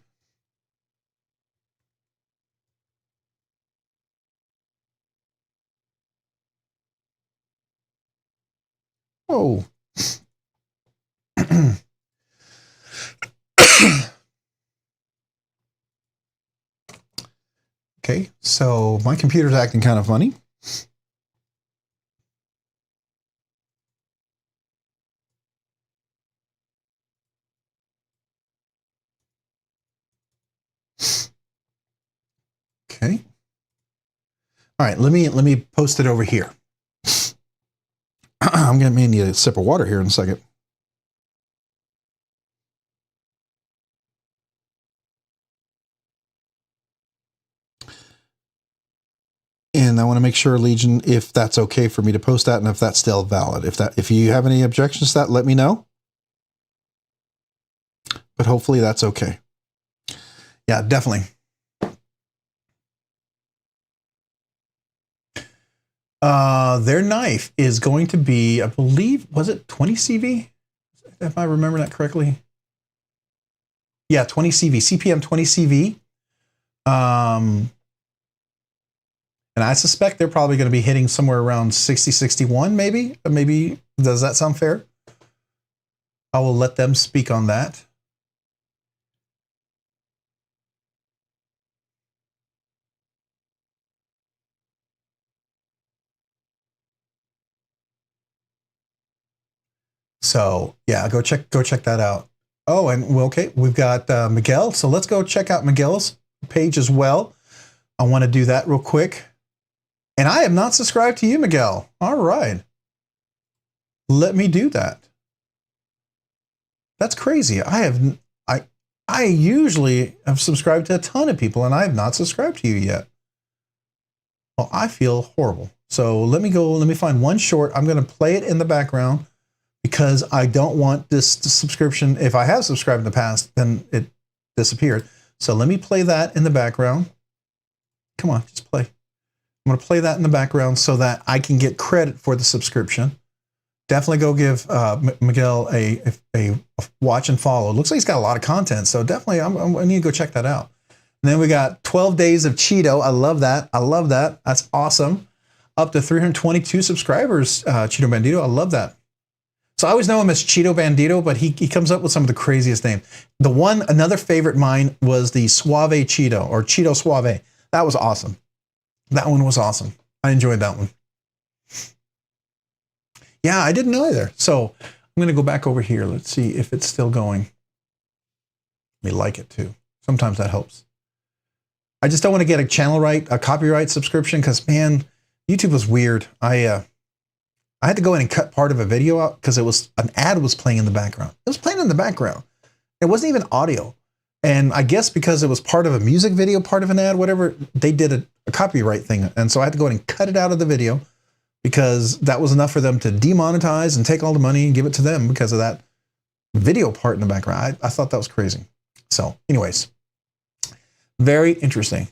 Oh. Okay, so my computer's acting kind of funny. Okay. All right, let me post it over here. I'm gonna need a sip of water here in a second. And I want to make sure, Legion, if that's okay for me to post that and if that's still valid. If you have any objections to that, let me know. But hopefully that's okay. Yeah, definitely. Their knife is going to be, I believe, was it 20 CV? If I remember that correctly. Yeah, 20 CV, CPM 20 CV. And I suspect they're probably going to be hitting somewhere around 60, 61, maybe. Maybe, does that sound fair? I will let them speak on that. So yeah, go check that out. Oh, and okay, we've got Miguel. So let's go check out Miguel's page as well. I want to do that real quick. And I am not subscribed to you, Miguel. All right. Let me do that. That's crazy. I usually have subscribed to a ton of people and I have not subscribed to you yet. Well, I feel horrible. So let me find one short. I'm going to play it in the background because I don't want this subscription. If I have subscribed in the past, then it disappeared. So let me play that in the background. Come on, just play. I'm going to play that in the background so that I can get credit for the subscription. definitely go give Miguel a watch and follow. It looks like he's got a lot of content, so definitely I need to go check that out. And then we got 12 Days of Cheeto. I love that. I love that. That's awesome. Up to 322 subscribers, Cheeto Bandito. I love that. So I always know him as Cheeto Bandito, but he comes up with some of the craziest names. Another favorite mine was the Suave Cheeto, or Cheeto Suave. That was awesome. That one was awesome. I enjoyed that one. Yeah, I didn't know either. So I'm going to go back over here. Let's see if it's still going. Let me like it too. Sometimes that helps. I just don't want to get a copyright subscription because, man, YouTube was weird. I had to go in and cut part of a video out because an ad was playing in the background. It was playing in the background. It wasn't even audio. And I guess because it was part of a music video, part of an ad, whatever, they did a copyright thing. And so I had to go in and cut it out of the video because that was enough for them to demonetize and take all the money and give it to them because of that video part in the background. I thought that was crazy. So anyways, very interesting.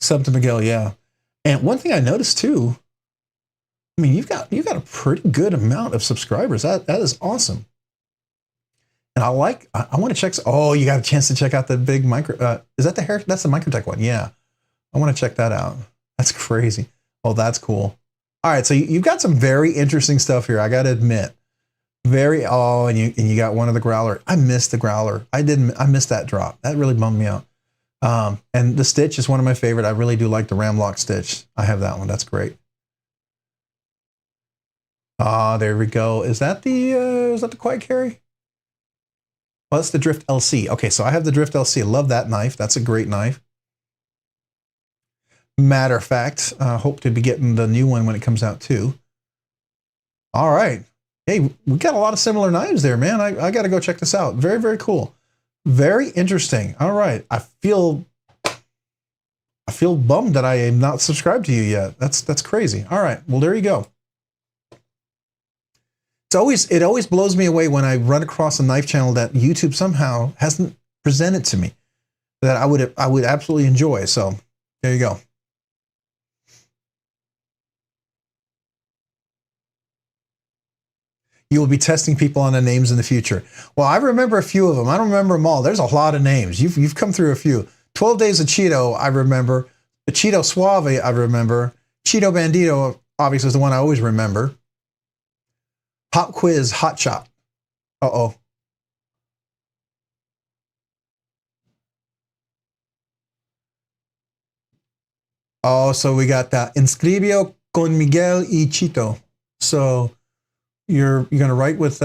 Sub to Miguel, yeah. And one thing I noticed too, I mean, you've got a pretty good amount of subscribers. That is awesome. And I want to check. Oh, you got a chance to check out the big micro. Is that the hair? That's the Microtech one. Yeah, I want to check that out. That's crazy. Oh, that's cool. All right, so you've got some very interesting stuff here. I got to admit, and you got one of the growler. I missed the growler. I missed that drop. That really bummed me out. And the stitch is one of my favorite. I really do like the Ramlock stitch. I have that one. That's great. There we go. Is that the Quiet Carry? Well, that's the Drift LC. Okay, so I have the Drift LC. I love that knife. That's a great knife. Matter of fact, hope to be getting the new one when it comes out too. All right. Hey, we got a lot of similar knives there, man. I got to go check this out. Very, very cool. Very interesting. All right. I feel bummed that I am not subscribed to you yet. That's crazy. All right. Well, there you go. It always blows me away when I run across a knife channel that YouTube somehow hasn't presented to me that I would absolutely enjoy. So there you go. You will be testing people on the names in the future. Well, I remember a few of them. I don't remember them all. There's a lot of names. You've come through a few. 12 Days of Cheeto, I remember. The Cheeto Suave, I remember. Cheeto Bandito, obviously, is the one I always remember. Pop Quiz, Hot Shot. Uh-oh. Oh, so we got that. Inscribio con Miguel y Cheeto. So you're gonna write with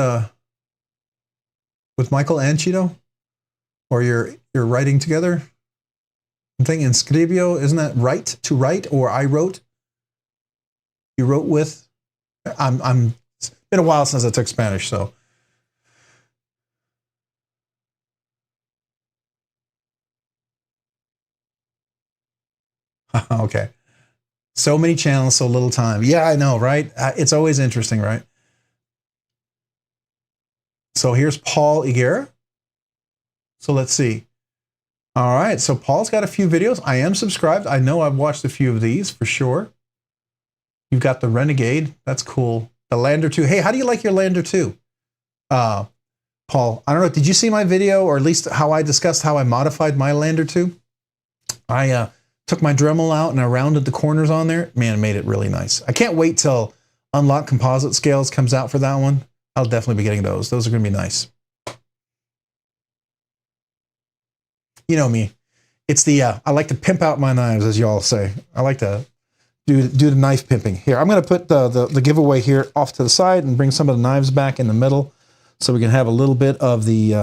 Michael and Cheeto, or you're writing together. I'm thinking inscribio, isn't that write to write, or I wrote? You wrote with. It's been a while since I took Spanish, so. Okay. So many channels, so little time. Yeah, I know, right? It's always interesting, right? So here's Paul Higuera. So let's see. All right, so Paul's got a few videos. I am subscribed. I know I've watched a few of these for sure. You've got the Renegade. That's cool. The Lander 2. Hey, how do you like your Lander 2? Paul, I don't know. Did you see my video, or at least how I discussed how I modified my Lander 2? I took my Dremel out and I rounded the corners on there. Man, it made it really nice. I can't wait till Unlock Composite Scales comes out for that one. I'll definitely be getting those. Those are going to be nice. You know me. It's the, I like to pimp out my knives, as y'all say. I like to do the knife pimping. Here, I'm going to put the giveaway here off to the side and bring some of the knives back in the middle so we can have a little bit of the,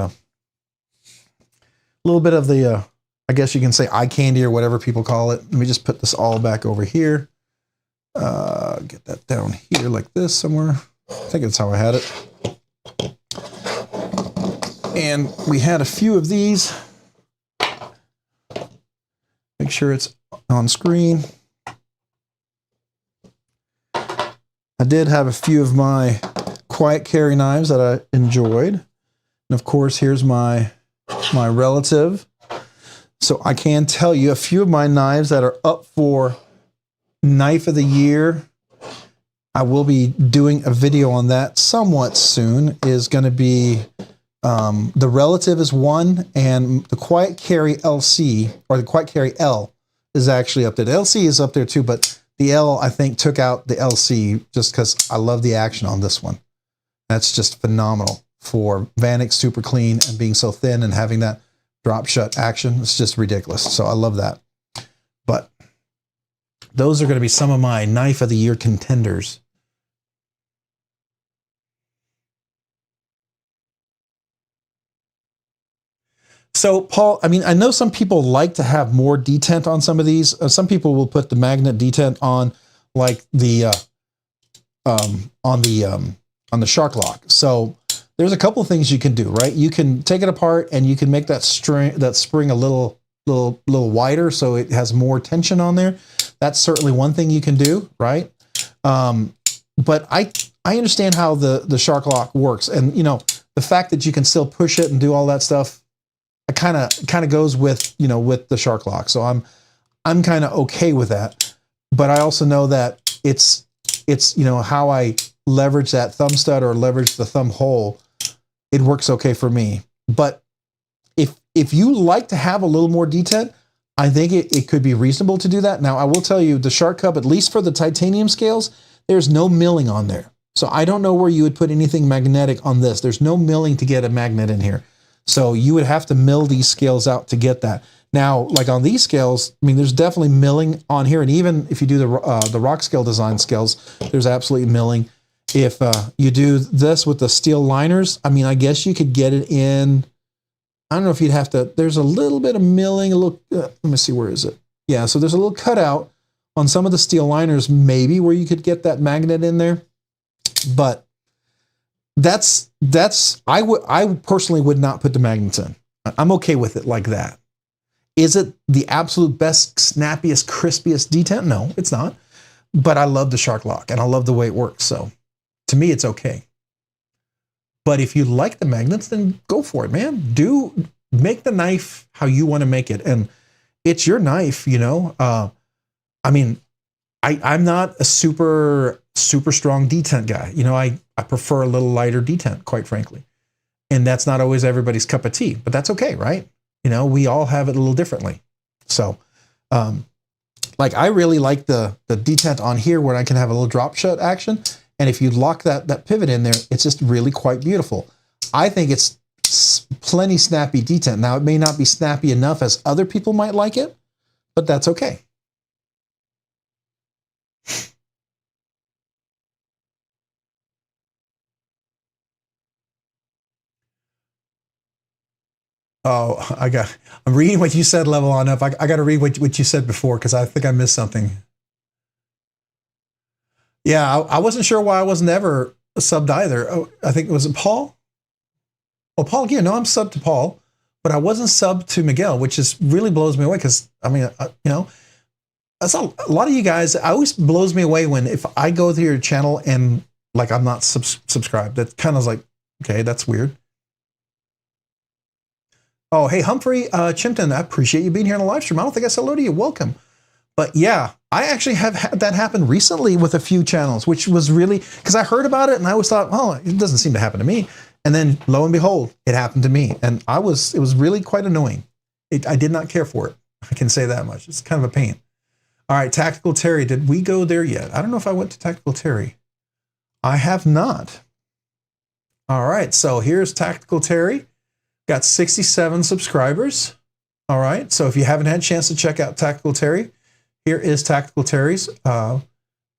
I guess you can say eye candy or whatever people call it. Let me just put this all back over here. Get that down here like this somewhere. I think that's how I had it. And we had a few of these. Make sure it's on screen. I did have a few of my quiet carry knives that I enjoyed. And of course, here's my my relative. So I can tell you a few of my knives that are up for Knife of the Year. I will be doing a video on that somewhat soon. Is going to be the Relative is one, and the Quiet Carry LC, or the Quiet Carry L, is actually up there. The LC is up there too, but the L, I think, took out the LC just because I love the action on this one. That's just phenomenal for Vanek super clean and being so thin and having that drop shut action. It's just ridiculous. So I love that. But those are going to be some of my Knife of the Year contenders. So, Paul, I mean, I know some people like to have more detent on some of these. Some people will put the magnet detent on, like the on the shark lock. So there's a couple of things you can do, right? You can take it apart and you can make that spring a little wider so it has more tension on there. That's certainly one thing you can do, right? But I understand how the shark lock works, and you know, the fact that you can still push it and do all that stuff, it kind of goes with, you know, with the shark lock. So I'm kind of okay with that. But I also know that it's you know, how I leverage that thumb stud or leverage the thumb hole, it works okay for me. But if you like to have a little more detent, I think it could be reasonable to do that. Now, I will tell you, the Shark Cub, at least for the titanium scales, there's no milling on there. So I don't know where you would put anything magnetic on this. There's no milling to get a magnet in here. So you would have to mill these scales out to get that. Now, like on these scales, I mean, there's definitely milling on here. And even if you do the rock scale design scales, there's absolutely milling. If you do this with the steel liners, I mean, I guess you could get it in. I don't know if you'd have to, there's a little bit of milling, a little, let me see, where is it? Yeah, so there's a little cutout on some of the steel liners, maybe, where you could get that magnet in there. But I personally would not put the magnets in. I'm okay with it like that. Is it the absolute best, snappiest, crispiest detent? No, it's not. But I love the shark lock and I love the way it works. So to me, it's okay. But if you like the magnets, then go for it, man. Make the knife how you want to make it. And it's your knife, you know. I mean, I'm not a super strong detent guy. You know, I prefer a little lighter detent, quite frankly. And that's not always everybody's cup of tea, but that's okay, right? You know, we all have it a little differently. So, like, I really like the detent on here where I can have a little drop shut action. And if you lock that pivot in there, it's just really quite beautiful. I think it's plenty snappy detent. Now, it may not be snappy enough as other people might like it, but that's okay. Oh, I'm reading what you said, level on up. I got to read what you said before because I think I missed something. Yeah, I wasn't sure why I wasn't ever subbed either. Oh, I think it was Paul. Oh, Paul, yeah, no, I'm subbed to Paul, but I wasn't subbed to Miguel, which is really blows me away because, I mean, you know, that's a lot of you guys, it always blows me away when if I go to your channel and like I'm not subscribed. That kind of like, okay, that's weird. Oh, hey, Humphrey Chimpton, I appreciate you being here on the live stream. I don't think I said hello to you. Welcome. But yeah, I actually have had that happen recently with a few channels, which was really, because I heard about it and I always thought, oh, it doesn't seem to happen to me. And then lo and behold, it happened to me. And it was really quite annoying. I did not care for it. I can say that much. It's kind of a pain. All right, Tactical Terry, did we go there yet? I don't know if I went to Tactical Terry. I have not. All right, so here's Tactical Terry. Got 67 subscribers. All right, so if you haven't had a chance to check out Tactical Terry, here is Tactical Terry's. Oh,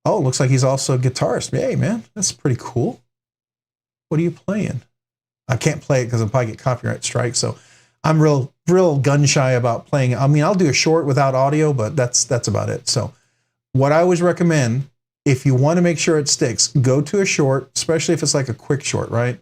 looks like he's also a guitarist. Hey, man, that's pretty cool. What are you playing? I can't play it because I'll probably get copyright strike. So I'm real gun shy about playing it. I mean, I'll do a short without audio, but that's about it. So what I always recommend, if you want to make sure it sticks, go to a short, especially if it's like a quick short, right?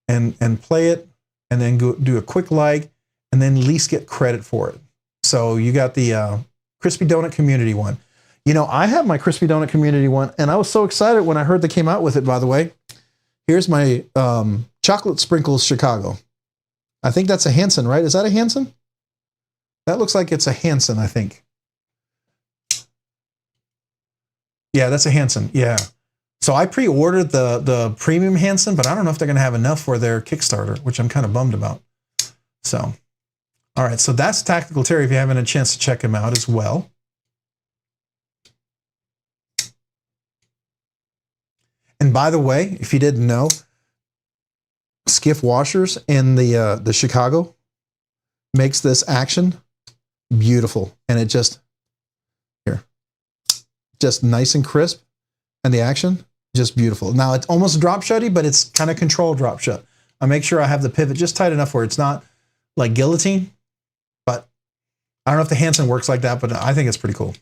And play it, and then go do a quick like, and then at least get credit for it. So you got the Crispy Donut Community one. You know, I have my Crispy Donut Community one, and I was so excited when I heard they came out with it, by the way. Here's my Chocolate Sprinkles Chicago. I think that's a Hansen, right? Is that a Hansen? That looks like it's a Hansen, I think. Yeah, that's a Hansen. Yeah. So I pre-ordered the premium Hansen, but I don't know if they're going to have enough for their Kickstarter, which I'm kind of bummed about. So, all right. So that's Tactical Terry if you haven't had a chance to check him out as well. And by the way, if you didn't know, Skiff Washers in the Chicago makes this action beautiful, and it just nice and crisp, and the action just beautiful. Now it's almost drop shutty, but it's kind of controlled drop shut. I make sure I have the pivot just tight enough where it's not like guillotine, but I don't know if the Hansen works like that, but I think it's pretty cool.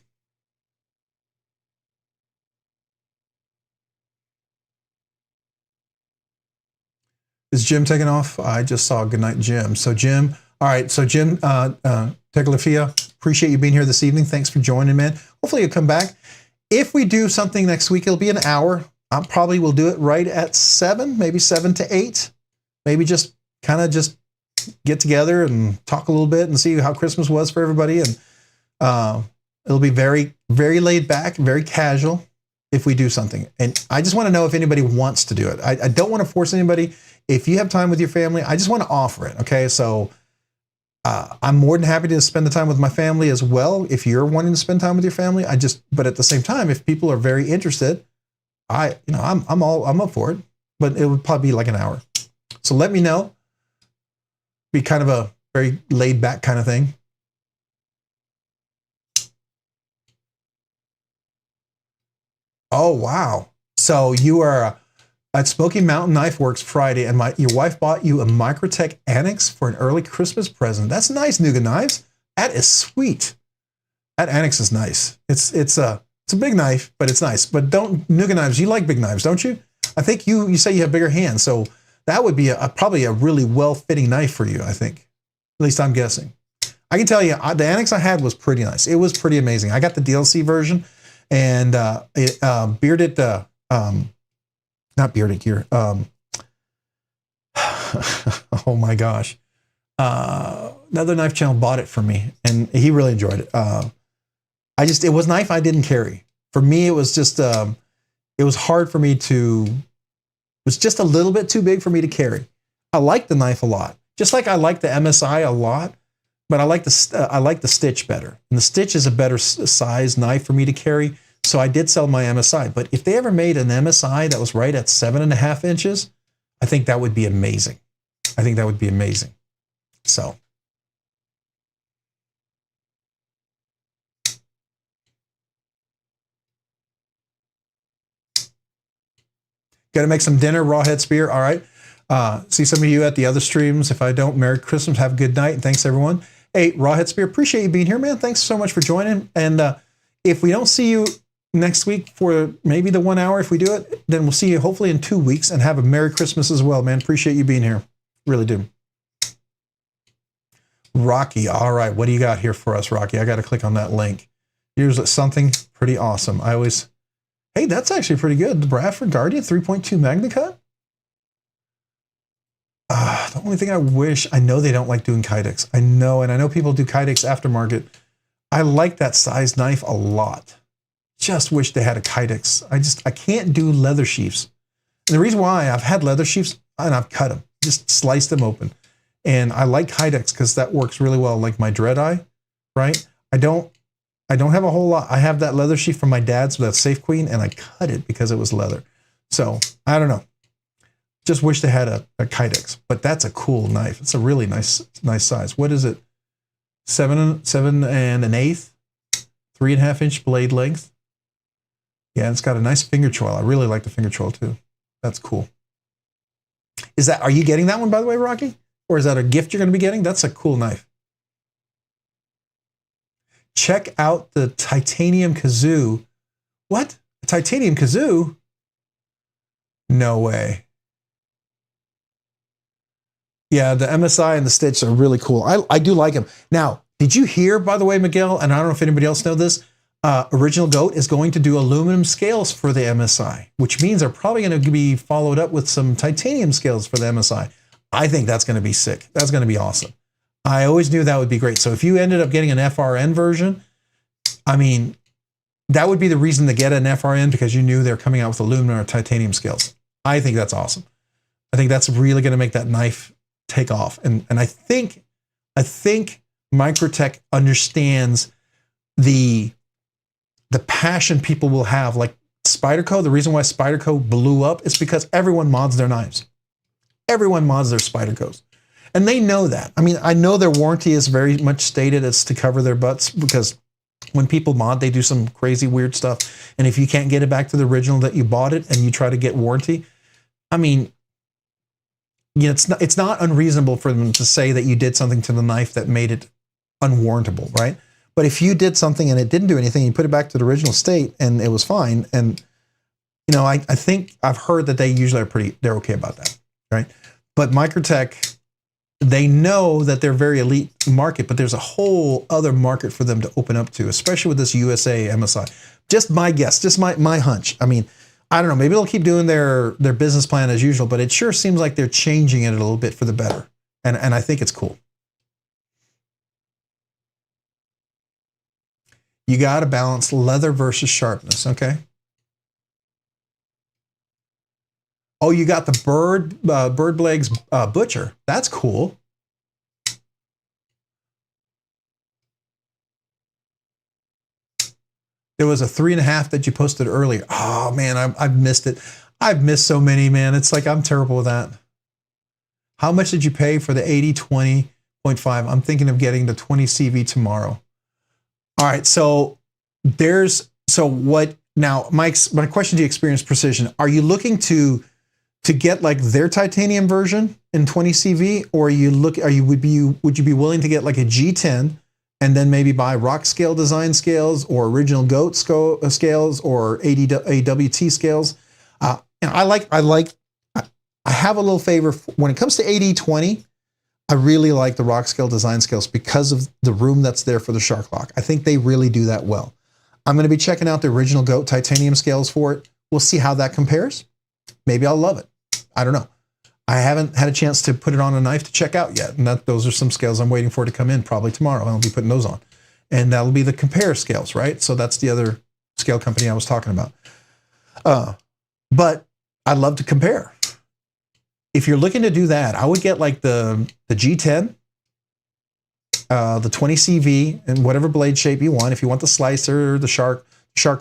Is Jim taking off? I just saw Goodnight Jim. So Jim, all right. So Jim, Teglafia, appreciate you being here this evening. Thanks for joining, man. Hopefully you'll come back. If we do something next week, it'll be an hour. I probably will do it right at 7, maybe 7 to 8. Maybe just kind of just get together and talk a little bit and see how Christmas was for everybody. And it'll be very, very laid back, very casual if we do something. And I just want to know if anybody wants to do it. I don't want to force anybody. If you have time with your family, I just want to offer it. Okay. So I'm more than happy to spend the time with my family as well. If you're wanting to spend time with your family, but at the same time, if people are very interested, I'm up for it, but it would probably be like an hour. So let me know. Be kind of a very laid back kind of thing. Oh, wow. So you are at Smoky Mountain Knife Works Friday, and your wife bought you a Microtech Annex for an early Christmas present. That's nice, Nougat Knives. That is sweet. That Annex is nice. It's a big knife, but it's nice. But Nougat Knives, you like big knives, don't you? I think you say you have bigger hands, so that would be probably a really well-fitting knife for you, I think. At least I'm guessing. I can tell you, the Annex I had was pretty nice. It was pretty amazing. I got the DLC version, and Bearded... not Bearded Gear. Oh my gosh. Another knife channel bought it for me, and he really enjoyed it. It was a knife I didn't carry. For me, it was just, it was hard for me to, it was just a little bit too big for me to carry. I like the knife a lot. Just like I like the MSI a lot, but I like the Stitch better. And the Stitch is a better size knife for me to carry. So I did sell my MSI, but if they ever made an MSI that was right at 7.5 inches, I think that would be amazing. I think that would be amazing. So. Got to make some dinner, Rawhead Spear. All right. See some of you at the other streams. If I don't, Merry Christmas. Have a good night. And thanks, everyone. Hey, Rawhead Spear, appreciate you being here, man. Thanks so much for joining. And if we don't see you next week for maybe the 1 hour, if we do it, then we'll see you hopefully in 2 weeks, and have a Merry Christmas as well, man. Appreciate you being here. Really do. Rocky. All right. What do you got here for us, Rocky? I got to click on that link. Here's something pretty awesome. Hey, that's actually pretty good. The Bradford Guardian 3.2 MagnaCut. The only thing I know they don't like doing Kydex. I know people do Kydex aftermarket. I like that size knife a lot. Just wish they had a Kydex. I can't do leather sheaths. And the reason why, I've had leather sheaths and I've cut them, just sliced them open. And I like Kydex because that works really well, like my Dread Eye, right? I don't have a whole lot. I have that leather sheath from my dad's, that Safe Queen, and I cut it because it was leather. So I don't know. Just wish they had a Kydex, but that's a cool knife. It's a really nice size. What is it? 7 1/8, 3.5 inch blade length. Yeah, it's got a nice finger choil. I really like the finger choil too. That's cool. Are you getting that one, by the way, Rocky? Or is that a gift you're going to be getting? That's a cool knife. Check out the titanium kazoo. What? A titanium kazoo? No way. Yeah, the MSI and the Stitch are really cool. I do like them. Now, did you hear, by the way, Miguel, and I don't know if anybody else knows this, Original Goat is going to do aluminum scales for the MSI, which means they're probably going to be followed up with some titanium scales for the MSI. I think that's going to be sick. That's going to be awesome. I always knew that would be great. So if you ended up getting an FRN version, I mean, that would be the reason to get an FRN, because you knew they're coming out with aluminum or titanium scales. I think that's awesome. I think that's really going to make that knife take off. And I think Microtech understands the passion people will have. Like Spyderco, the reason why Spyderco blew up is because everyone mods their knives. Everyone mods their Spydercos. And they know that. I mean, I know their warranty is very much stated as to cover their butts, because when people mod, they do some crazy weird stuff. And if you can't get it back to the original that you bought it and you try to get warranty, I mean, you know, it's not unreasonable for them to say that you did something to the knife that made it unwarrantable, right? But if you did something and it didn't do anything, you put it back to the original state and it was fine. And, you know, I think I've heard that they usually they're okay about that, right? But Microtech, they know that they're very elite market, but there's a whole other market for them to open up to, especially with this USA MSI. Just my guess, just my hunch. I mean, I don't know, maybe they'll keep doing their business plan as usual, but it sure seems like they're changing it a little bit for the better. And I think it's cool. You got to balance leather versus sharpness, okay? Oh, you got the Bird Legs Butcher. That's cool. There was a 3.5 that you posted earlier. Oh man, I've missed it. I've missed so many, man. It's like I'm terrible with that. How much did you pay for the 80-20.5? I'm thinking of getting the 20 CV tomorrow. All right, so what now? My question to you, Experience Precision, are you looking to get like their titanium version in 20 CV, or would you be willing to get like a G10 and then maybe buy rock scale design scales or original goat scales or AWT scales? I have a little favor when it comes to 80-20. I really like the rock scale design scales because of the room that's there for the shark lock. I think they really do that well. I'm going to be checking out the original goat titanium scales for it. We'll see how that compares. Maybe I'll love it. I don't know. I haven't had a chance to put it on a knife to check out yet. And those are some scales I'm waiting for to come in probably tomorrow. I'll be putting those on. And that'll be the compare scales, right? So that's the other scale company I was talking about. But I'd love to compare. If you're looking to do that, I would get like the G10, the 20 CV, and whatever blade shape you want. If you want the slicer, the shark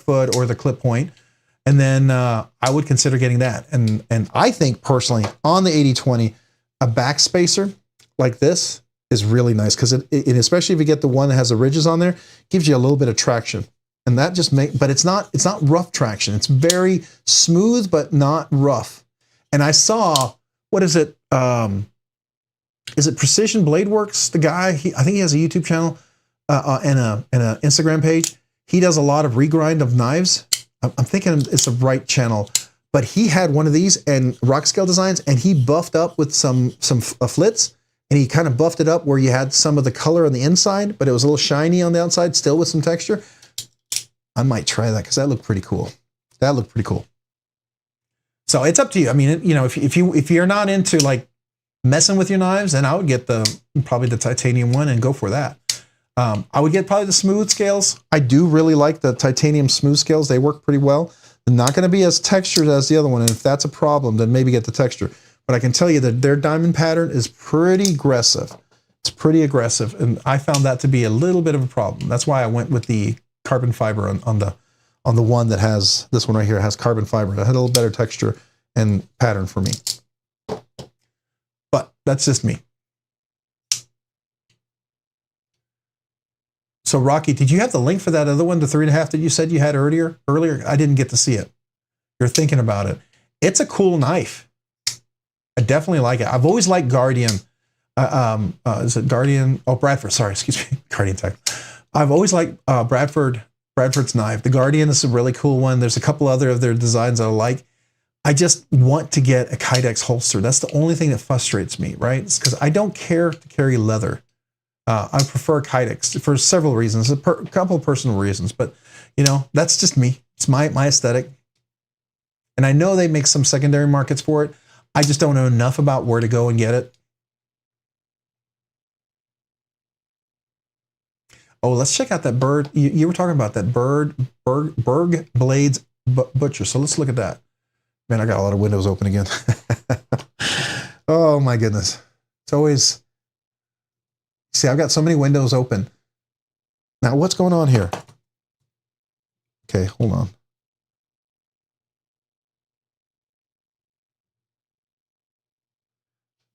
foot, or the clip point. And then I would consider getting that. And I think personally on the 80-20, a backspacer like this is really nice, because it especially if you get the one that has the ridges on there, gives you a little bit of traction. And that just but it's not rough traction. It's very smooth, but not rough. And I saw, what is it? Is it Precision Blade Works? The guy, I think he has a YouTube channel and a Instagram page. He does a lot of regrind of knives. I'm thinking it's the right channel, but he had one of these and rock scale designs, and he buffed up with some flits, and he kind of buffed it up where you had some of the color on the inside, but it was a little shiny on the outside, still with some texture. I might try that because that looked pretty cool. That looked pretty cool. So it's up to you. I mean, you know, if you're not into like messing with your knives, then I would get probably the titanium one and go for that. I would get probably the smooth scales. I do really like the titanium smooth scales. They work pretty well. They're not going to be as textured as the other one. And if that's a problem, then maybe get the texture. But I can tell you that their diamond pattern is pretty aggressive. It's pretty aggressive. And I found that to be a little bit of a problem. That's why I went with the carbon fiber on the one that has, this one right here has carbon fiber. It had a little better texture and pattern for me. But that's just me. So Rocky, did you have the link for that other one, the 3.5 that you said you had earlier? I didn't get to see it. You're thinking about it. It's a cool knife. I definitely like it. I've always liked Guardian. Is it Guardian? Oh, Bradford. Sorry, excuse me. Guardian Tech. I've always liked Bradford's knife. The Guardian is a really cool one. There's a couple other of their designs that I like. I just want to get a Kydex holster. That's the only thing that frustrates me, right? It's because I don't care to carry leather. I prefer Kydex for several reasons, a couple of personal reasons, but you know, that's just me. It's my aesthetic. And I know they make some secondary markets for it. I just don't know enough about where to go and get it. Oh, let's check out that bird. You were talking about that Berg Blades Butcher. So let's look at that. Man, I got a lot of windows open again. Oh my goodness. It's always, see, I've got so many windows open. Now what's going on here? Okay, hold on.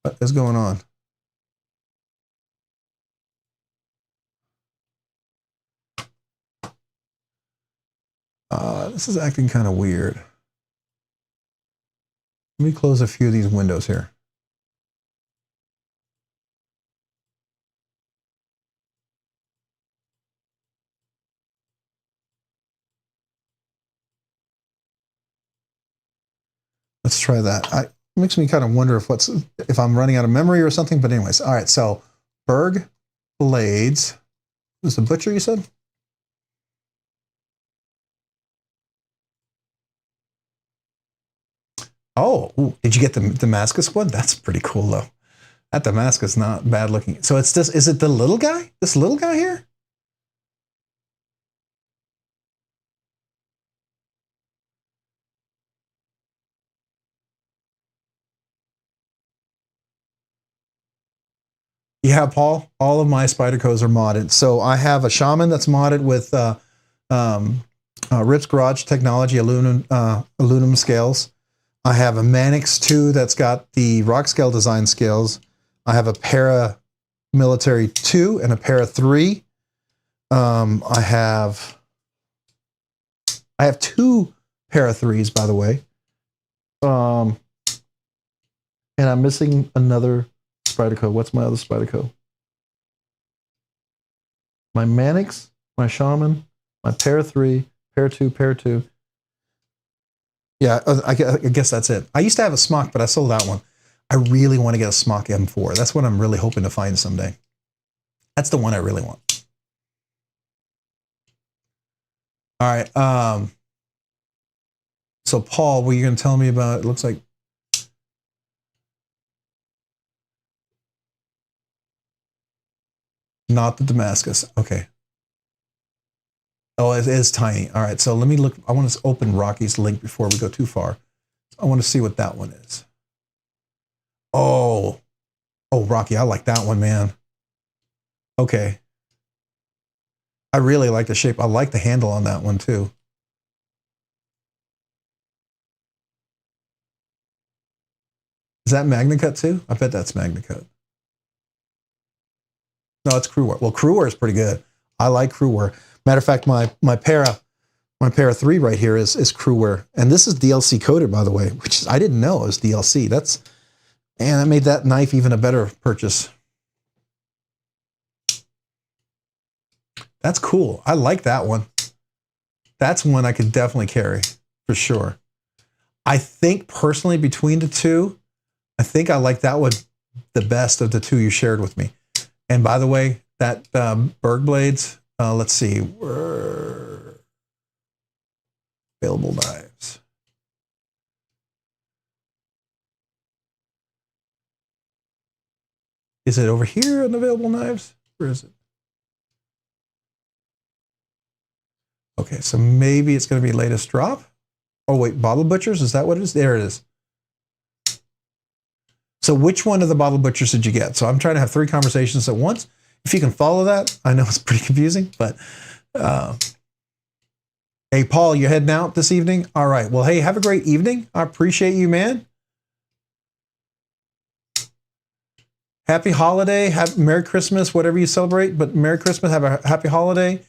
What is going on? This is acting kind of weird. Let me close a few of these windows here. Let's try that. It makes me kind of wonder if I'm running out of memory or something. But anyways, all right. So Berg Blades. Was the butcher you said? Oh, ooh, did you get the Damascus one? That's pretty cool though. That Damascus not bad looking. So it's this. Is it the little guy? This little guy here? Yeah, Paul, all of my Spydercos are modded. So I have a Shaman that's modded with Rip's Garage Technology aluminum scales. I have a Manix 2 that's got the rock scale design scales. I have a Para Military 2 and a Para 3. I have 2 Para 3s, by the way. And I'm missing another Spyderco. What's my other Spyderco? My Manix, my Shaman, my Para 3, Para 2, Para 2. Yeah, I guess that's it. I used to have a Smock, but I sold that one. I really want to get a Smock M4. That's what I'm really hoping to find someday. That's the one I really want. All right. So Paul, what are you going to tell me about? It looks like not the Damascus. Okay. Oh, it is tiny. All right. So let me look. I want to open Rocky's link before we go too far. I want to see what that one is. Oh, Rocky, I like that one, man. Okay. I really like the shape. I like the handle on that one too. Is that MagnaCut too? I bet that's MagnaCut. No, it's Crewwear. Well, Crewwear is pretty good. I like Crewwear. Matter of fact, my Para 3 right here is Crewwear, and this is DLC coated, by the way, which I didn't know it was DLC. Man, that made that knife even a better purchase. That's cool. I like that one. That's one I could definitely carry for sure. I think personally between the two, I think I like that one the best of the two you shared with me. And by the way, that Berg Blades, let's see, available knives. Is it over here on available knives? Where is it? Okay, so maybe it's going to be latest drop. Oh wait, Bottle Butchers, is that what it is? There it is. So which one of the Bottle Butchers did you get? So I'm trying to have 3 conversations at once. If you can follow that, I know it's pretty confusing, but hey, Paul, you heading out this evening? All right. Well, hey, have a great evening. I appreciate you, man. Happy holiday. Merry Christmas, whatever you celebrate, but Merry Christmas. Have a happy holiday.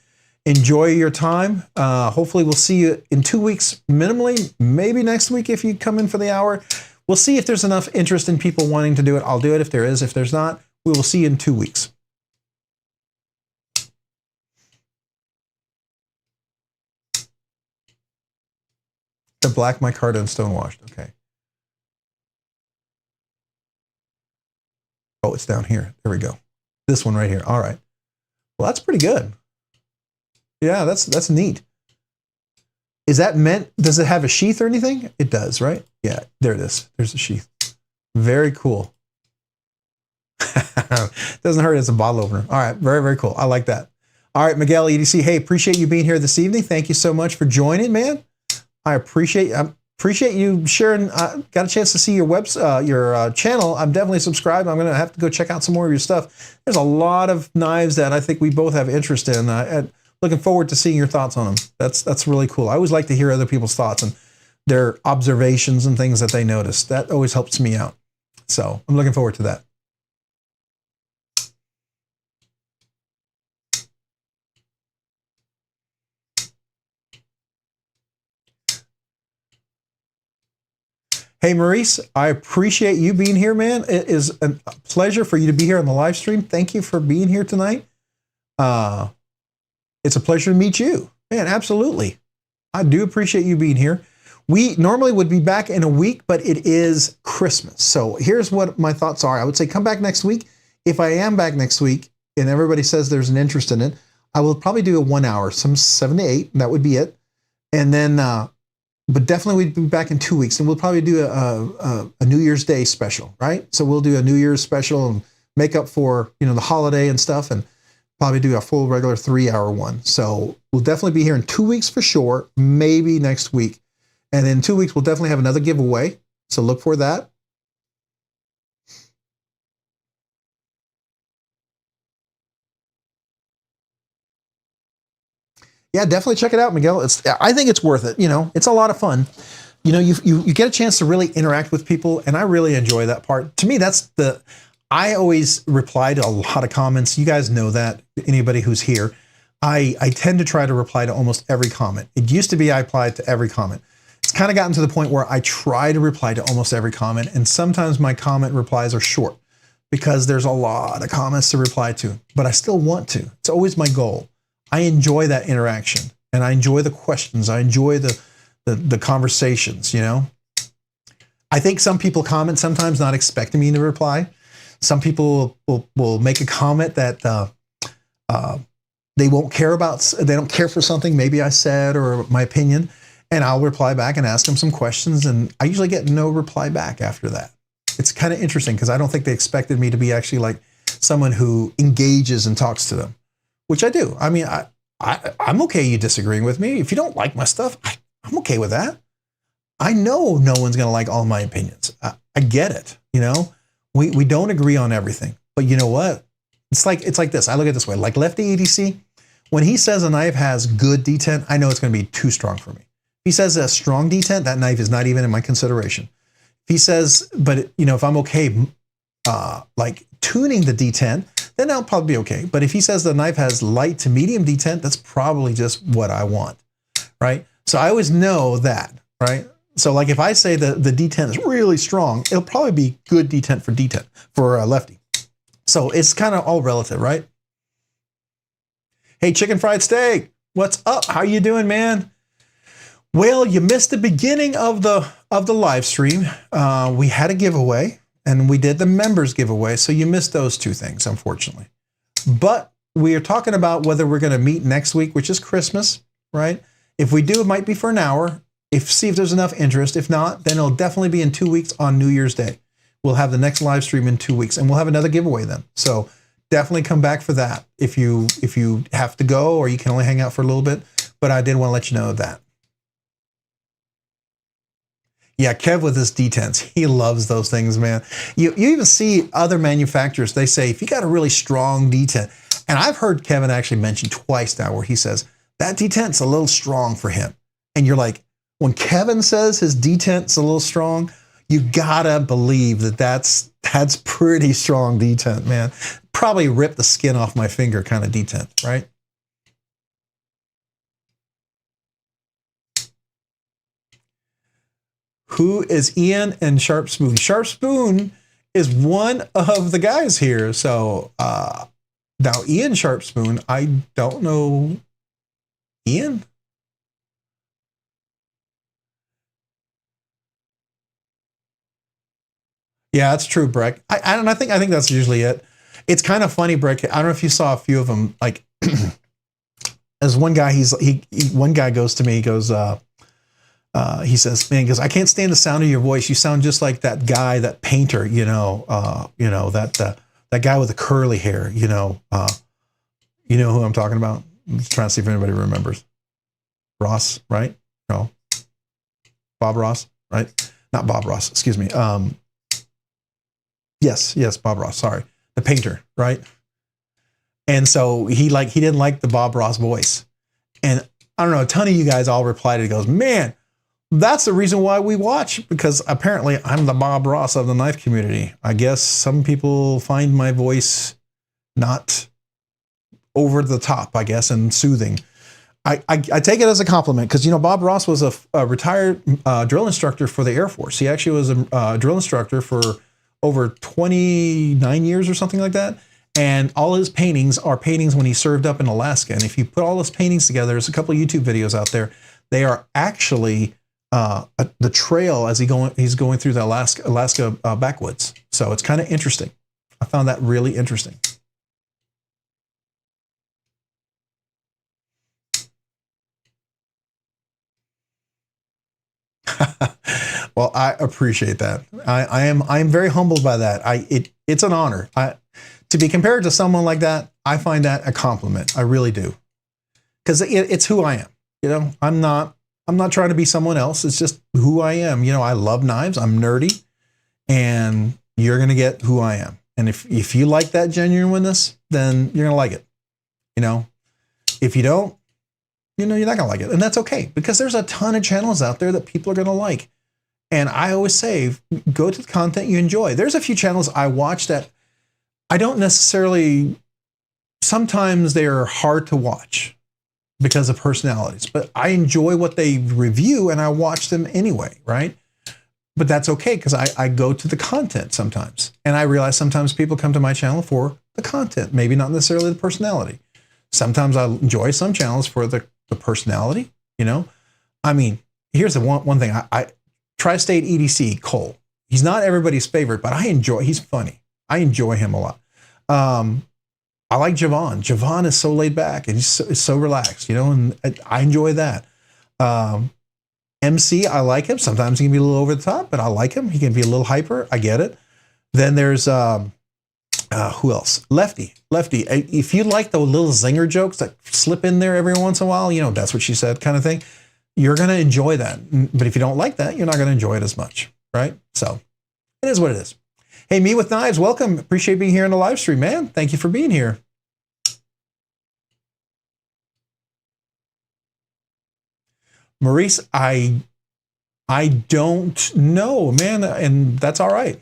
Enjoy your time. Hopefully we'll see you in 2 weeks minimally, maybe next week if you come in for the hour. We'll see if there's enough interest in people wanting to do it. I'll do it if there is. If there's not, we will see you in 2 weeks. The black micarta and stonewashed. Okay. Oh, it's down here. There we go. This one right here. All right. Well, that's pretty good. Yeah, that's neat. Is that meant, does it have a sheath or anything? It does, right? Yeah, there it is. There's a sheath. Very cool. Doesn't hurt as a bottle opener. All right, very, very cool. I like that. All right, Miguel EDC. Hey, appreciate you being here this evening. Thank you so much for joining, man. I appreciate you sharing. Got a chance to see your channel. I'm definitely subscribed. I'm gonna have to go check out some more of your stuff. There's a lot of knives that I think we both have interest in. Looking forward to seeing your thoughts on them. That's really cool. I always like to hear other people's thoughts and their observations and things that they notice. That always helps me out. So I'm looking forward to that. Hey, Maurice, I appreciate you being here, man. It is a pleasure for you to be here on the live stream. Thank you for being here tonight. It's a pleasure to meet you. Man, absolutely. I do appreciate you being here. We normally would be back in a week, but it is Christmas. So here's what my thoughts are. I would say come back next week. If I am back next week and everybody says there's an interest in it, I will probably do a 1 hour, some 7 to 8. That would be it. And then, but definitely we'd be back in 2 weeks, and we'll probably do a New Year's Day special, right? So we'll do a New Year's special and make up for, the holiday and stuff, and probably do a full regular 3 hour one. So we'll definitely be here in 2 weeks for sure, maybe next week. And in 2 weeks, we'll definitely have another giveaway. So look for that. Yeah, definitely check it out, Miguel. I think it's worth it. It's a lot of fun. You get a chance to really interact with people, and I really enjoy that part. To me, I always reply to a lot of comments. You guys know that, anybody who's here. I tend to try to reply to almost every comment. It used to be I applied to every comment. It's kind of gotten to the point where I try to reply to almost every comment, and sometimes my comment replies are short because there's a lot of comments to reply to, but I still want to. It's always my goal. I enjoy that interaction, and I enjoy the questions. I enjoy the conversations, I think some people comment sometimes not expecting me to reply. Some people will make a comment that they won't care about. They don't care for something maybe I said or my opinion, and I'll reply back and ask them some questions, and I usually get no reply back after that. It's kind of interesting because I don't think they expected me to be actually like someone who engages and talks to them, which I do. I mean, I'm okay you disagreeing with me. If you don't like my stuff, I'm okay with that. I know no one's going to like all my opinions. I get it. We don't agree on everything, but you know what? It's like this. I look at it this way, like Lefty EDC, when he says a knife has good detent, I know it's going to be too strong for me. If he says a strong detent, that knife is not even in my consideration. If he says, but if I'm okay, like tuning the detent, then I'll probably be okay. But if he says the knife has light to medium detent, that's probably just what I want, right? So I always know that, right? So like if I say the detent is really strong, it'll probably be good detent for a lefty. So it's kind of all relative, right? Hey, Chicken Fried Steak, what's up? How you doing, man? Well, you missed the beginning of the live stream. We had a giveaway, and we did the members giveaway, so you missed those two things, unfortunately. But we are talking about whether we're going to meet next week, which is Christmas, right? If we do, it might be for an hour. See if there's enough interest. If not, then it'll definitely be in 2 weeks on New Year's Day. We'll have the next live stream in 2 weeks, and we'll have another giveaway then. So definitely come back for that if you have to go, or you can only hang out for a little bit. But I did want to let you know that. Yeah, Kev with his detents, he loves those things, man. You even see other manufacturers, they say, if you got a really strong detent, and I've heard Kevin actually mention twice now where he says, that detent's a little strong for him. And you're like, when Kevin says his detent's a little strong, you gotta believe that's pretty strong detent, man. Probably rip the skin off my finger kind of detent, right? Who is Ian and Sharp Spoon? Sharp Spoon is one of the guys here. So now Ian Sharp Spoon, I don't know Ian. Yeah, that's true, Breck. I think that's usually it. It's kind of funny, Breck. I don't know if you saw a few of them. Like, as one guy, one guy goes to me, he goes, he says, man, he goes, I can't stand the sound of your voice. You sound just like that guy, that painter, that guy with the curly hair, you know who I'm talking about? I'm just trying to see if anybody remembers. Ross, right? No. Bob Ross, right? Not Bob Ross, excuse me. Yes, Bob Ross, sorry. The painter, right? And so he didn't like the Bob Ross voice. And I don't know, a ton of you guys all replied, it goes, man, that's the reason why we watch, because apparently I'm the Bob Ross of the knife community. I guess some people find my voice not over the top, I guess, and soothing. I take it as a compliment because, you know, Bob Ross was a retired drill instructor for the Air Force. He actually was a drill instructor for over 29 years or something like that. And all his paintings are paintings when he served up in Alaska. And if you put all his paintings together, there's a couple of YouTube videos out there. They are actually the trail as he's going through the Alaska backwoods. So it's kind of interesting. I found that really interesting. Well, I appreciate that. I am very humbled by that. It's an honor. To be compared to someone like that, I find that a compliment. I really do, because it's who I am. You know, I'm not trying to be someone else. It's just who I am. You know, I love knives. I'm nerdy, and you're gonna get who I am. And if you like that genuineness, then you're gonna like it. You know, if you don't, you know, you're not gonna like it, and that's okay, because there's a ton of channels out there that people are gonna like. And I always say, go to the content you enjoy. There's a few channels I watch that I don't necessarily, sometimes they're hard to watch because of personalities, but I enjoy what they review and I watch them anyway, right? But that's okay, because I go to the content sometimes. And I realize sometimes people come to my channel for the content, maybe not necessarily the personality. Sometimes I enjoy some channels for the personality, you know? I mean, here's the one thing. Tri-State EDC, Cole. He's not everybody's favorite, but he's funny. I enjoy him a lot. I like Javon. Javon is so laid back and he's so relaxed, you know, and I enjoy that. MC, I like him. Sometimes he can be a little over the top, but I like him. He can be a little hyper. I get it. Then there's, who else? Lefty. If you like the little zinger jokes that slip in there every once in a while, you know, that's what she said kind of thing, you're going to enjoy that. But if you don't like that, you're not going to enjoy it as much, right? So it is what it is. Hey, Me With Knives, welcome. Appreciate being here in the live stream, man. Thank you for being here. Maurice, I don't know, man, and that's all right.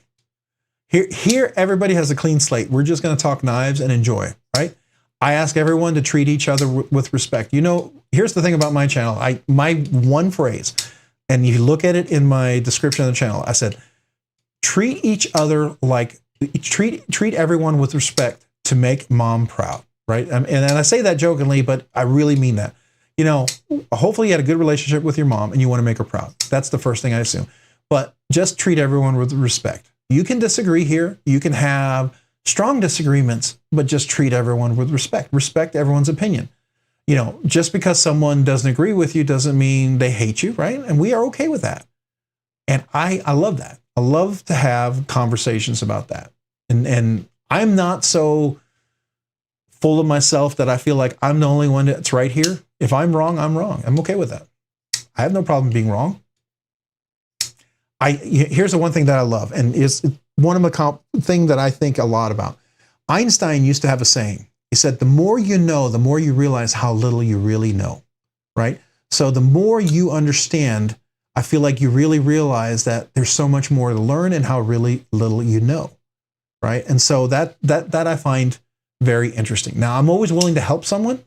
Here, everybody has a clean slate. We're just going to talk knives and enjoy, right? I ask everyone to treat each other with respect. You know, here's the thing about my channel. My one phrase, and you look at it in my description of the channel, I said, treat each other like, treat everyone with respect to make mom proud, right? And I say that jokingly, but I really mean that. You know, hopefully you had a good relationship with your mom and you want to make her proud. That's the first thing I assume. But just treat everyone with respect. You can disagree here. You can have strong disagreements, but just treat everyone with respect. Respect everyone's opinion. You know, just because someone doesn't agree with you doesn't mean they hate you, right? And we are okay with that. And I love that. I love to have conversations about that. And I'm not so full of myself that I feel like I'm the only one that's right here. If I'm wrong, I'm wrong. I'm okay with that. I have no problem being wrong. Here's the one thing that I love, and is one of the thing that I think a lot about. Einstein used to have a saying. He said, the more you know, the more you realize how little you really know, right? So the more you understand, I feel like you really realize that there's so much more to learn and how really little you know, right? And so that I find very interesting. Now, I'm always willing to help someone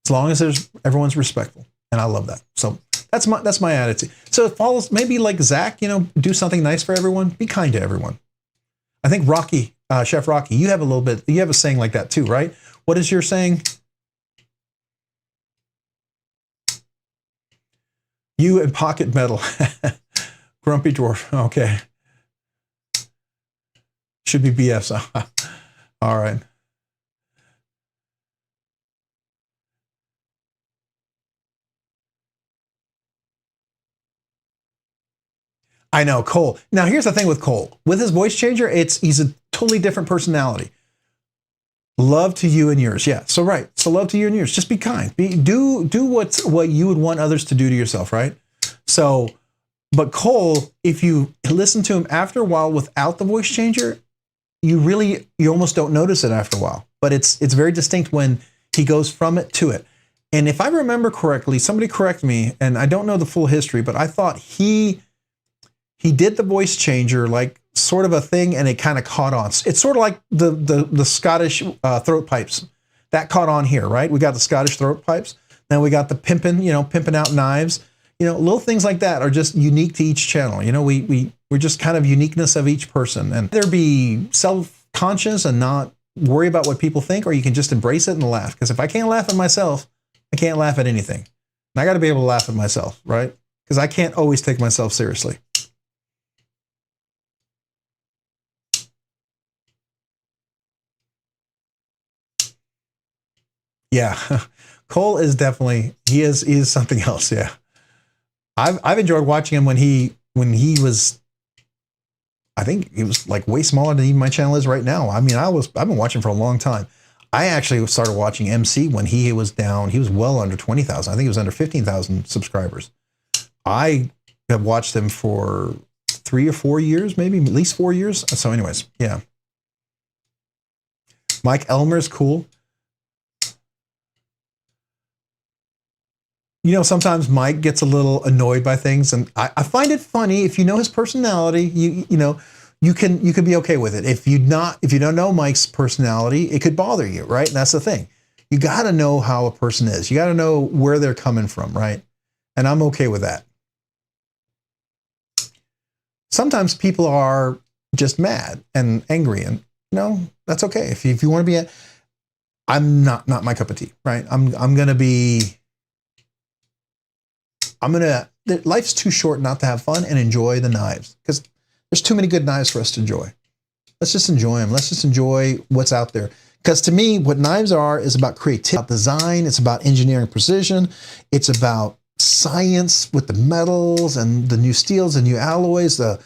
as long as everyone's respectful, and I love that. So that's my attitude. So it follows maybe like Zach, you know, do something nice for everyone, be kind to everyone. I think Rocky, Chef Rocky, you have a saying like that too, right? What is your saying? You and Pocket Metal. Grumpy Dwarf. Okay. Should be BS. All right. I know, Cole. Now, here's the thing with Cole. With his voice changer, he's a totally different personality. Love to you and yours. Yeah. So right. So love to you and yours. Just be kind. Do what you would want others to do to yourself, right? So, but Cole, if you listen to him after a while without the voice changer, you almost don't notice it after a while. But it's very distinct when he goes from it to it. And if I remember correctly, somebody correct me, and I don't know the full history, but I thought he did the voice changer like sort of a thing, and it kind of caught on. It's sort of like the Scottish throat pipes that caught on here, right? We got the Scottish throat pipes. Then we got the pimping out knives. Little things like that are just unique to each channel. We're just kind of uniqueness of each person, and either be self-conscious and not worry about what people think, or you can just embrace it and laugh. Because if I can't laugh at myself, I can't laugh at anything. And I got to be able to laugh at myself, right? Because I can't always take myself seriously. Yeah, Cole is definitely, he is something else. Yeah, I've enjoyed watching him when he was, I think he was like way smaller than even my channel is right now. I mean, I've been watching for a long time. I actually started watching MC when he was down. He was well under 20,000. I think he was under 15,000 subscribers. I have watched him for 3 or 4 years, maybe at least 4 years. So anyways, yeah. Mike Elmer's cool. Sometimes Mike gets a little annoyed by things, and I find it funny. If you know his personality, you can be okay with it. If you don't know Mike's personality, it could bother you, right? And that's the thing. You got to know how a person is. You got to know where they're coming from, right? And I'm okay with that. Sometimes people are just mad and angry, and that's okay. If you want to be, I'm not my cup of tea, right? Life's too short not to have fun and enjoy the knives, because there's too many good knives for us to enjoy. Let's just enjoy them. Let's just enjoy what's out there. Because to me, what knives are is about creativity, about design. It's about engineering precision. It's about science with the metals and the new steels and new alloys, the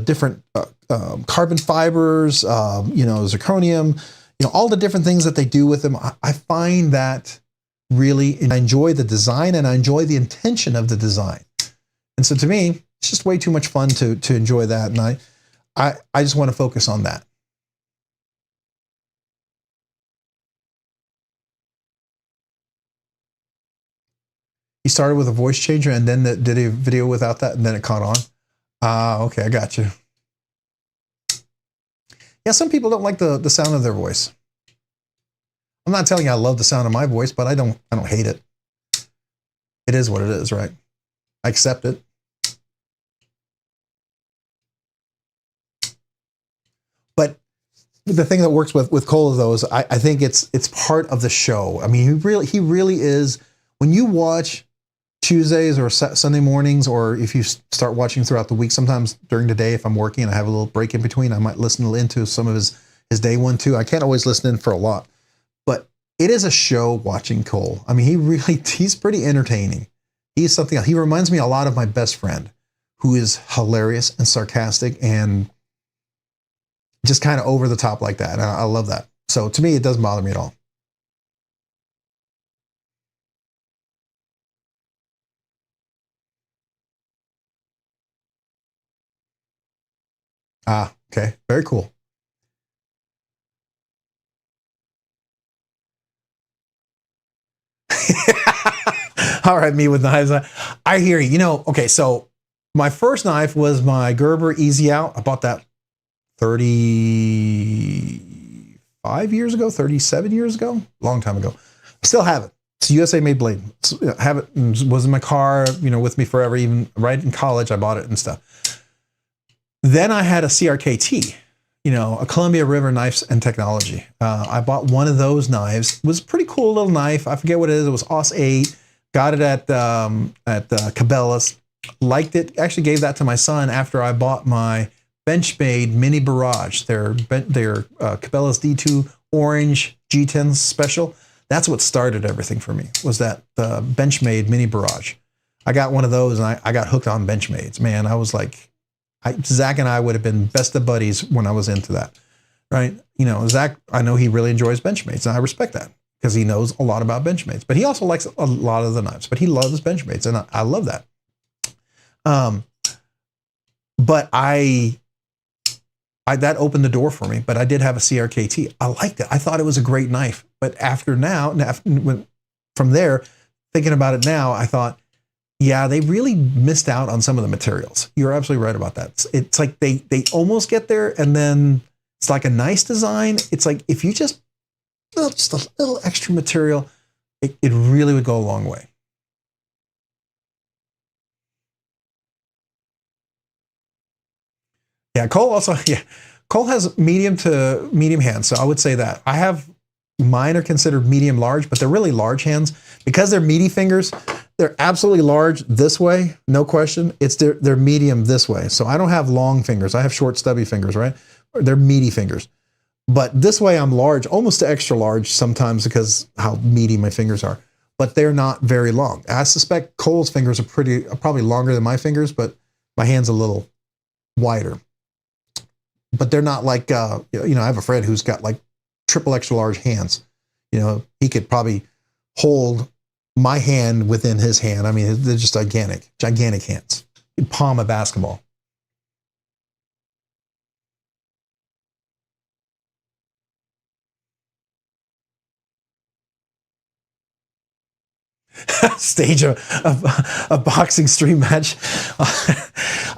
different carbon fibers, zirconium, all the different things that they do with them. I find that really, and I enjoy the design, and I enjoy the intention of the design. And so to me, it's just way too much fun to enjoy that. And I just want to focus on that. He started with a voice changer and then did a video without that, and then it caught on. Okay, I got you. Yeah, some people don't like the sound of their voice. I'm not telling you I love the sound of my voice, but I don't hate it. It is what it is, right? I accept it. But the thing that works with Cole, though, is I think it's part of the show. I mean, he really is. When you watch Tuesdays or Sunday mornings, or if you start watching throughout the week, sometimes during the day, if I'm working and I have a little break in between, I might listen into some of his day one too. I can't always listen in for a lot, but it is a show watching Cole. I mean, he's pretty entertaining. He's something else. He reminds me a lot of my best friend, who is hilarious and sarcastic and just kind of over the top like that. And I love that. So to me, it doesn't bother me at all. Ah, okay. Very cool. All right, me with knives. I hear you. Okay, so my first knife was my Gerber Easy Out. I bought that 35 years ago, 37 years ago, long time ago. I still have it. It's a USA made blade. Have it. It was in my car, with me forever. Even right in college, I bought it and stuff. Then I had a CRKT, a Columbia River Knives and Technology. I bought one of those knives. It was a pretty cool little knife. I forget what it is. It was AUS 8. Got it at Cabela's. Liked it. Actually gave that to my son after I bought my Benchmade Mini Barrage. Their Cabela's D2 Orange G10 Special. That's what started everything for me, was that Benchmade Mini Barrage. I got one of those, and I got hooked on Benchmades. Man, I was like, Zach and I would have been best of buddies when I was into that. right? You know, Zach, I know he really enjoys Benchmates, and I respect that because he knows a lot about Benchmates, but he also likes a lot of the knives, but he loves Benchmates, and I love that. But that opened the door for me, but I did have a CRKT. I liked it. I thought it was a great knife. But from there, thinking about it now, I thought, yeah, they really missed out on some of the materials. You're absolutely right about that. It's like they almost get there, and then it's like a nice design. It's like if you just a little extra material, it really would go a long way. Yeah, Cole has medium to medium hands, so I would say that. Mine are considered medium large, but they're really large hands because they're meaty fingers. They're absolutely large this way, no question. They're medium this way. So I don't have long fingers. I have short, stubby fingers, right? They're meaty fingers. But this way I'm large, almost to extra large sometimes because how meaty my fingers are. But they're not very long. I suspect Cole's fingers are probably longer than my fingers, but my hand's a little wider. But they're not like, I have a friend who's got like triple extra large hands. You know, he could probably hold my hand within his hand. I mean, they're just gigantic hands. He'd palm a basketball. Stage a boxing stream match.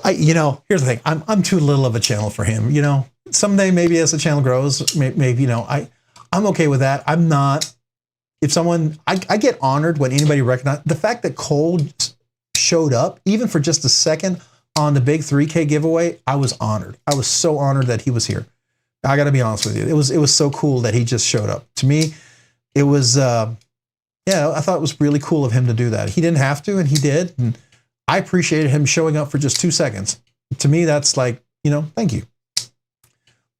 Here's the thing. I'm too little of a channel for him. You know, someday maybe as the channel grows, maybe I'm okay with that. I'm not. If someone, I get honored when anybody recognizes the fact that Cole showed up, even for just a second on the big 3K giveaway. I was honored. I was so honored that he was here. I got to be honest with you. It was so cool that he just showed up. To me, it was. I thought it was really cool of him to do that. He didn't have to, and he did. And I appreciated him showing up for just 2 seconds. To me, that's like, thank you.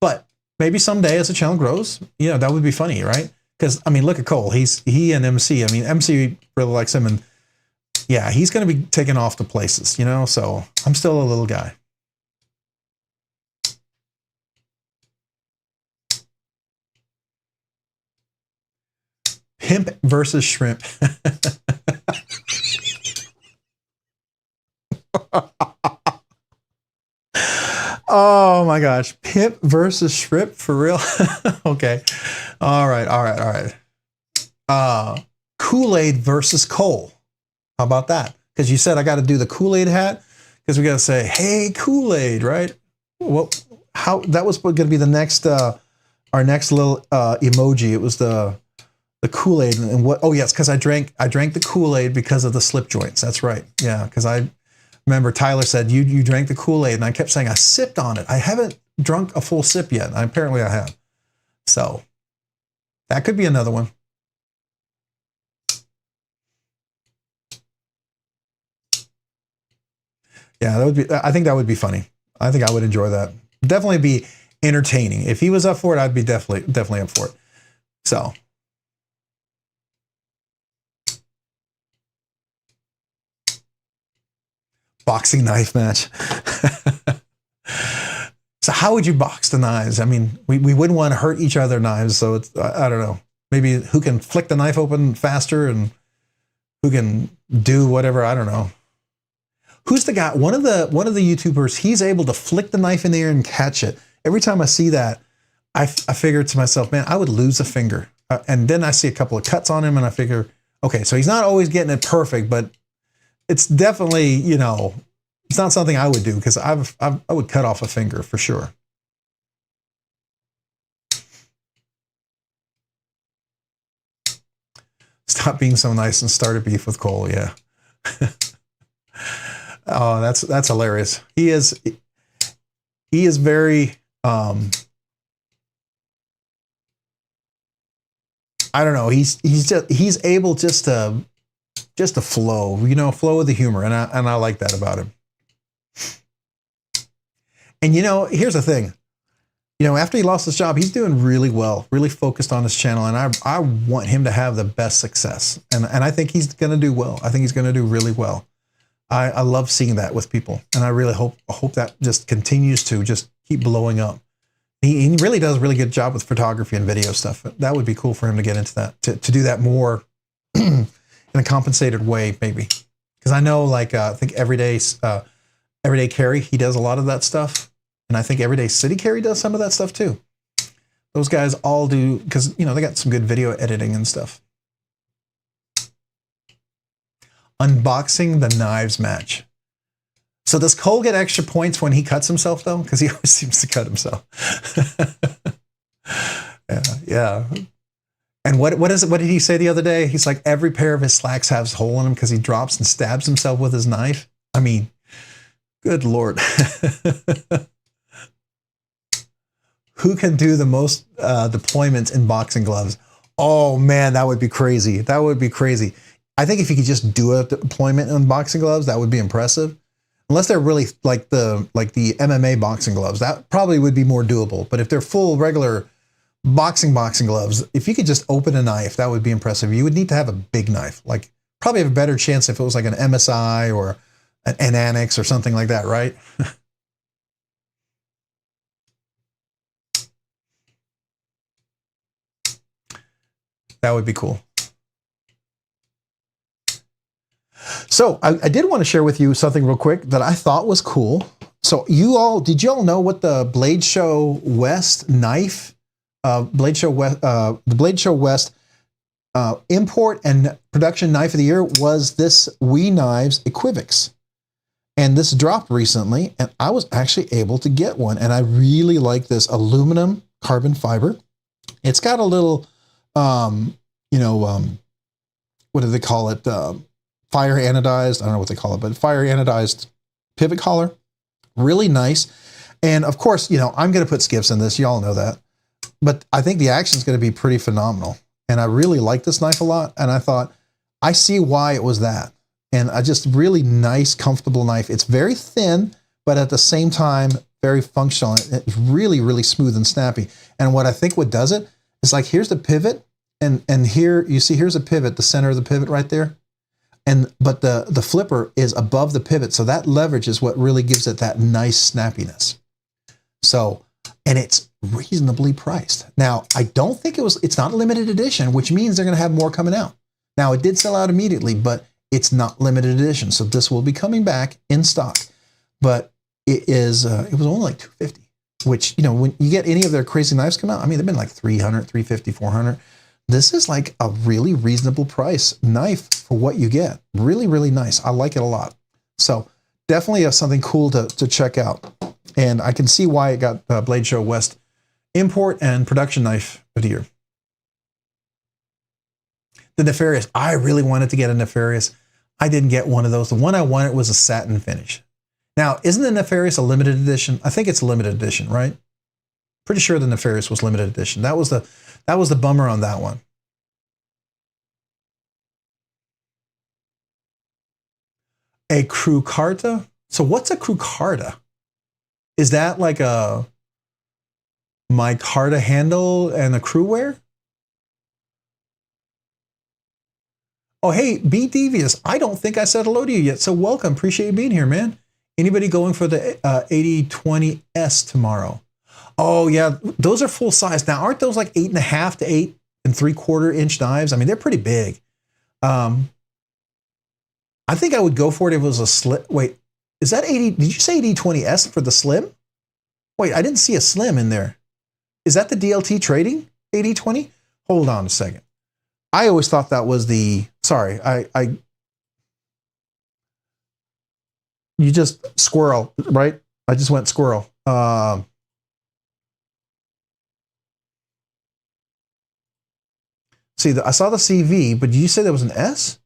But maybe someday as the channel grows, that would be funny, right? Because, I mean, look at Cole. He and MC. I mean, MC really likes him. And yeah, he's going to be taken off to places, so I'm still a little guy. Pimp versus shrimp. Oh my gosh. Pimp versus shrimp for real? Okay. All right. Kool-Aid versus Cole. How about that? Because you said I got to do the Kool-Aid hat because we got to say, hey, Kool-Aid, right? Well, that was going to be the next, our next little emoji. It was the Kool-Aid and what? Oh yes, because I drank the Kool-Aid because of the slip joints. That's right. Yeah, because I remember Tyler said you drank the Kool-Aid, and I kept saying I sipped on it. I haven't drunk a full sip yet. Apparently I have. So that could be another one. Yeah, that would be. I think that would be funny. I think I would enjoy that. Definitely be entertaining. If he was up for it, I'd be definitely up for it. So. Boxing knife match. So how would you box the knives? I mean, we wouldn't want to hurt each other knives, so it's I don't know. Maybe who can flick the knife open faster and who can do whatever, I don't know. Who's the guy? One of the YouTubers, he's able to flick the knife in the air and catch it. Every time I see that, I figure to myself, man, I would lose a finger. And then I see a couple of cuts on him and I figure, okay, so he's not always getting it perfect, but it's definitely, it's not something I would do because I would cut off a finger for sure. Stop being so nice and start a beef with Cole. Yeah. Oh, that's hilarious. He is very, I don't know. He's able just to flow, flow with the humor. And I like that about him. And here's the thing, after he lost his job, he's doing really well, really focused on his channel. And I want him to have the best success. And I think he's going to do well. I think he's going to do really well. I love seeing that with people. And I really hope that just continues to just keep blowing up. He really does a really good job with photography and video stuff. That would be cool for him to get into that, to do that more in a compensated way, maybe. Because I know, like, I think Everyday Carry, he does a lot of that stuff. And I think Everyday City Carry does some of that stuff too. Those guys all do, because, you know, they got some good video editing and stuff. Unboxing the knives match. So does Cole get extra points when he cuts himself, though? Because he always seems to cut himself. Yeah. And what did he say the other day? He's like, every pair of his slacks has a hole in them because he drops and stabs himself with his knife. I mean, good Lord. Who can do the most deployments in boxing gloves? Oh, man, that would be crazy. That would be crazy. I think if you could just do a deployment in boxing gloves, that would be impressive. Unless they're really like the MMA boxing gloves, that probably would be more doable. But if they're full regular boxing gloves, if you could just open a knife, that would be impressive. You would need to have a big knife, like probably have a better chance if it was like an MSI or an Annex or something like that, right? That would be cool. So I did want to share with you something real quick that I thought was cool. So did you all know what the Blade Show West knife, the Blade Show West import and production knife of the year was this WE Knives Equivix. And this dropped recently, and I was actually able to get one. And I really like this aluminum carbon fiber. It's got a little, what do they call it? Fire anodized, I don't know what they call it, but fire anodized pivot collar. Really nice. And of course, I'm going to put skiffs in this. Y'all know that. But I think the action is going to be pretty phenomenal. And I really like this knife a lot. And I thought, I see why it was that. And I just really nice, comfortable knife. It's very thin, but at the same time, very functional. It's really, really smooth and snappy. And what I think what does it is like, here's the pivot. And here, you see, here's a pivot, the center of the pivot right there. But the flipper is above the pivot. So that leverage is what really gives it that nice snappiness. So, and it's reasonably priced. Now, I don't think it's not a limited edition, which means they're going to have more coming out. Now, it did sell out immediately, but it's not limited edition. So this will be coming back in stock. But it was only like $250, which, when you get any of their crazy knives come out, I mean, they've been like $300, $350, $400. This is like a really reasonable price knife for what you get. Really, really nice. I like it a lot. So definitely something cool to check out. And I can see why it got Blade Show West import and production knife of the year. The Nefarious. I really wanted to get a Nefarious. I didn't get one of those. The one I wanted was a satin finish. Now, isn't the Nefarious a limited edition? I think it's a limited edition, right? Pretty sure the Nefarious was limited edition. That was the bummer on that one. A Crucarta? So what's a Crucarta? Is that like a micarta handle and a crewware? Oh, hey, Be Devious. I don't think I said hello to you yet, so welcome. Appreciate you being here, man. Anybody going for the 8020S tomorrow? Oh, yeah, those are full size. Now, aren't those like 8.5 to 8 3/4 inch knives? I mean, they're pretty big. I think I would go for it if it was a slim. Wait, is that 80? Did you say 8020S for the slim? Wait, I didn't see a slim in there. Is that the DLT trading 8020? Hold on a second. I always thought that was the, sorry, you just squirrel, right? I just went squirrel. See, I saw the CV, but did you say there was an S?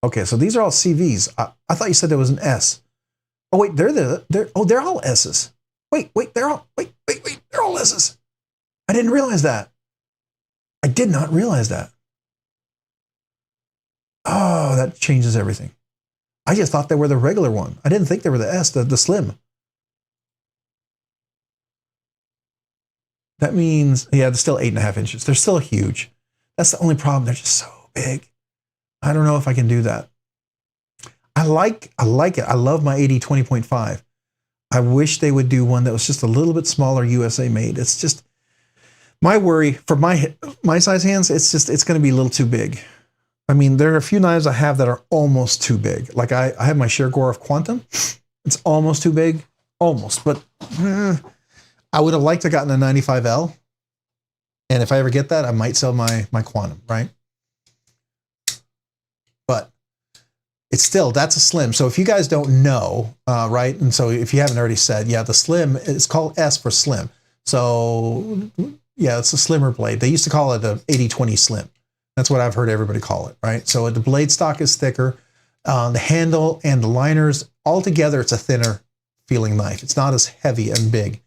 Okay, so these are all CVs. I thought you said there was an S. Oh wait, they're all S's. Wait, they're all S's. I didn't realize that. I did not realize that. Oh, that changes everything. I just thought they were the regular one. I didn't think they were the S, the slim. That means, yeah, they're still 8.5 inches. They're still huge. That's the only problem. They're just so big. I don't know if I can do that. I like it. I love my 80-20.5. I wish they would do one that was just a little bit smaller, USA made. It's just my worry for my size hands. It's going to be a little too big. I mean, there are a few knives I have that are almost too big. Like I have my Shergorov Quantum. It's almost too big, almost. But I would have liked to gotten a 95L. And if I ever get that, I might sell my Quantum, right? But it's still, that's a slim. So if you guys don't know, right? And so if you haven't already said, yeah, the slim, it's called S for slim. So yeah, it's a slimmer blade. They used to call it a 80-20 slim. That's what I've heard everybody call it, right? So the blade stock is thicker. The handle and the liners, altogether, it's a thinner feeling knife. It's not as heavy and big.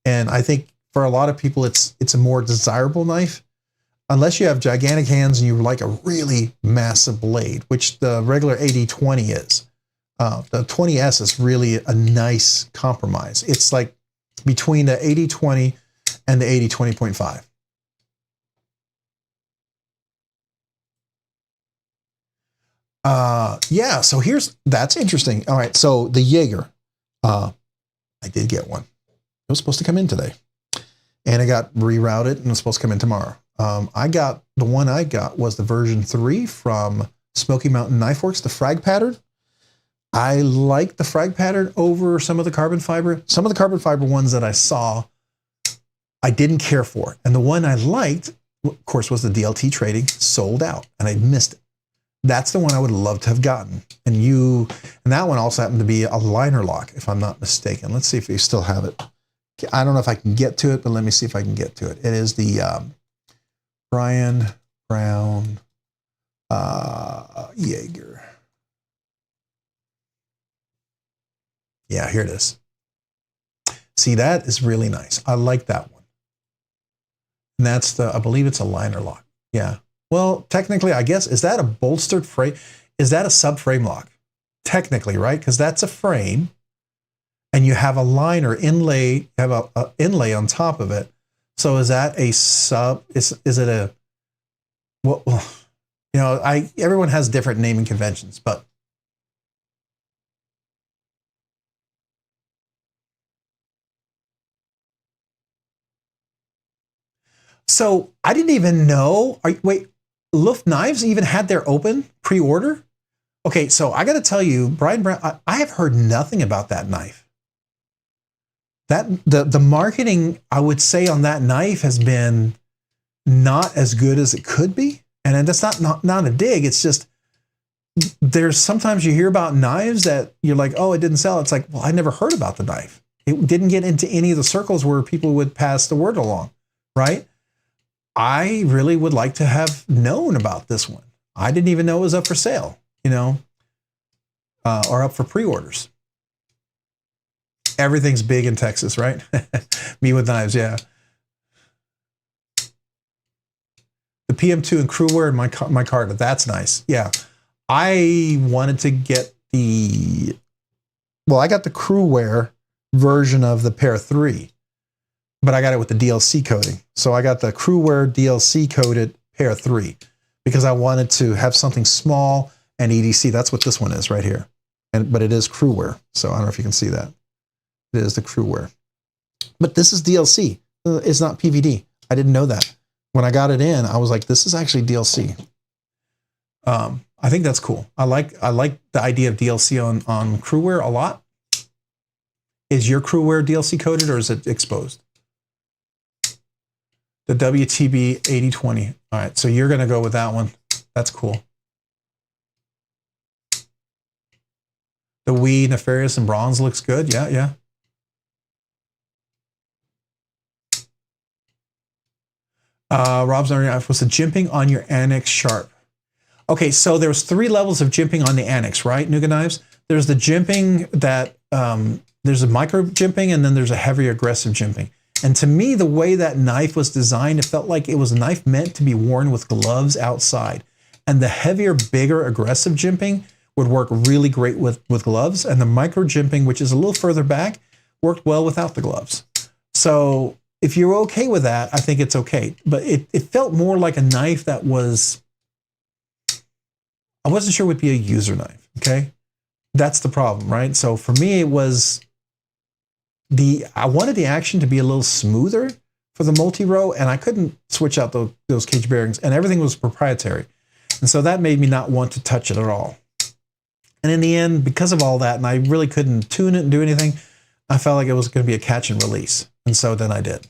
And I think for a lot of people, it's a more desirable knife. Unless you have gigantic hands and you like a really massive blade, which the regular 80-20 is. The 20S is really a nice compromise. It's like between the 80-20 and the 80-20.5. Yeah, so that's interesting. All right, so the Jaeger, I did get one. It was supposed to come in today, and it got rerouted and it's supposed to come in tomorrow. The one I got was the version 3 from Smoky Mountain Knife Works, the frag pattern. I like the frag pattern over some of the carbon fiber. Some of the carbon fiber ones that I saw, I didn't care for. And the one I liked, of course, was the DLT trading, sold out, and I missed it. That's the one I would love to have gotten. And that one also happened to be a liner lock, if I'm not mistaken. Let's see if we still have it. I don't know if I can get to it, but let me see if I can get to it. It is the Brian Brown Jaeger. Yeah, here it is. See, that is really nice. I like that one. And that's I believe it's a liner lock. Yeah. Well, technically, I guess, is that a bolstered frame? Is that a subframe lock? Technically, right? Because that's a frame, and you have a liner inlay, you have a inlay on top of it. So is that a sub? Is it a? Well, you know, everyone has different naming conventions, but so I didn't even know. Wait. Luft Knives even had their open pre-order? Okay, so I got to tell you, Brian Brown, I have heard nothing about that knife. The marketing, I would say, on that knife has been not as good as it could be. And that's not a dig. It's just there's sometimes you hear about knives that you're like, oh, it didn't sell. It's like, well, I never heard about the knife. It didn't get into any of the circles where people would pass the word along, right? I really would like to have known about this one. I didn't even know it was up for sale, you know, or up for pre-orders. Everything's big in Texas, right? Me with knives, yeah. The PM2 and Crewwear and my card, that's nice. Yeah. I wanted to get I got the Crewwear version of the Pair 3. But I got it with the DLC coating. So I got the Crewwear DLC coated Pair 3 because I wanted to have something small and EDC. That's what this one is right here. But it is Crewwear. So I don't know if you can see that. It is the Crewwear. But this is DLC. It's not PVD. I didn't know that. When I got it in, I was like, this is actually DLC. I think that's cool. I like the idea of DLC on Crewwear a lot. Is your Crewwear DLC coated or is it exposed? The WTB 80-20. All right, so you're going to go with that one. That's cool. The Wee, Nefarious, and Bronze looks good. Yeah, yeah. Rob's was the jimping on your Annex sharp. Okay, so there's 3 levels of jimping on the Annex, right, Nuga Knives? There's the jimping that, there's a micro jimping, and then there's a heavy aggressive jimping. And to me, the way that knife was designed, it felt like it was a knife meant to be worn with gloves outside. And the heavier, bigger, aggressive jimping would work really great with gloves. And the micro jimping, which is a little further back, worked well without the gloves. So if you're okay with that, I think it's okay. But it felt more like a knife that was, I wasn't sure it would be a user knife, okay? that's the problem, right? So for me, it was I wanted the action to be a little smoother for the multi-row, and I couldn't switch out those cage bearings, and everything was proprietary. And so that made me not want to touch it at all. And in the end, because of all that, and I really couldn't tune it and do anything, I felt like it was going to be a catch and release. And so then I did.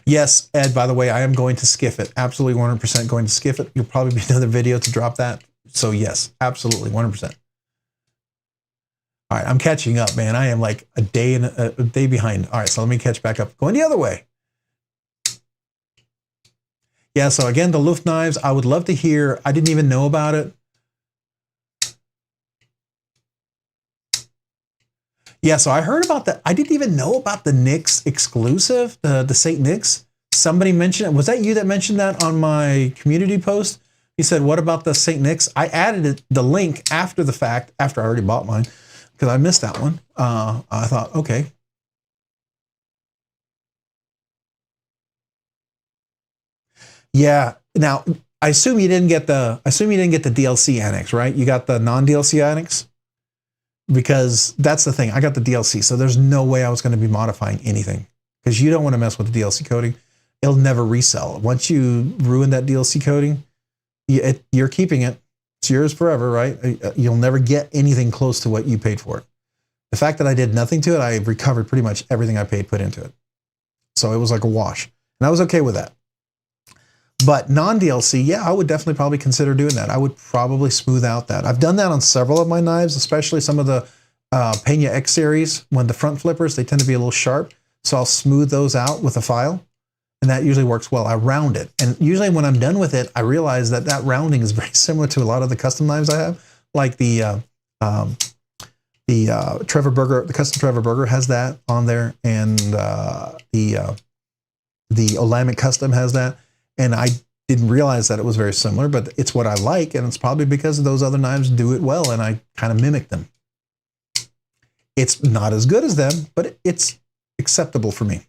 Yes, Ed, by the way, I am going to skiff it. Absolutely 100% going to skiff it. You'll probably be another video to drop that. So yes, absolutely 100%. All right, I'm catching up, man. I am like a day behind. All right, so let me catch back up. Going the other way. Yeah, so again, the Luft knives, I would love to hear. I didn't even know about it. Yeah, so I heard about that. I didn't even know about the Nix exclusive, the St. Nix. Somebody mentioned it. Was that you that mentioned that on my community post? He said, what about the St. Nix? I added the link after the fact, after I already bought mine, because I missed that one. I thought, okay. Yeah. Now, I assume you didn't get the DLC annex, right? You got the non-DLC annex? Because that's the thing. I got the DLC, so there's no way I was going to be modifying anything, because you don't want to mess with the DLC coding. It'll never resell. Once you ruin that DLC coding, you're keeping it. It's yours forever, right? You'll never get anything close to what you paid for it. The fact that I did nothing to it, I recovered pretty much everything I put into it. So it was like a wash. And I was okay with that. But non-DLC, yeah, I would definitely probably consider doing that. I would probably smooth out that. I've done that on several of my knives, especially some of the Peña X series. When the front flippers, they tend to be a little sharp. So I'll smooth those out with a file. And that usually works well. I round it. And usually when I'm done with it, I realize that that rounding is very similar to a lot of the custom knives I have. Like the Trevor Berger, the custom Trevor Berger has that on there. And the Olamic Custom has that. And I didn't realize that it was very similar, but it's what I like. And it's probably because those other knives do it well. And I kind of mimic them. It's not as good as them, but it's acceptable for me.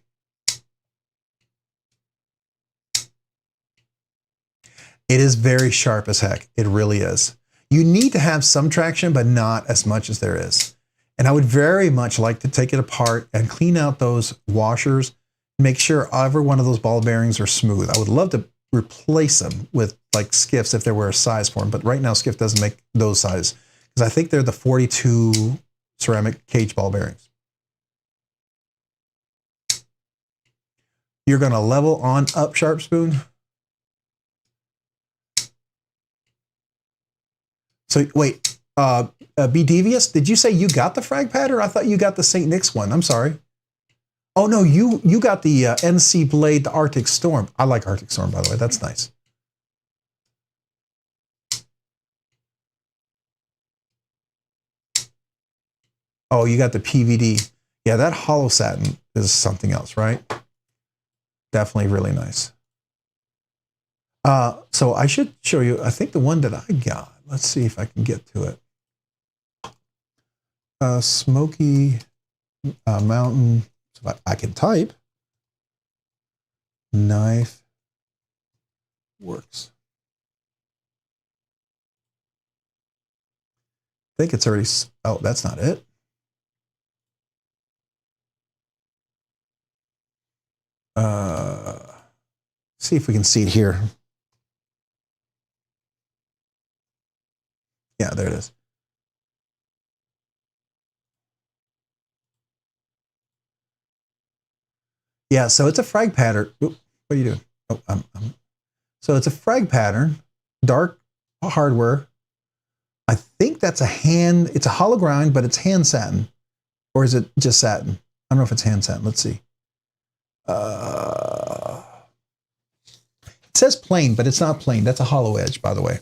It is very sharp as heck. It really is. You need to have some traction, but not as much as there is. And I would very much like to take it apart and clean out those washers, make sure every one of those ball bearings are smooth. I would love to replace them with like Skiffs if there were a size for them, but right now Skiff doesn't make those size, because I think they're the 42 ceramic cage ball bearings. You're going to level on up, Sharp Spoon? So wait, Be Devious, did you say you got the frag pad, or I thought you got the St. Nick's one? I'm sorry. Oh no, you got the NC Blade, the Arctic Storm. I like Arctic Storm, by the way. That's nice. Oh, you got the PVD. Yeah, that hollow satin is something else, right? Definitely really nice. So I should show you, I think the one that I got. Let's see if I can get to it. Smoky Mountain. So I can type. Knife works. I think it's already. Oh, that's not it. See if we can see it here. Yeah, there it is. Yeah, so it's a frag pattern. Oop, what are you doing? Oh, so it's a frag pattern, dark hardware. I think that's it's a hollow grind, but it's hand satin. Or is it just satin? I don't know if it's hand satin. Let's see. It says plain, but it's not plain. That's a hollow edge, by the way.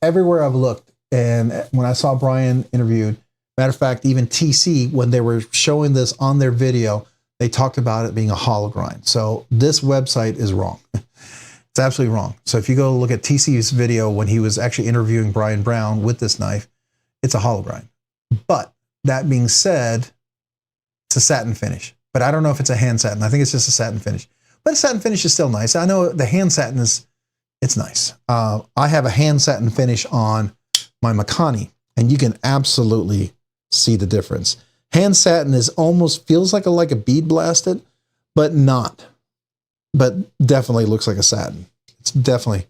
Everywhere I've looked, and when I saw Brian interviewed, matter of fact, even TC, when they were showing this on their video, they talked about it being a hollow grind. So this website is wrong. It's absolutely wrong. So if you go look at TC's video when he was actually interviewing Brian Brown with this knife, it's a hollow grind. But that being said, it's a satin finish. But I don't know if it's a hand satin. I think it's just a satin finish. But a satin finish is still nice. I know the hand satin it's nice. I have a hand satin finish on my Makani, and you can absolutely see the difference. Hand satin is almost feels like a bead blasted, but not. But definitely looks like a satin. It's definitely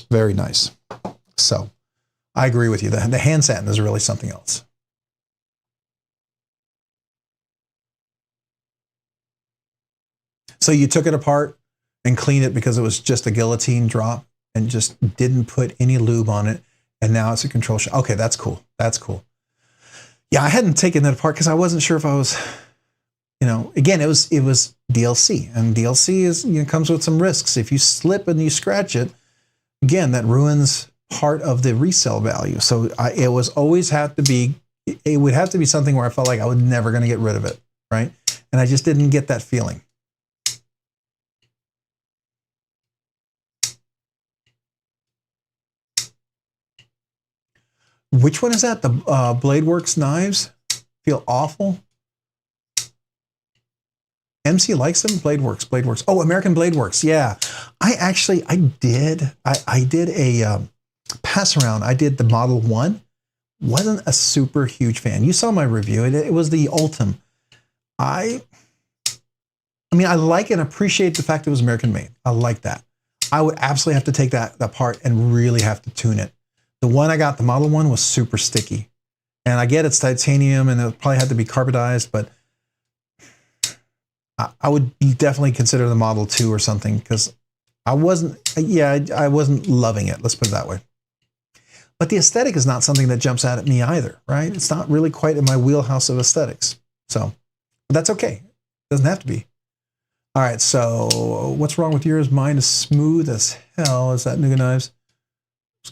very nice. So I agree with you. The hand satin is really something else. So you took it apart and cleaned it because it was just a guillotine drop and just didn't put any lube on it. And now it's a control shot. Okay, that's cool. That's cool. Yeah, I hadn't taken that apart because I wasn't sure if I was, you know, again, it was DLC, and DLC is, you know, comes with some risks. If you slip and you scratch it, again, that ruins part of the resale value. So it would have to be something where I felt like I was never going to get rid of it, right? And I just didn't get that feeling. Which one is that? The Bladeworks knives feel awful. MC likes them. Bladeworks. Oh, American Bladeworks. Yeah, I did a pass around. I did the Model 1. Wasn't a super huge fan. You saw my review. It was the Ultim. I mean, I like and appreciate the fact it was American made. I like that. I would absolutely have to take that apart and really have to tune it. The one I got, the Model 1, was super sticky. And I get it's titanium and it probably had to be carbonized, but I would definitely consider the Model 2 or something, because I wasn't loving it. Let's put it that way. But the aesthetic is not something that jumps out at me either, right? It's not really quite in my wheelhouse of aesthetics. So but that's okay. It doesn't have to be. All right, so what's wrong with yours? Mine is smooth as hell. Is that Nuga Knives?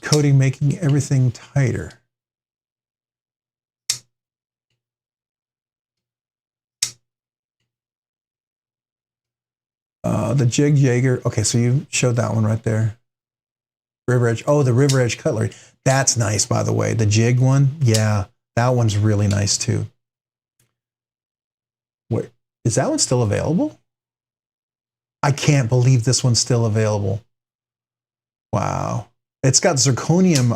Coating making everything tighter. The Jig Jaeger. Okay, so you showed that one right there. River Edge. Oh, the River Edge cutlery. That's nice, by the way. The Jig one. Yeah, that one's really nice too. Wait, is that one still available? I can't believe this one's still available. Wow. It's got zirconium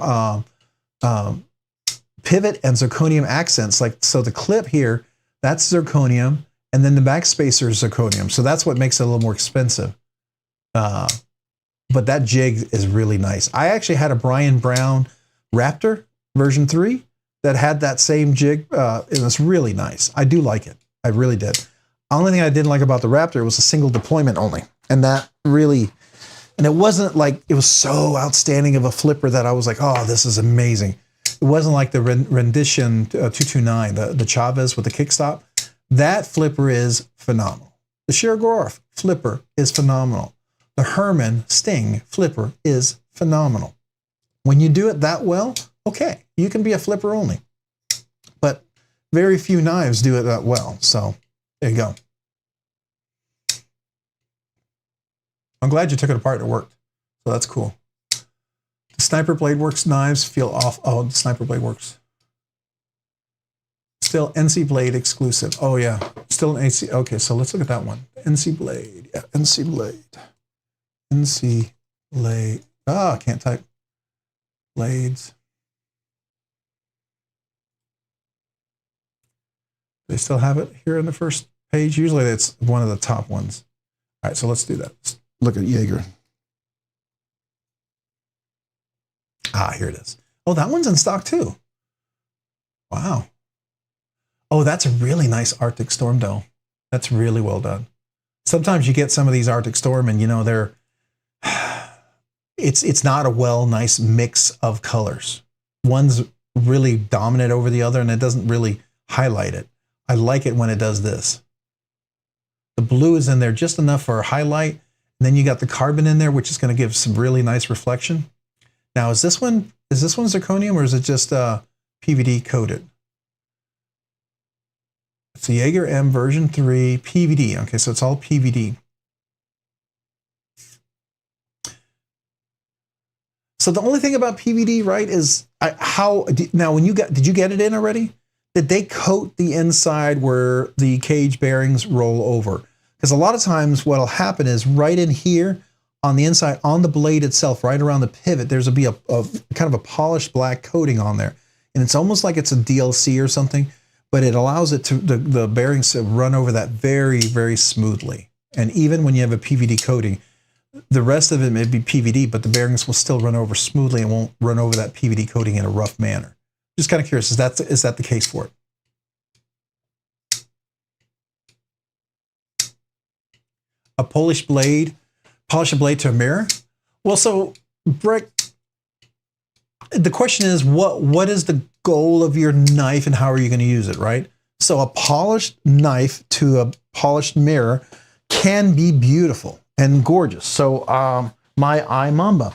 pivot and zirconium accents. Like, so the clip here, that's zirconium, and then the backspacer is zirconium. So that's what makes it a little more expensive. But that jig is really nice. I actually had a Brian Brown Raptor version 3 that had that same jig. It was really nice. I do like it. I really did. The only thing I didn't like about the Raptor was a single deployment only. And that really... And it wasn't like it was so outstanding of a flipper that I was like, oh, this is amazing. It wasn't like the Rendition 229, the Chavez with the kickstop. That flipper is phenomenal. The Shirogorov flipper is phenomenal. The Herman Sting flipper is phenomenal. When you do it that well, okay, you can be a flipper only. But very few knives do it that well. So there you go. I'm glad you took it apart and it worked. So that's cool. The Sniper Blade Works knives feel off. Oh, the Sniper Blade Works. Still NC Blade exclusive. Oh yeah, still an NC. Okay, so let's look at that one. NC Blade. Yeah, NC Blade. NC Blade. Ah, I can't type. Blades. They still have it here on the first page. Usually it's one of the top ones. All right, so let's do that. Let's look at Jaeger. Ah, here it is. Oh, that one's in stock too. Wow. Oh, that's a really nice Arctic Storm though. That's really well done. Sometimes you get some of these Arctic Storm and you know they're it's not a nice mix of colors. One's really dominant over the other and it doesn't really highlight it. I like it when it does this. The blue is in there just enough for a highlight. And then you got the carbon in there, which is going to give some really nice reflection. Now, is this one zirconium or is it just PVD coated? It's the Jaeger M version 3 PVD. Okay, so it's all PVD. So the only thing about PVD, right, is now when did you get it in already? Did they coat the inside where the cage bearings roll over? Because a lot of times what'll happen is right in here on the inside, on the blade itself, right around the pivot, there's be a kind of a polished black coating on there. And it's almost like it's a DLC or something, but it allows it to the bearings to run over that very, very smoothly. And even when you have a PVD coating, the rest of it may be PVD, but the bearings will still run over smoothly and won't run over that PVD coating in a rough manner. Just kind of curious, is that the case for it? A polish blade, polish a blade to a mirror? Well, so Brick, the question is, what is the goal of your knife and how are you going to use it, right? So a polished knife to a polished mirror can be beautiful and gorgeous. So my iMamba.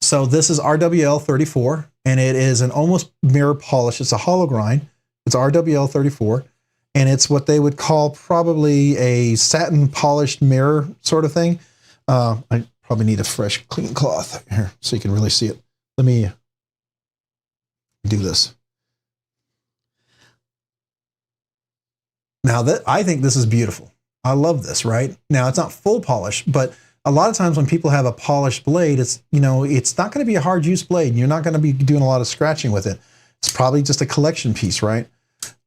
So this is RWL 34, and it is an almost mirror polish. It's a hollow grind. It's RWL 34, and it's what they would call probably a satin polished mirror sort of thing. I probably need a fresh, clean cloth here so you can really see it. Let me do this. Now I think this is beautiful. I love this, right? Now it's not full polish, but a lot of times when people have a polished blade, it's not going to be a hard use blade, and you're not going to be doing a lot of scratching with it. It's probably just a collection piece, right?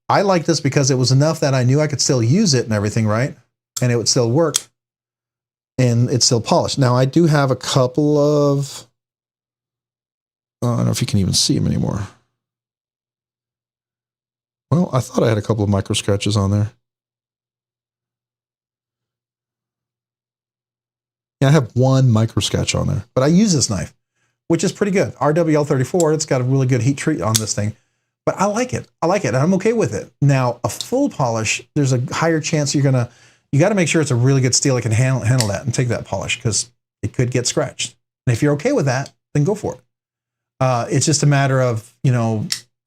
I like this because it was enough that I knew I could still use it and everything, right? And it would still work, and it's still polished. Now I do have a couple of, I don't know if you can even see them anymore. Well, I thought I had a couple of micro scratches on there. Yeah, I have one micro scratch on there, but I use this knife, which is pretty good. RWL 34, it's got a really good heat treat on this thing, but I like it. I like it, and I'm okay with it. Now, a full polish, there's a higher chance you got to make sure it's a really good steel that can handle that and take that polish, because it could get scratched. And if you're okay with that, then go for it. It's just a matter of,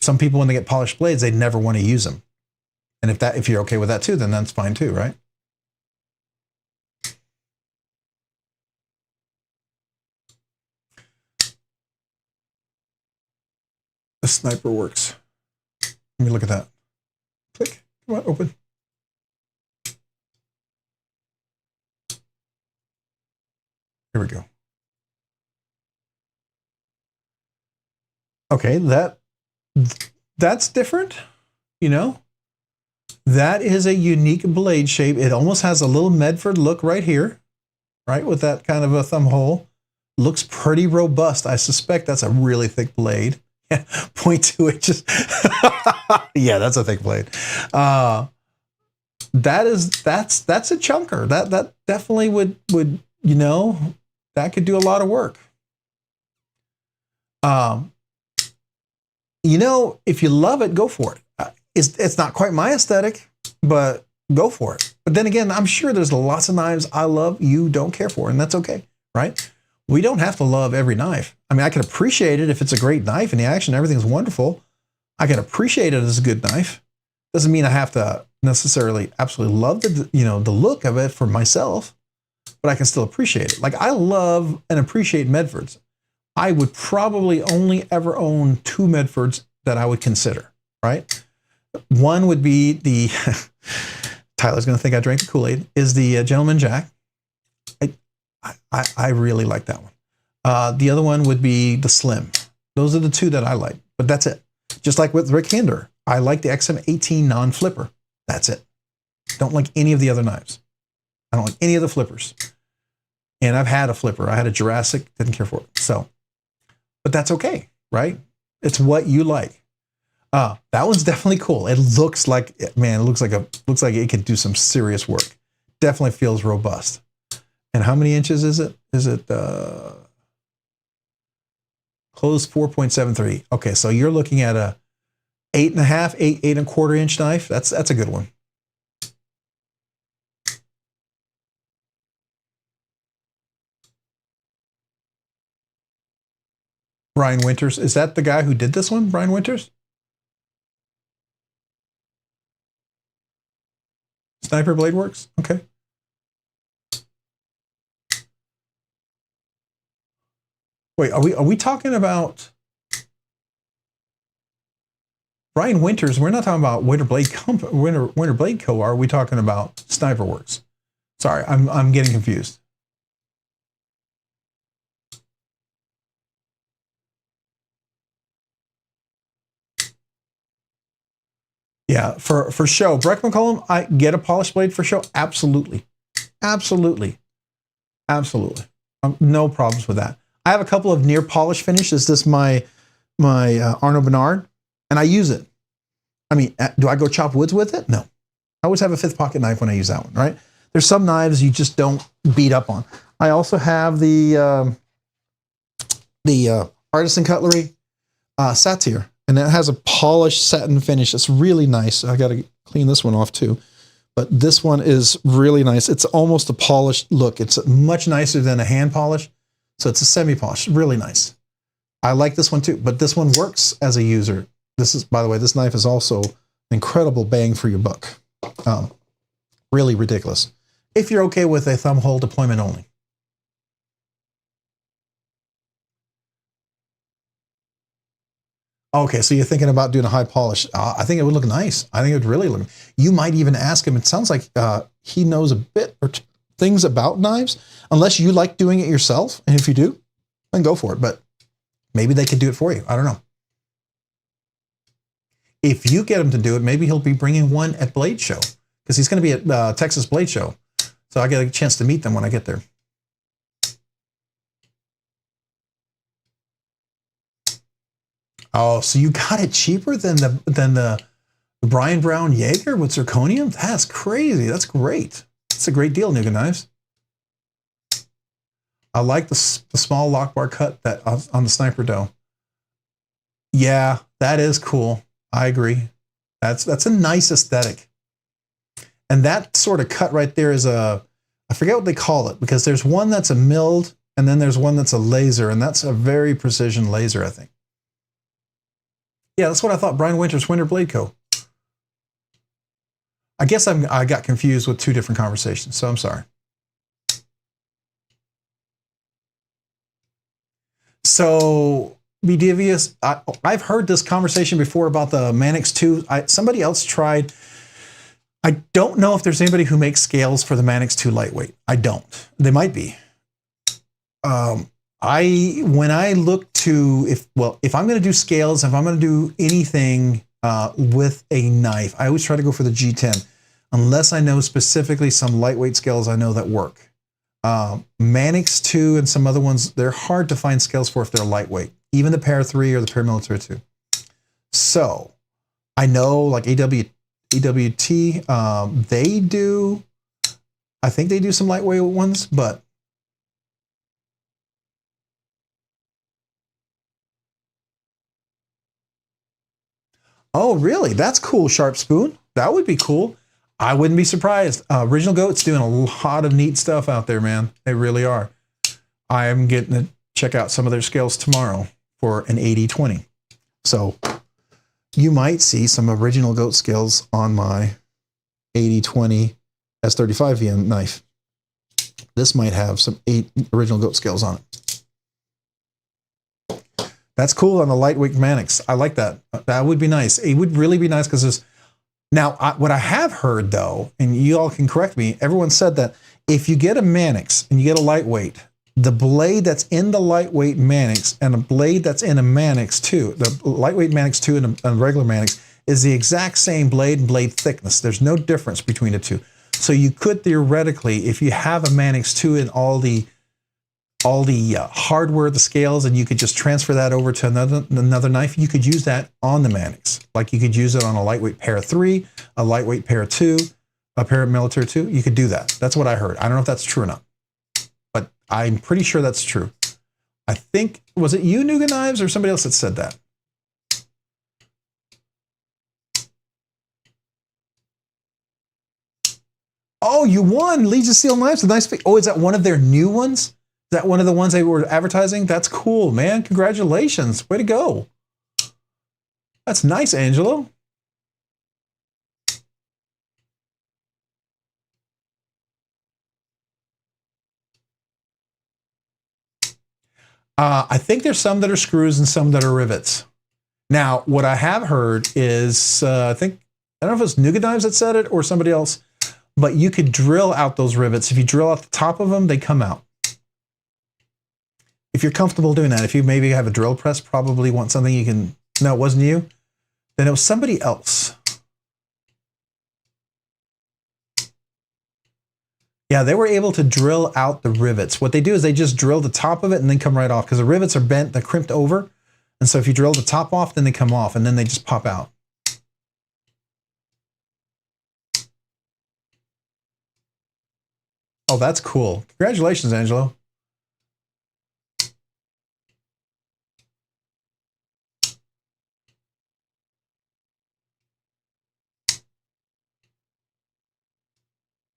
some people, when they get polished blades, they never want to use them. And if you're okay with that too, then that's fine too, right? The sniper works. Let me look at that. Click. Come on, open. Here we go. Okay, that's different, That is a unique blade shape. It almost has a little Medford look right here, right, with that kind of a thumb hole. Looks pretty robust. I suspect that's a really thick blade. 0.2 inches. Yeah, that's a thick blade. That's a chunker. That definitely would that could do a lot of work. If you love it, go for it. It's not quite my aesthetic, but go for it. But then again, I'm sure there's lots of knives I love you don't care for, and that's okay, right? We don't have to love every knife. I mean, I can appreciate it if it's a great knife and the action, everything's wonderful. I can appreciate it as a good knife. Doesn't mean I have to necessarily absolutely love the look of it for myself, but I can still appreciate it. Like, I love and appreciate Medfords. I would probably only ever own 2 Medfords that I would consider, right? One would be the, Tyler's going to think I drank the Kool-Aid, is the Gentleman Jack. I really like that one. The other one would be the Slim. Those are the 2 that I like, but that's it. Just like with Rick Hinder, I like the XM18 non-flipper. That's it. Don't like any of the other knives. I don't like any of the flippers. And I've had a flipper. I had a Jurassic, didn't care for it. So, but that's okay, right? It's what you like. That one's definitely cool. It looks like, man, it looks like it could do some serious work. Definitely feels robust. And how many inches is it? Is it closed 4.73? Okay, so you're looking at a 8.5, 8.25 inch knife. That's a good one. Brian Winters, is that the guy who did this one? Brian Winters? Sniper Blade Works? Okay. Wait, are we talking about Brian Winters? We're not talking about Winter Blade Co. Are we talking about Sniper Works? Sorry, I'm getting confused. Yeah, for show. Breck McCollum, I get a polished blade for show. Absolutely. Absolutely. Absolutely. No problems with that. I have a couple of near polish finishes. This is my Arno Bernard, and I use it. I mean, do I go chop woods with it? No. I always have a 5th pocket knife when I use that one, right? There's some knives you just don't beat up on. I also have the Artisan Cutlery Satyr, and it has a polished satin finish. It's really nice. I got to clean this one off too. But this one is really nice. It's almost a polished look. It's much nicer than a hand polish. So it's a semi-polish, really nice. I like this one too, but this one works as a user. This is, by the way, this knife is also an incredible bang for your buck. Really ridiculous. If you're okay with a thumb hole deployment only. Okay, so you're thinking about doing a high polish. I think it would look nice. I think it would really look. You might even ask him. It sounds like he knows a bit or things about knives, unless you like doing it yourself. And if you do, then go for it. But maybe they could do it for you. I don't know. If you get him to do it, maybe he'll be bringing one at Blade Show, because he's going to be at Texas Blade Show. So I get a chance to meet them when I get there. Oh, so you got it cheaper than the Brian Brown Jaeger with zirconium? That's crazy. That's great. That's a great deal, Nuga Knives. I like the small lock bar cut that on the Sniper Doe. Yeah, that is cool. I agree. That's a nice aesthetic. And that sort of cut right there is I forget what they call it, because there's one that's a milled and then there's one that's a laser, and that's a very precision laser, I think. Yeah, that's what I thought. Brian Winters, Winter Blade Co. I guess I got confused with 2 different conversations, so I'm sorry. So, be devious. I've heard this conversation before about the Manix 2. Somebody else tried. I don't know if there's anybody who makes scales for the Manix 2 lightweight. I don't. They might be. When I look to, if I'm going to do scales, if I'm going to do anything with a knife, I always try to go for the G10, unless I know specifically some lightweight scales I know that work. Manix 2 and some other ones, they're hard to find scales for if they're lightweight, even the Para 3 or the Paramilitary 2. So I know like AWT, they do, I think they do some lightweight ones, but oh, really? That's cool, Sharp Spoon. That would be cool. I wouldn't be surprised. Original Goat's doing a lot of neat stuff out there, man. They really are. I am getting to check out some of their scales tomorrow for an 80-20. So you might see some Original Goat scales on my 80-20 S35 VM knife. This might have some Original Goat scales on it. That's cool on the lightweight Manix. I like that. That would be nice. It would really be nice because there's... Now, what I have heard, though, and you all can correct me, everyone said that if you get a Manix and you get a lightweight, the blade that's in the lightweight Manix and a blade that's in a Manix 2, the lightweight Manix 2 and a regular Manix, is the exact same blade and blade thickness. There's no difference between the two. So you could theoretically, if you have a Manix 2 and all the hardware, the scales, and you could just transfer that over to another knife, you could use that on the Manix. Like you could use it on a lightweight Para 3, a lightweight Para 2, a Paramilitary 2. You could do that. That's what I heard. I don't know if that's true or not, but I'm pretty sure that's true. I think, was it you, Nuga Knives, or somebody else that said that? Oh, you won Legion Steel Knives. A nice pick. Oh, is that one of their new ones? Is that one of the ones they were advertising? That's cool, man. Congratulations. Way to go. That's nice, Angelo. I think there's some that are screws and some that are rivets. Now, what I have heard is, I don't know if it's Nuga Knives that said it or somebody else, but you could drill out those rivets. If you drill out the top of them, they come out. If you're comfortable doing that, if you maybe have a drill press, probably want something you can, no, it wasn't you. Then it was somebody else. Yeah, they were able to drill out the rivets. What they do is they just drill the top of it and then come right off because the rivets are bent, they're crimped over. And so if you drill the top off, then they come off and then they just pop out. Oh, that's cool. Congratulations, Angelo.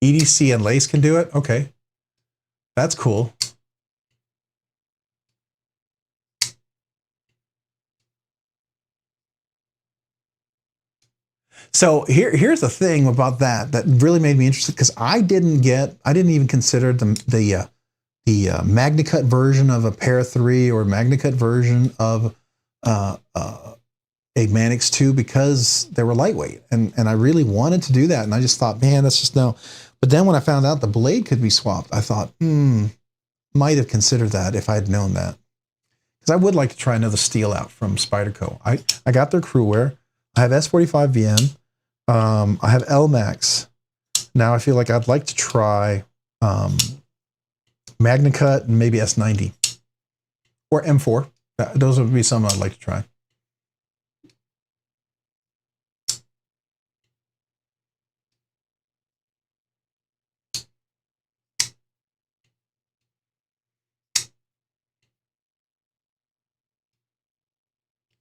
EDC and lace can do it? Okay. That's cool. So here's the thing about that really made me interested because I didn't even consider the MagnaCut version of a Para 3 or MagnaCut version of a Manix 2 because they were lightweight and I really wanted to do that and I just thought, man, that's just no. But then when I found out the blade could be swapped, I thought, might have considered that if I had known that. Because I would like to try another steel out from Spyderco. I got their crewware. I have S45VN. I have LMAX. Now I feel like I'd like to try MagnaCut and maybe S90 or M4. Those would be some I'd like to try.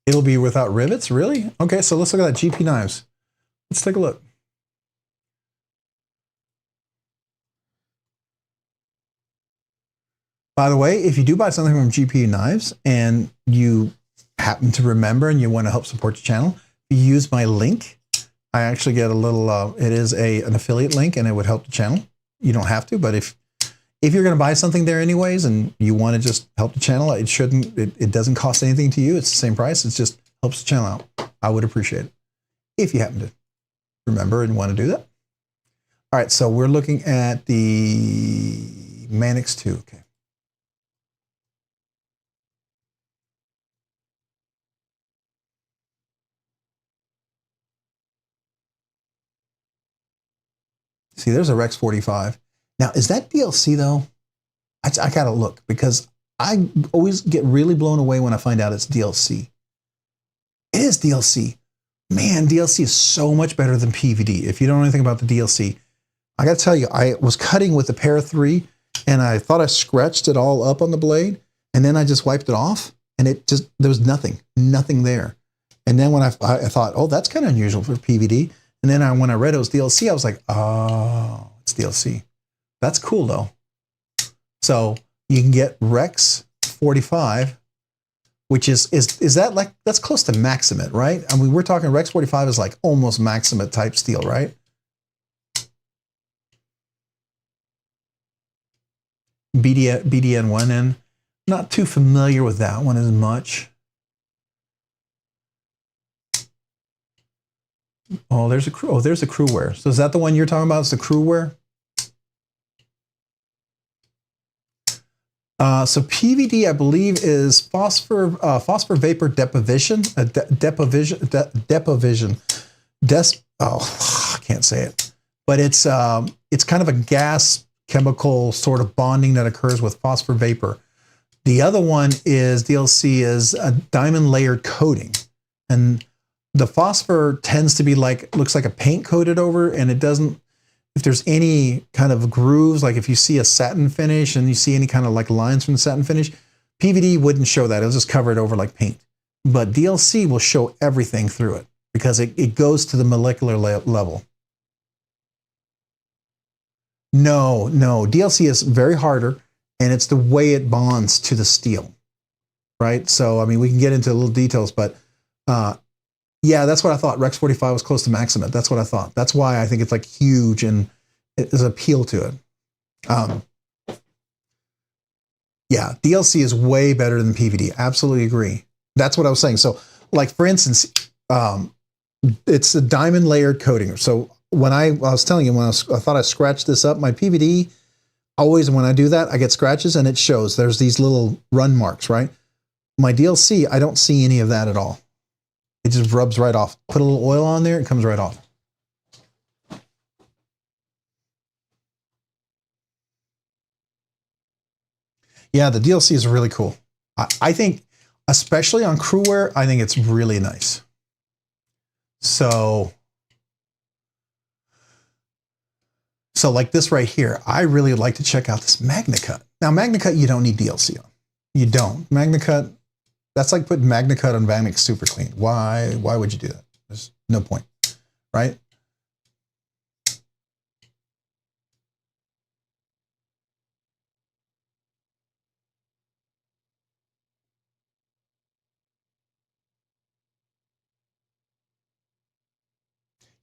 It'll be without rivets, really? Okay, so let's look at that GP knives. Let's take a look. By the way, if you do buy something from GP Knives and you happen to remember and you want to help support the channel, you use my link. I actually get a little, it is an affiliate link and it would help the channel. You don't have to, but if you're going to buy something there anyways and you want to just help the channel, it doesn't cost anything to you. It's the same price. It just helps the channel out. I would appreciate it if you happen to remember and want to do that. All right, so we're looking at the Manix 2. Okay. See, there's a Rex 45. Now, is that DLC though? I gotta look because I always get really blown away when I find out it's DLC. It is DLC. Man, DLC is so much better than PVD. If you don't know anything about the DLC, I gotta tell you, I was cutting with the Para 3 and I thought I scratched it all up on the blade and then I just wiped it off and there was nothing there. And then when I thought, oh, that's kind of unusual for PVD. And then when I read it was DLC, I was like, oh, it's DLC. That's cool though. So you can get Rex 45, which is that like, that's close to Maximate, right? I mean, we're talking Rex 45 is like almost Maximate type steel, right? BDN1N, not too familiar with that one as much. Oh, there's a crewware. So is that the one you're talking about? Is the crewware? So PVD, I believe, is phosphor vapor deposition. Deposition. I can't say it. But it's kind of a gas chemical sort of bonding that occurs with phosphor vapor. The other one is DLC is a diamond layered coating, and the phosphor tends to be looks like a paint coated over, and it doesn't. If there's any kind of grooves, like if you see a satin finish and you see any kind of like lines from the satin finish, PVD wouldn't show that. It'll just cover it over like paint. But DLC will show everything through it because it goes to the molecular level. No, DLC is very harder and it's the way it bonds to the steel, right? So, I mean, we can get into little details, but yeah, that's what I thought. Rex 45 was close to Maximate. That's what I thought. That's why I think it's like huge and there's appeal to it. Yeah, DLC is way better than PVD. Absolutely agree. That's what I was saying. So like for instance, it's a diamond layered coating. So when I was telling you, when I thought I scratched this up, my PVD, always when I do that, I get scratches and it shows. There's these little run marks, right? My DLC, I don't see any of that at all. It just rubs right off. Put a little oil on there, it comes right off. Yeah, the DLC is really cool. I think, especially on crewware, I think it's really nice. So like this right here, I really would like to check out this Magna Cut. Now, Magna Cut, you don't need DLC on. You don't. Magna Cut, that's like putting Magna Cut on Magna Super Clean. Why would you do that? There's no point, right?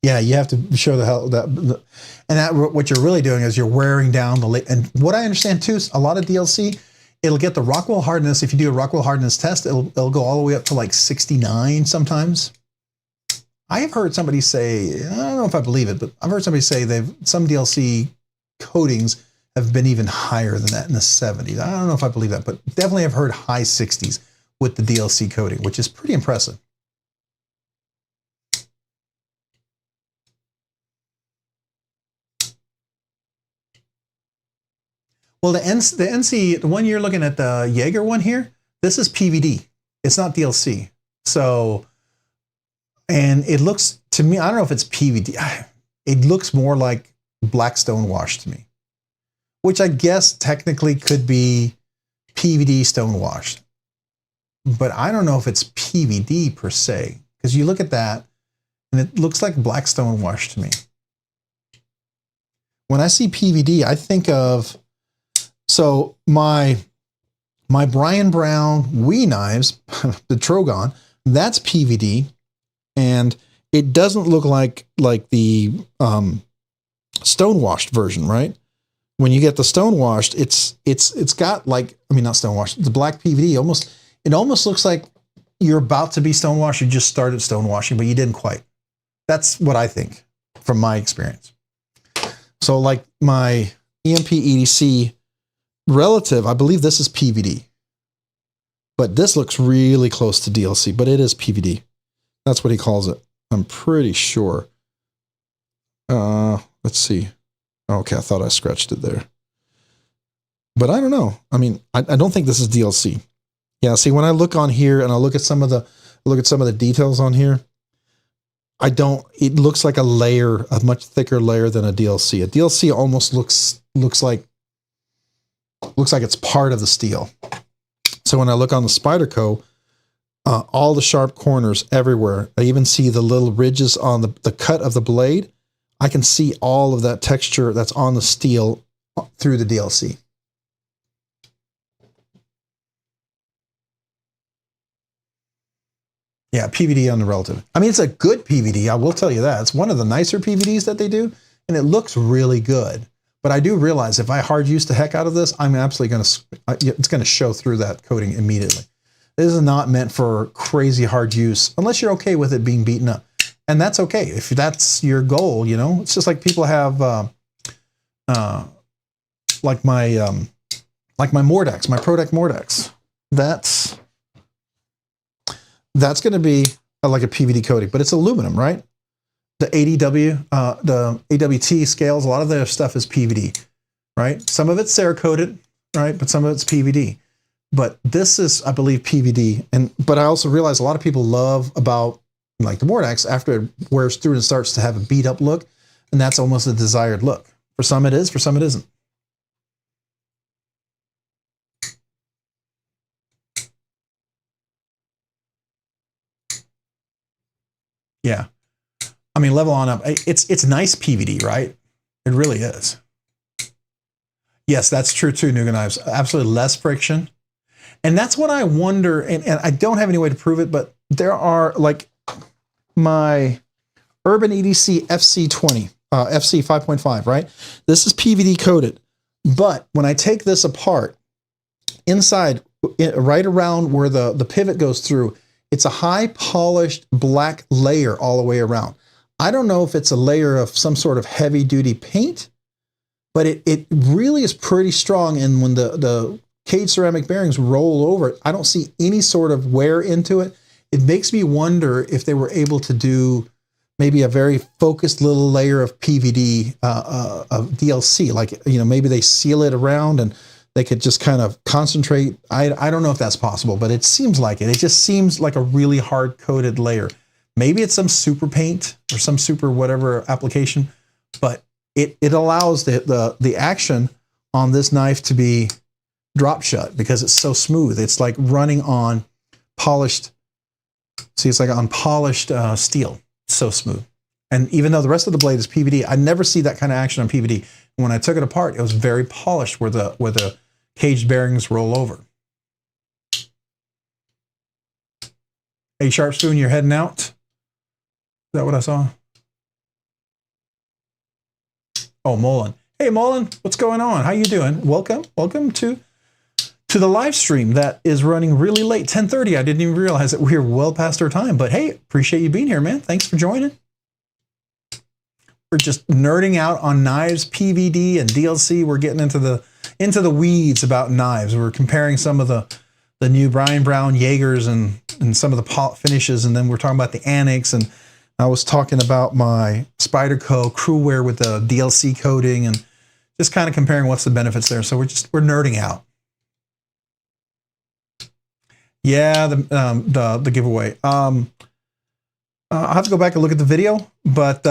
Yeah, you have to show and that what you're really doing is you're wearing down and what I understand too is a lot of DLC, it'll get the Rockwell hardness. If you do a Rockwell hardness test, it'll go all the way up to like 69 sometimes. I have heard somebody say, I don't know if I believe it, but I've heard somebody say some DLC coatings have been even higher than that in the 70s. I don't know if I believe that, but definitely I've heard high 60s with the DLC coating, which is pretty impressive. Well, the NC, the one you're looking at, the Jaeger one here, this is PVD. It's not DLC. So, and it looks to me, I don't know if it's PVD. It looks more like black stonewash to me, which I guess technically could be PVD stonewash. But I don't know if it's PVD per se, because you look at that and it looks like black stonewash to me. When I see PVD, I think of, so my Brian Brown Wee knives, the Trogon, that's PVD, and it doesn't look like the stonewashed version, right? When you get the stonewashed, it's got like, I mean, not stonewashed, the black PVD it almost looks like you're about to be stonewashed. You just started stonewashing, but you didn't quite. That's what I think from my experience. So like my EMP EDC relative, I believe this is PVD, but this looks really close to DLC, but it is PVD. That's what he calls it. I'm pretty sure. Let's see. Okay, I thought I scratched it there, but I don't know. I mean, I don't think this is DLC. Yeah, see, when I look on here and I look at some of the details on here, it looks like a much thicker layer than a DLC. A DLC almost looks like it's part of the steel. So when I look on the Spyderco, all the sharp corners everywhere, I even see the little ridges on the cut of the blade. I can see all of that texture that's on the steel through the DLC. Yeah, PVD on the relative. I mean, it's a good PVD. I will tell you that. It's one of the nicer PVDs that they do, and it looks really good. But I do realize if I hard use the heck out of this, I'm absolutely going to, it's going to show through that coating immediately. This is not meant for crazy hard use, unless you're okay with it being beaten up. And that's okay. If that's your goal, you know, it's just like people have, like my Mordex, my ProDeck Mordex. That's going to be like a PVD coating, but it's aluminum, right? The ADW, the AWT scales, a lot of their stuff is PVD, right? Some of it's Cerakoted, right? But some of it's PVD. But this is, I believe, PVD. But I also realize a lot of people love about, like the Mordex, after it wears through and starts to have a beat up look, and that's almost a desired look. For some it is, for some it isn't. Yeah. I mean, level on up. It's nice PVD, right? It really is. Yes, that's true too, Nuga Knives. Absolutely less friction. And that's what I wonder, and I don't have any way to prove it, but there are, like, my Urban EDC FC20, FC 5.5, right? This is PVD coated. But when I take this apart, inside, right around where the pivot goes through, it's a high polished black layer all the way around. I don't know if it's a layer of some sort of heavy duty paint, but it really is pretty strong. And when the cage ceramic bearings roll over it, I don't see any sort of wear into it. It makes me wonder if they were able to do maybe a very focused little layer of PVD, of DLC, like, you know, maybe they seal it around and they could just kind of concentrate. I don't know if that's possible, but it seems like it. It just seems like a really hard-coated layer. Maybe it's some super paint or some super whatever application, but it allows the action on this knife to be drop shut because it's so smooth. It's like running on polished, see, it's like on polished steel. It's so smooth. And even though the rest of the blade is PVD, I never see that kind of action on PVD. When I took it apart, it was very polished where the cage bearings roll over. Hey, Sharp Spoon, you're heading out? Is that what I saw? Oh, Mullen. Hey, Mullen, what's going on? How you doing? Welcome to the live stream that is running really late, 10:30. I didn't even realize that we were well past our time, but hey, appreciate you being here, man. Thanks for joining. We're just nerding out on knives, PVD and DLC. We're getting into the weeds about knives. We're comparing some of the new Brian Brown Jaegers and some of the finishes, and then we're talking about the Annex, and I was talking about my Spyderco Crewwear with the DLC coating, and just kind of comparing what's the benefits there. So we're nerding out. Yeah, the giveaway. I'll have to go back and look at the video, but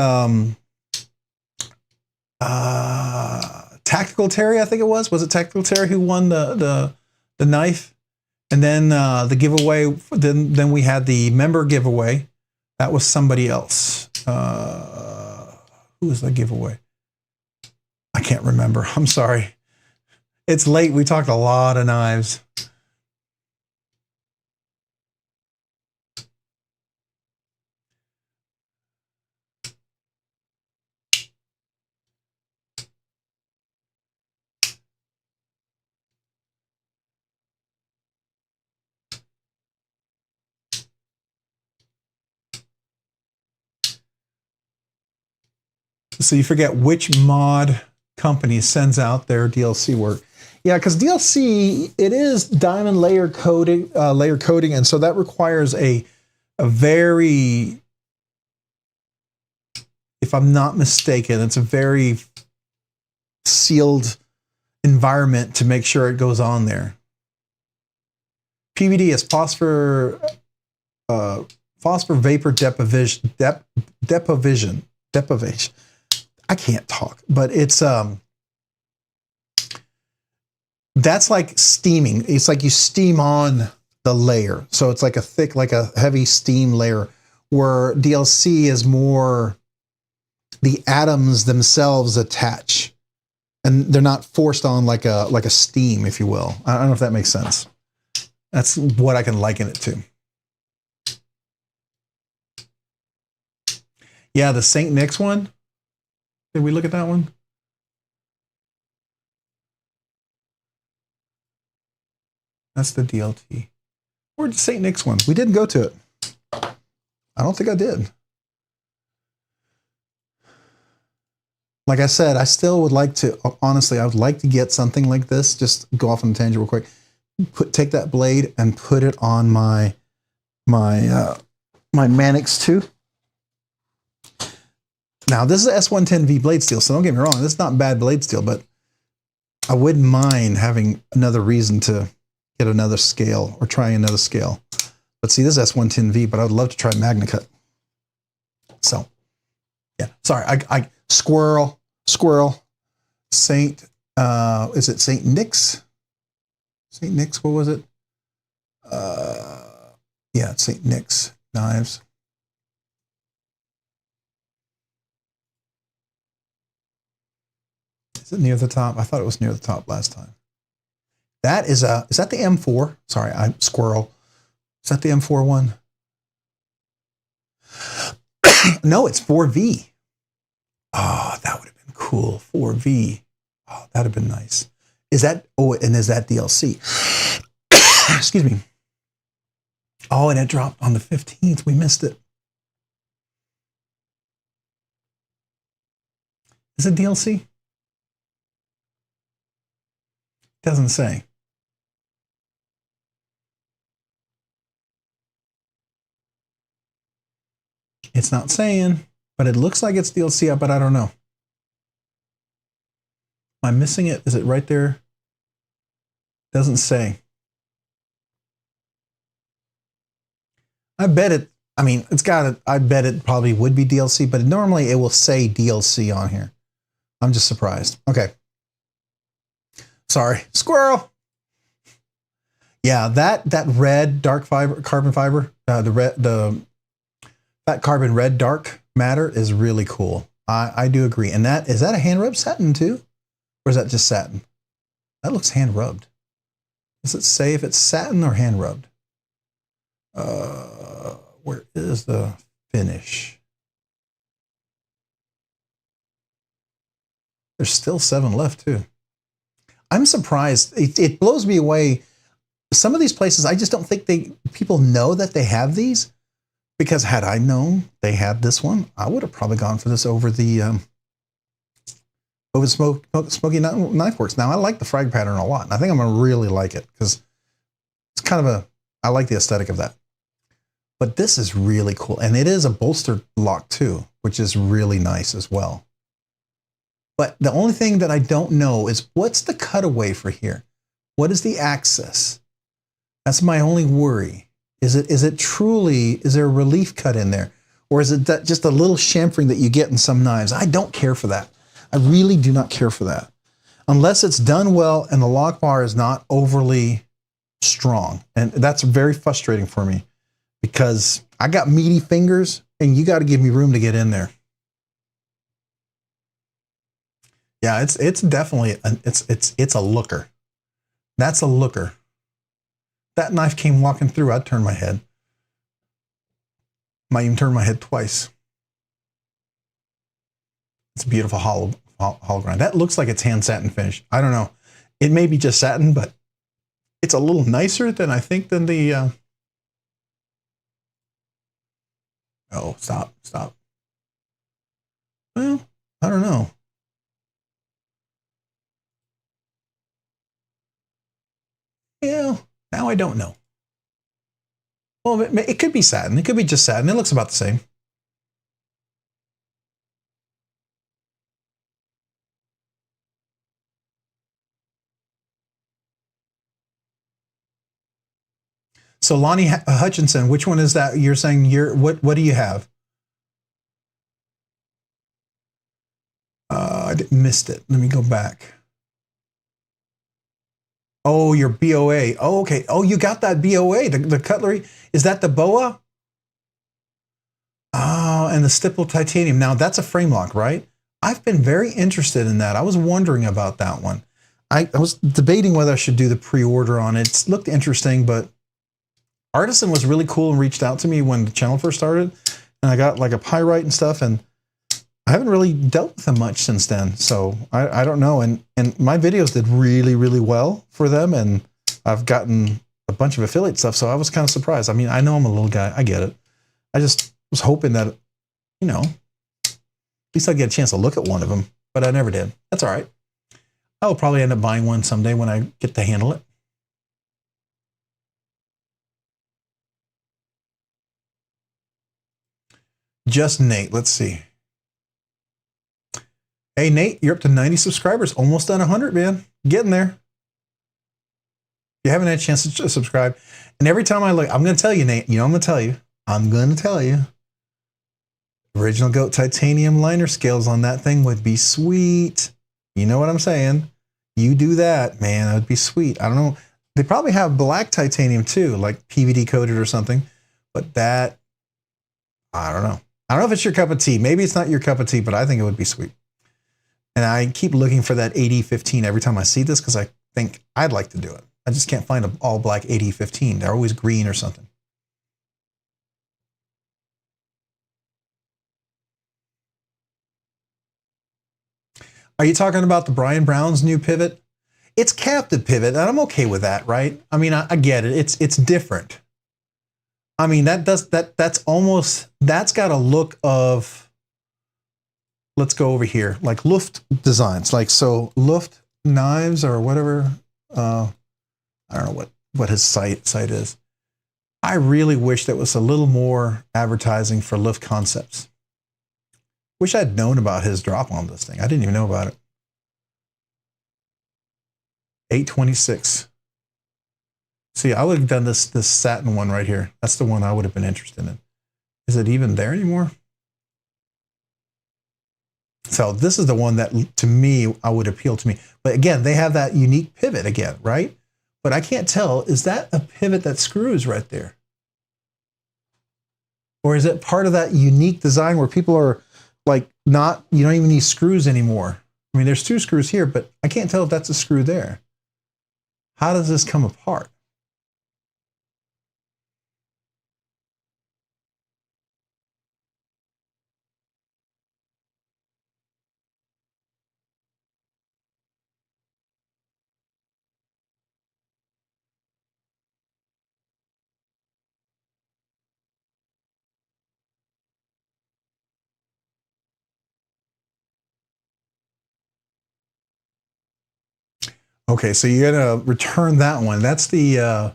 Tactical Terry, I think it was. Was it Tactical Terry who won the knife? And then the giveaway. Then we had the member giveaway. That was somebody else. Who was the giveaway? I can't remember. I'm sorry. It's late. We talked a lot of knives. So you forget which mod company sends out their DLC work. Yeah, because DLC, it is diamond layer coating, and so that requires a very, if I'm not mistaken, it's a very sealed environment to make sure it goes on there. PVD is phosphor vapor deposition. I can't talk, but it's that's like steaming. It's like you steam on the layer. So it's like a thick, like a heavy steam layer, where DLC is more the atoms themselves attach, and they're not forced on like a steam, if you will. I don't know if that makes sense. That's what I can liken it to. Yeah, the St. Nick's one. Did we look at that one? That's the DLT. Where's the St. Nick's one? We didn't go to it. I don't think I did. Like I said, I still would like to, honestly, I would like to get something like this. Just go off on a tangent real quick. Take that blade and put it on my Mannix 2. Now, this is a S110V blade steel, so don't get me wrong. This is not bad blade steel, but I wouldn't mind having another reason to get another scale or try another scale. But see, this is S110V, but I would love to try MagnaCut. So, yeah. Sorry, I squirrel. Saint, is it St. Nick's? St. Nick's, what was it? Yeah, it's St. Nick's knives. Is it near the top? I thought it was near the top last time. That is that the M4? Sorry, I'm squirrel. Is that the M4 one? No, it's 4V. Oh, that would have been cool. 4V. Oh, that'd have been nice. Is that, oh, and is that DLC? Excuse me. Oh, and it dropped on the 15th. We missed it. Is it DLC? Doesn't say. It's not saying, but it looks like it's DLC, but I don't know. Am I missing it? Is it right there? Doesn't say. I bet it, I mean, it's got it. I bet it probably would be DLC, but normally it will say DLC on here. I'm just surprised. Okay. Sorry. Squirrel. Yeah, that red dark fiber, carbon fiber, the that carbon red dark matter is really cool. I do agree. And that, is that a hand rubbed satin too? Or is that just satin? That looks hand rubbed. Does it say if it's satin or hand rubbed? Where is the finish? There's still 7 left too. I'm surprised. It blows me away. Some of these places, I just don't think people know that they have these, because had I known they had this one, I would have probably gone for this over the Smoky Knife Works. Now I like the frag pattern a lot, and I think I'm gonna really like it because it's kind of I like the aesthetic of that. But this is really cool, and it is a bolster lock too, which is really nice as well. But the only thing that I don't know is what's the cutaway for here? What is the access? That's my only worry. Is it truly, is there a relief cut in there? Or is it that just a little chamfering that you get in some knives? I don't care for that. I really do not care for that. Unless it's done well and the lock bar is not overly strong. And that's very frustrating for me because I got meaty fingers and you got to give me room to get in there. Yeah, it's definitely, it's a looker. That's a looker. That knife came walking through, I'd turn my head. Might even turn my head twice. It's a beautiful hollow grind. That looks like it's hand satin finish. I don't know. It may be just satin, but it's a little nicer than I think than the. Oh, stop. Well, I don't know. Yeah, now I don't know. Well, it could be satin. It could be just satin. It looks about the same. So Lonnie Hutchinson, which one is that? You're saying what do you have? I missed it. Let me go back. Oh, your BOA. Oh, okay. Oh, you got that BOA, the cutlery. Is that the BOA? Oh, and the stipple titanium. Now that's a frame lock, right? I've been very interested in that. I was wondering about that one. I was debating whether I should do the pre-order on it. It looked interesting, but Artisan was really cool and reached out to me when the channel first started, and I got like a pyrite and stuff, and I haven't really dealt with them much since then. So I don't know. And my videos did really, really well for them, and I've gotten a bunch of affiliate stuff. So I was kind of surprised. I mean, I know I'm a little guy. I get it. I just was hoping that, you know, at least I'd get a chance to look at one of them, but I never did. That's all right. I'll probably end up buying one someday when I get to handle it. Just Nate. Let's see. Hey, Nate, you're up to 90 subscribers. Almost done 100, man. Getting there. If you haven't had a chance to subscribe. And every time I look, I'm going to tell you, Nate. You know, I'm going to tell you. Original Goat titanium liner scales on that thing would be sweet. You know what I'm saying? You do that, man. That would be sweet. I don't know. They probably have black titanium too, like PVD coated or something. But that, I don't know. I don't know if it's your cup of tea. Maybe it's not your cup of tea, but I think it would be sweet. And I keep looking for that 8015 every time I see this because I think I'd like to do it. I just can't find an all black 8015. They're always green or something. Are you talking about the Brian Brown's new pivot? It's captive pivot, and I'm okay with that, right? I mean, I get it. It's different. I mean, that's got a look of, let's go over here, like Luft designs, like so Luft knives or whatever. I don't know what his site is. I really wish there was a little more advertising for Luft Concepts. Wish I'd known about his drop on this thing. I didn't even know about it. 826. See, I would have done this satin one right here. That's the one I would have been interested in. Is it even there anymore? So this is the one that, to me, I would appeal to me. But again, they have that unique pivot again, right? But I can't tell, is that a pivot that screws right there? Or is it part of that unique design where people are like not, you don't even need screws anymore? I mean, there's 2 screws here, but I can't tell if that's a screw there. How does this come apart? Okay, so you're gonna return that one. That's the,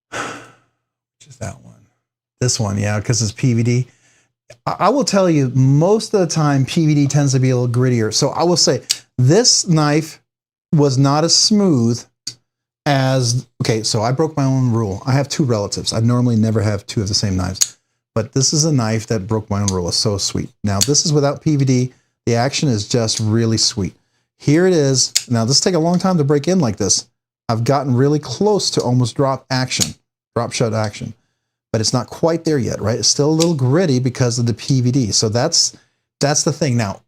which is that one? This one, yeah, because it's PVD. I will tell you, most of the time, PVD tends to be a little grittier. So I will say, this knife was not as smooth as, okay, so I broke my own rule. I have 2 relatives. I normally never have 2 of the same knives. But this is a knife that broke my own rule. It's so sweet. Now, this is without PVD. The action is just really sweet. Here it is. Now, this takes a long time to break in like this. I've gotten really close to almost drop shut action. But it's not quite there yet, right? It's still a little gritty because of the PVD. So that's the thing. Now,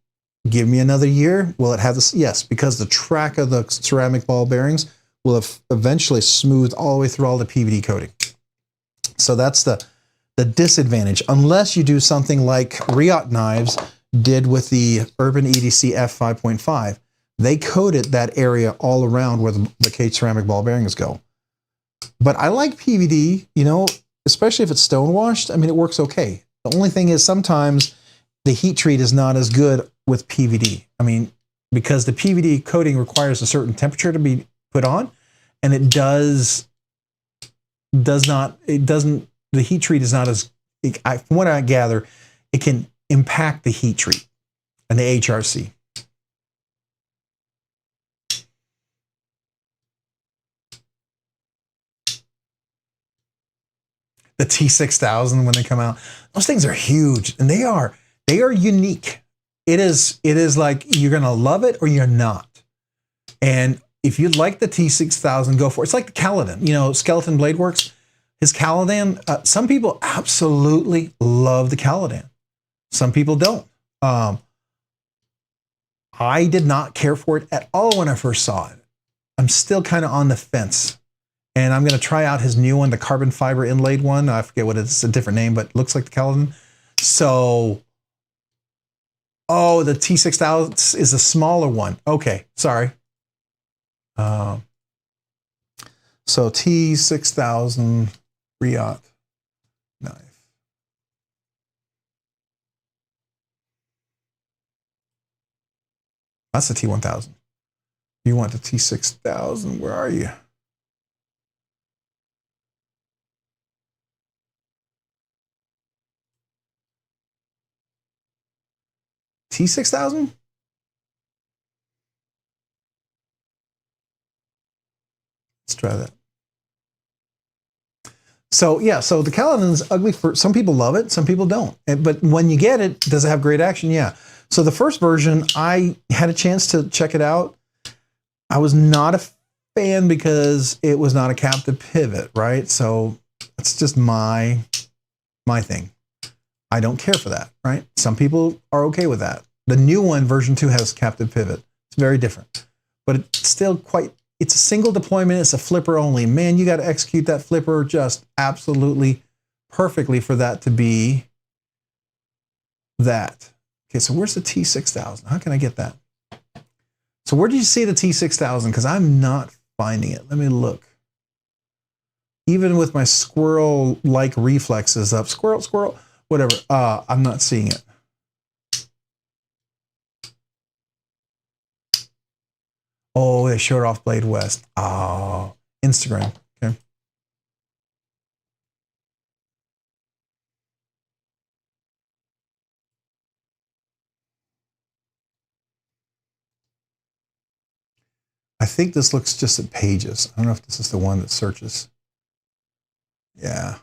give me another year. Will it have this? Yes, because the track of the ceramic ball bearings will have eventually smoothed all the way through all the PVD coating. So that's the disadvantage, unless you do something like Riot Knives did with the Urban EDC F5.5. They coated that area all around where the cage ceramic ball bearings go. But I like PVD, you know, especially if it's stonewashed. I mean, it works okay. The only thing is sometimes the heat treat is not as good with PVD. I mean, because the PVD coating requires a certain temperature to be put on, and it doesn't, the heat treat is not as, from what I gather, it can impact the heat treat and the HRC. The T6000 when they come out, those things are huge, and they are unique. It is like you're gonna love it or you're not. And if you like the T6000, go for it. It's like the Caladan, you know, Skeleton Blade Works. His Caladan, some people absolutely love the Caladan. Some people don't. I did not care for it at all when I first saw it. I'm still kind of on the fence. And I'm going to try out his new one, the carbon fiber inlaid one. I forget what it is, it's a different name, but it looks like the Caladan. So, oh, the T6000 is a smaller one. Okay, sorry. So T6000 Riot knife. That's the T1000. You want the T6000? Where are you? T6000? Let's try that. So yeah, so the Caladan is ugly for some people. Love it, some people don't. But when you get it, does it have great action? Yeah. So the first version, I had a chance to check it out. I was not a fan because it was not a captive pivot, right? So it's just my thing. I don't care for that, right? Some people are okay with that. The new one, version 2, has captive pivot. It's very different, but it's still quite, it's a single deployment. It's a flipper only. Man, you got to execute that flipper just absolutely perfectly for that to be that. Okay, so where's the T6000? How can I get that? So where did you see the T6000? Because I'm not finding it. Let me look. Even with my squirrel-like reflexes up, squirrel, whatever, I'm not seeing it. Oh, they showed off Blade West. Oh, Instagram. Okay. I think this looks just at pages. I don't know if this is the one that searches. Yeah.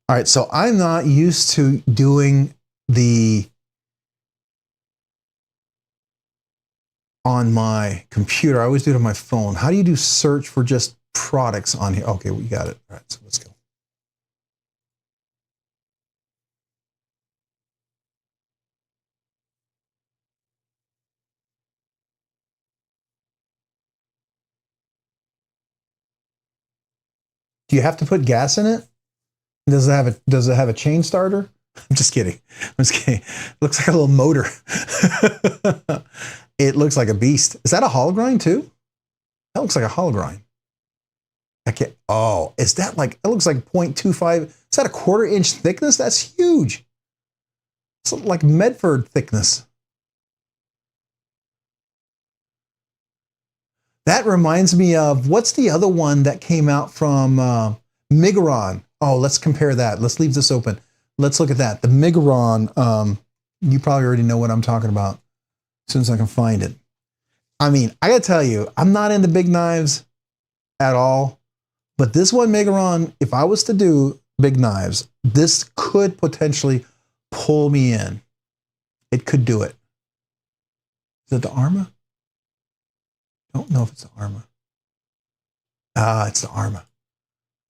All right, so I'm not used to doing the on my computer. I always do it on my phone. How do you do search for just products on here? Okay, we got it. All right, so let's go. Do you have to put gas in it? Does it have a chain starter? I'm just kidding. I'm just kidding. It looks like a little motor. It looks like a beast. Is that a hollow grind too? That looks like a hollow grind. I can't. Oh, is that like? It looks like 0.25. Is that a 1/4 inch thickness? That's huge. It's like Medford thickness. That reminds me of, what's the other one that came out from Migaron? Oh, let's compare that. Let's leave this open. Let's look at that. The Migaron, you probably already know what I'm talking about as soon as I can find it. I mean, I gotta tell you, I'm not into big knives at all, but this one Migaron, if I was to do big knives, this could potentially pull me in. It could do it. Is it the Arma? I don't know if it's the Arma. It's the Arma.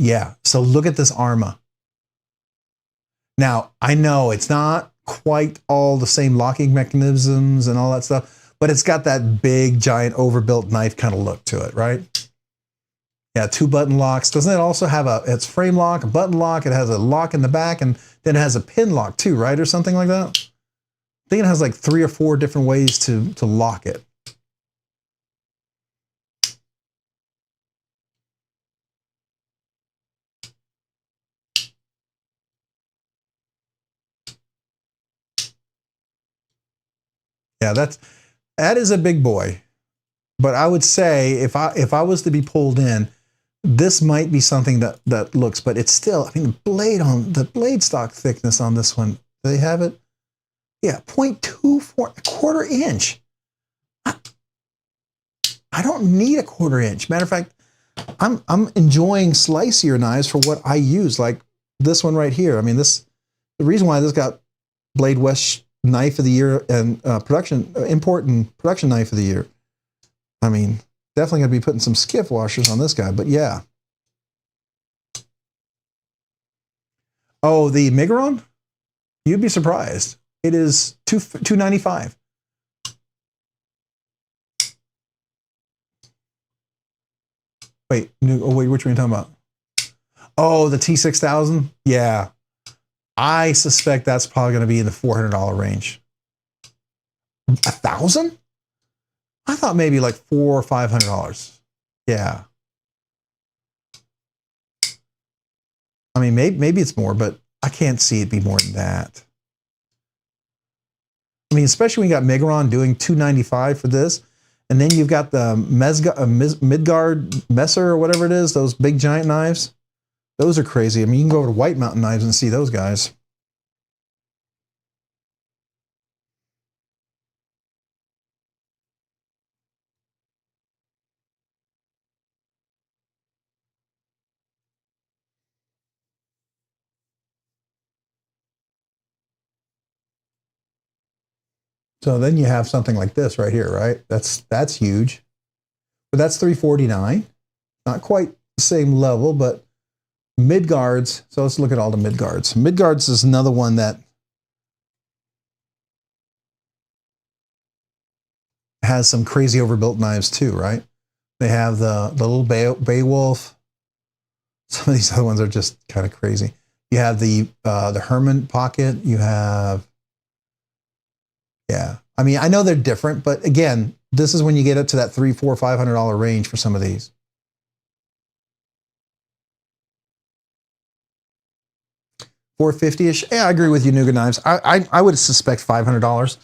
Yeah, so look at this Arma. Now, I know it's not quite all the same locking mechanisms and all that stuff, but it's got that big, giant, overbuilt knife kind of look to it, right? Yeah, 2 button locks. Doesn't it also have it's frame lock, a button lock, it has a lock in the back, and then it has a pin lock too, right? Or something like that? I think it has like 3 or 4 different ways to lock it. Yeah, that is a big boy. But I would say if I was to be pulled in, this might be something that looks, but it's still, I mean, the blade stock thickness on this one, do they have it? Yeah, 0.24, a 1/4 inch. I don't need a 1/4 inch. Matter of fact, I'm enjoying slicier knives for what I use, like this one right here. I mean, the reason why this got Blade West Knife of the Year and import and production knife of the year. I mean, definitely going to be putting some Skiff washers on this guy, but yeah. Oh, the Migaron? You'd be surprised. It is $295. Wait, which one are you talking about? Oh, the T6000? Yeah. I suspect that's probably going to be in the $400 range. 1,000? I thought maybe like $400 or $500. Yeah. I mean, maybe it's more, but I can't see it be more than that. I mean, especially when you got Migaron doing $295 for this, and then you've got the Midgard Messer or whatever it is, those big giant knives. Those are crazy. I mean, you can go over to White Mountain Knives and see those guys. So then you have something like this right here, right? That's huge. But that's $349. Not quite the same level, but Midgards. So let's look at all the Midgards. Midgards is another one that has some crazy overbuilt knives too, right? They have the little Beowulf. Some of these other ones are just kind of crazy. You have the Herman pocket. You have, yeah. I mean, I know they're different, but again, this is when you get up to that $300, $400, $500 range for some of these. $450-ish. Yeah, I agree with you, Nuga Knives. I would suspect $500.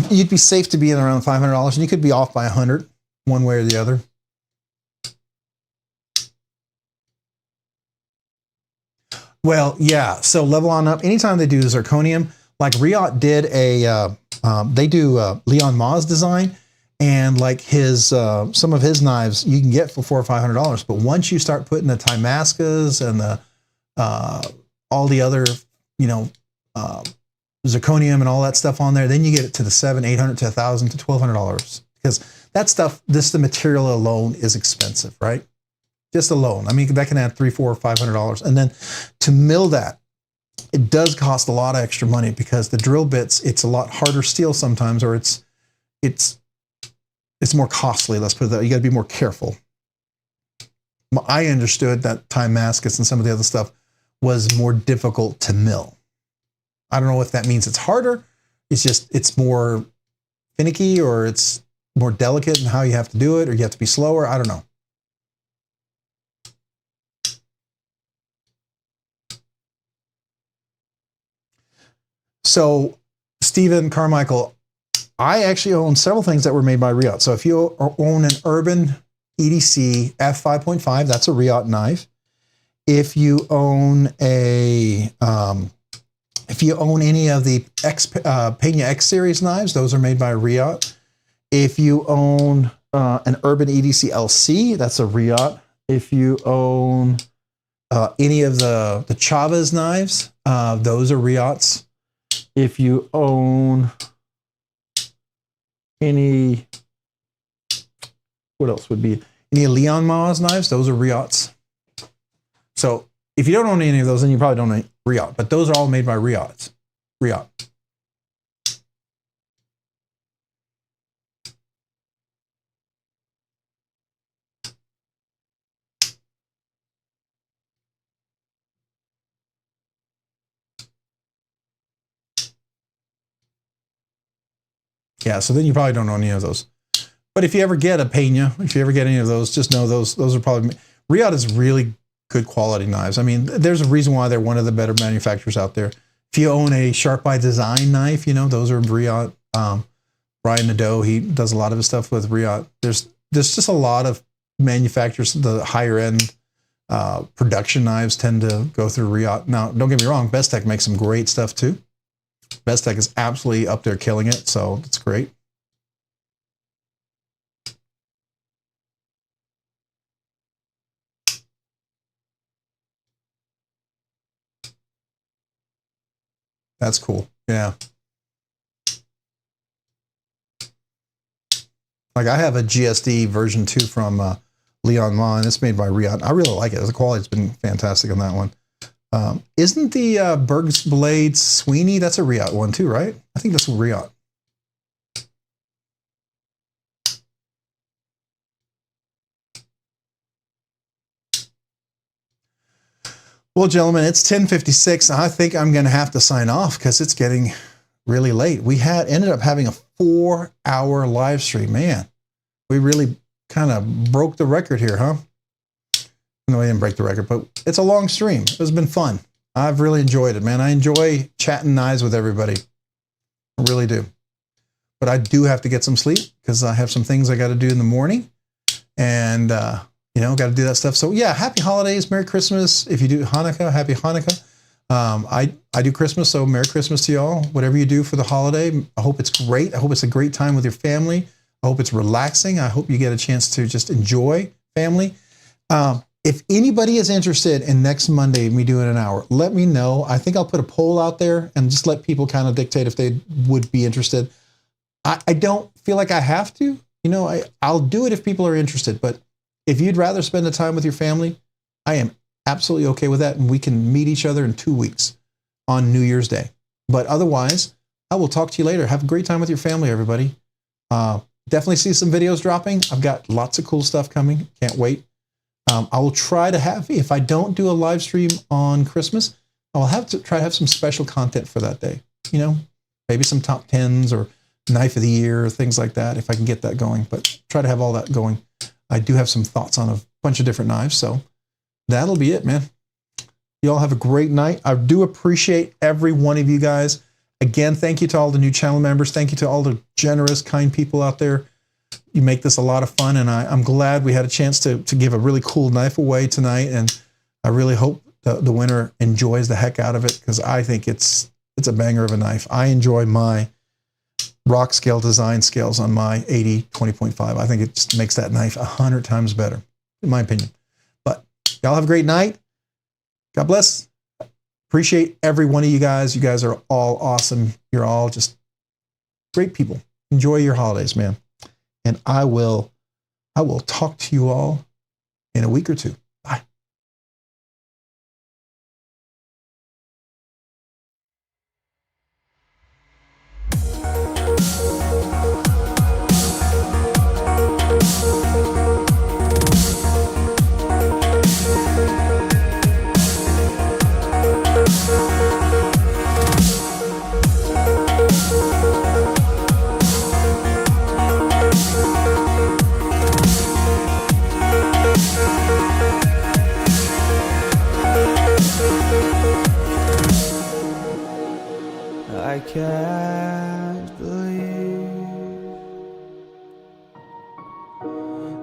You'd be safe to be in around $500, and you could be off by 100, one way or the other. Well, yeah. So level on up. Anytime they do zirconium, like Riot did they do Leon Ma's design, And like his, some of his knives you can get for $400 or $500. But once you start putting the Timascas and the, all the other, you know, zirconium and all that stuff on there, then you get it to the $700, $800 to $1,000 to $1,200, because that stuff, the material alone is expensive, right? Just alone. I mean, that can add $300, $400, $500. And then to mill that, it does cost a lot of extra money, because the drill bits, it's a lot harder steel sometimes, or it's more costly. Let's put it that. You got to be more careful. I understood that Timascus and some of the other stuff was more difficult to mill. I don't know if that means it's harder. It's just, it's more finicky, or it's more delicate in how you have to do it, or you have to be slower. I don't know. So, Stephen Carmichael, I actually own several things that were made by Riot. So if you own an Urban EDC F5.5, that's a Riot knife. If you own a, if you own any of the Pena X series knives, those are made by Riot. If you own an Urban EDC LC, that's a Riot. If you own any of the Chavez knives, those are Riots. If you own any, what else would be, any Leon Ma's knives, those are Riots. So if you don't own any of those, then you probably don't own Riot, but those are all made by Riot. Yeah, so then you probably don't own any of those. But if you ever get a Pena, if you ever get any of those, just know those are probably, Riot is really good quality knives. I mean, there's a reason why they're one of the better manufacturers out there. If you own a Sharp by Design knife, you know, those are Riot. Brian Nadeau, he does a lot of his stuff with Riot. There's just a lot of manufacturers, the higher end production knives tend to go through Riot. Now, don't get me wrong, Bestech makes some great stuff too. Bestech is absolutely up there killing it, so it's great. That's cool. Yeah. Like I have a GSD version 2 from Leon Ma, and it's made by Riot. I really like it. The quality's been fantastic on that one. Isn't the Berg's Blade Sweeney, that's a Riot one too, right? I think that's a Riot. Well, gentlemen, it's 10:56. I think I'm going to have to sign off because it's getting really late. We ended up having a 4-hour live stream. Man, we really kind of broke the record here, huh? No, we didn't break the record, but it's a long stream. It's been fun. I've really enjoyed it, man. I enjoy chatting knives with everybody. I really do. But I do have to get some sleep because I have some things I got to do in the morning. And, you know, got to do that stuff. So, yeah, happy holidays. Merry Christmas. If you do Hanukkah, happy Hanukkah. I do Christmas, so Merry Christmas to y'all. Whatever you do for the holiday, I hope it's great. I hope it's a great time with your family. I hope it's relaxing. I hope you get a chance to just enjoy family. If anybody is interested in next Monday, me doing an hour, let me know. I think I'll put a poll out there and just let people kind of dictate if they would be interested. I don't feel like I have to. You know, I'll do it if people are interested. But if you'd rather spend the time with your family, I am absolutely okay with that. And we can meet each other in 2 weeks on New Year's Day. But otherwise, I will talk to you later. Have a great time with your family, everybody. Definitely see some videos dropping. I've got lots of cool stuff coming. Can't wait. I will try to have, if I don't do a live stream on Christmas, I'll have to try to have some special content for that day. You know, maybe some top 10s or knife of the year, things like that, if I can get that going. But try to have all that going. I do have some thoughts on a bunch of different knives. So that'll be it, man. You all have a great night. I do appreciate every one of you guys. Again, thank you to all the new channel members. Thank you to all the generous, kind people out there. You make this a lot of fun, and I'm glad we had a chance to give a really cool knife away tonight, and I really hope the winner enjoys the heck out of it, because I think it's a banger of a knife. I enjoy my rock scale design scales on my 80-20.5. I think it just makes that knife 100 times better, in my opinion. But y'all have a great night. God bless. Appreciate every one of you guys. You guys are all awesome. You're all just great people. Enjoy your holidays, man. And I will talk to you all in a week or two. Bye. I can't believe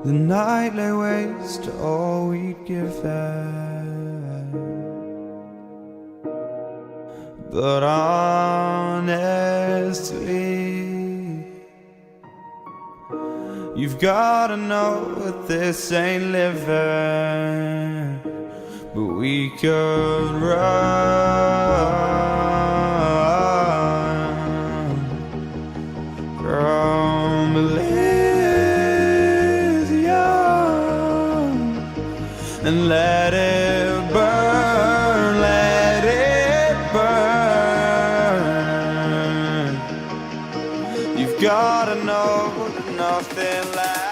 the night lay waste to all we'd given. But honestly, you've gotta know that this ain't living. But we could run from Elysium and let it burn, let it burn. You've gotta know that nothing lasts.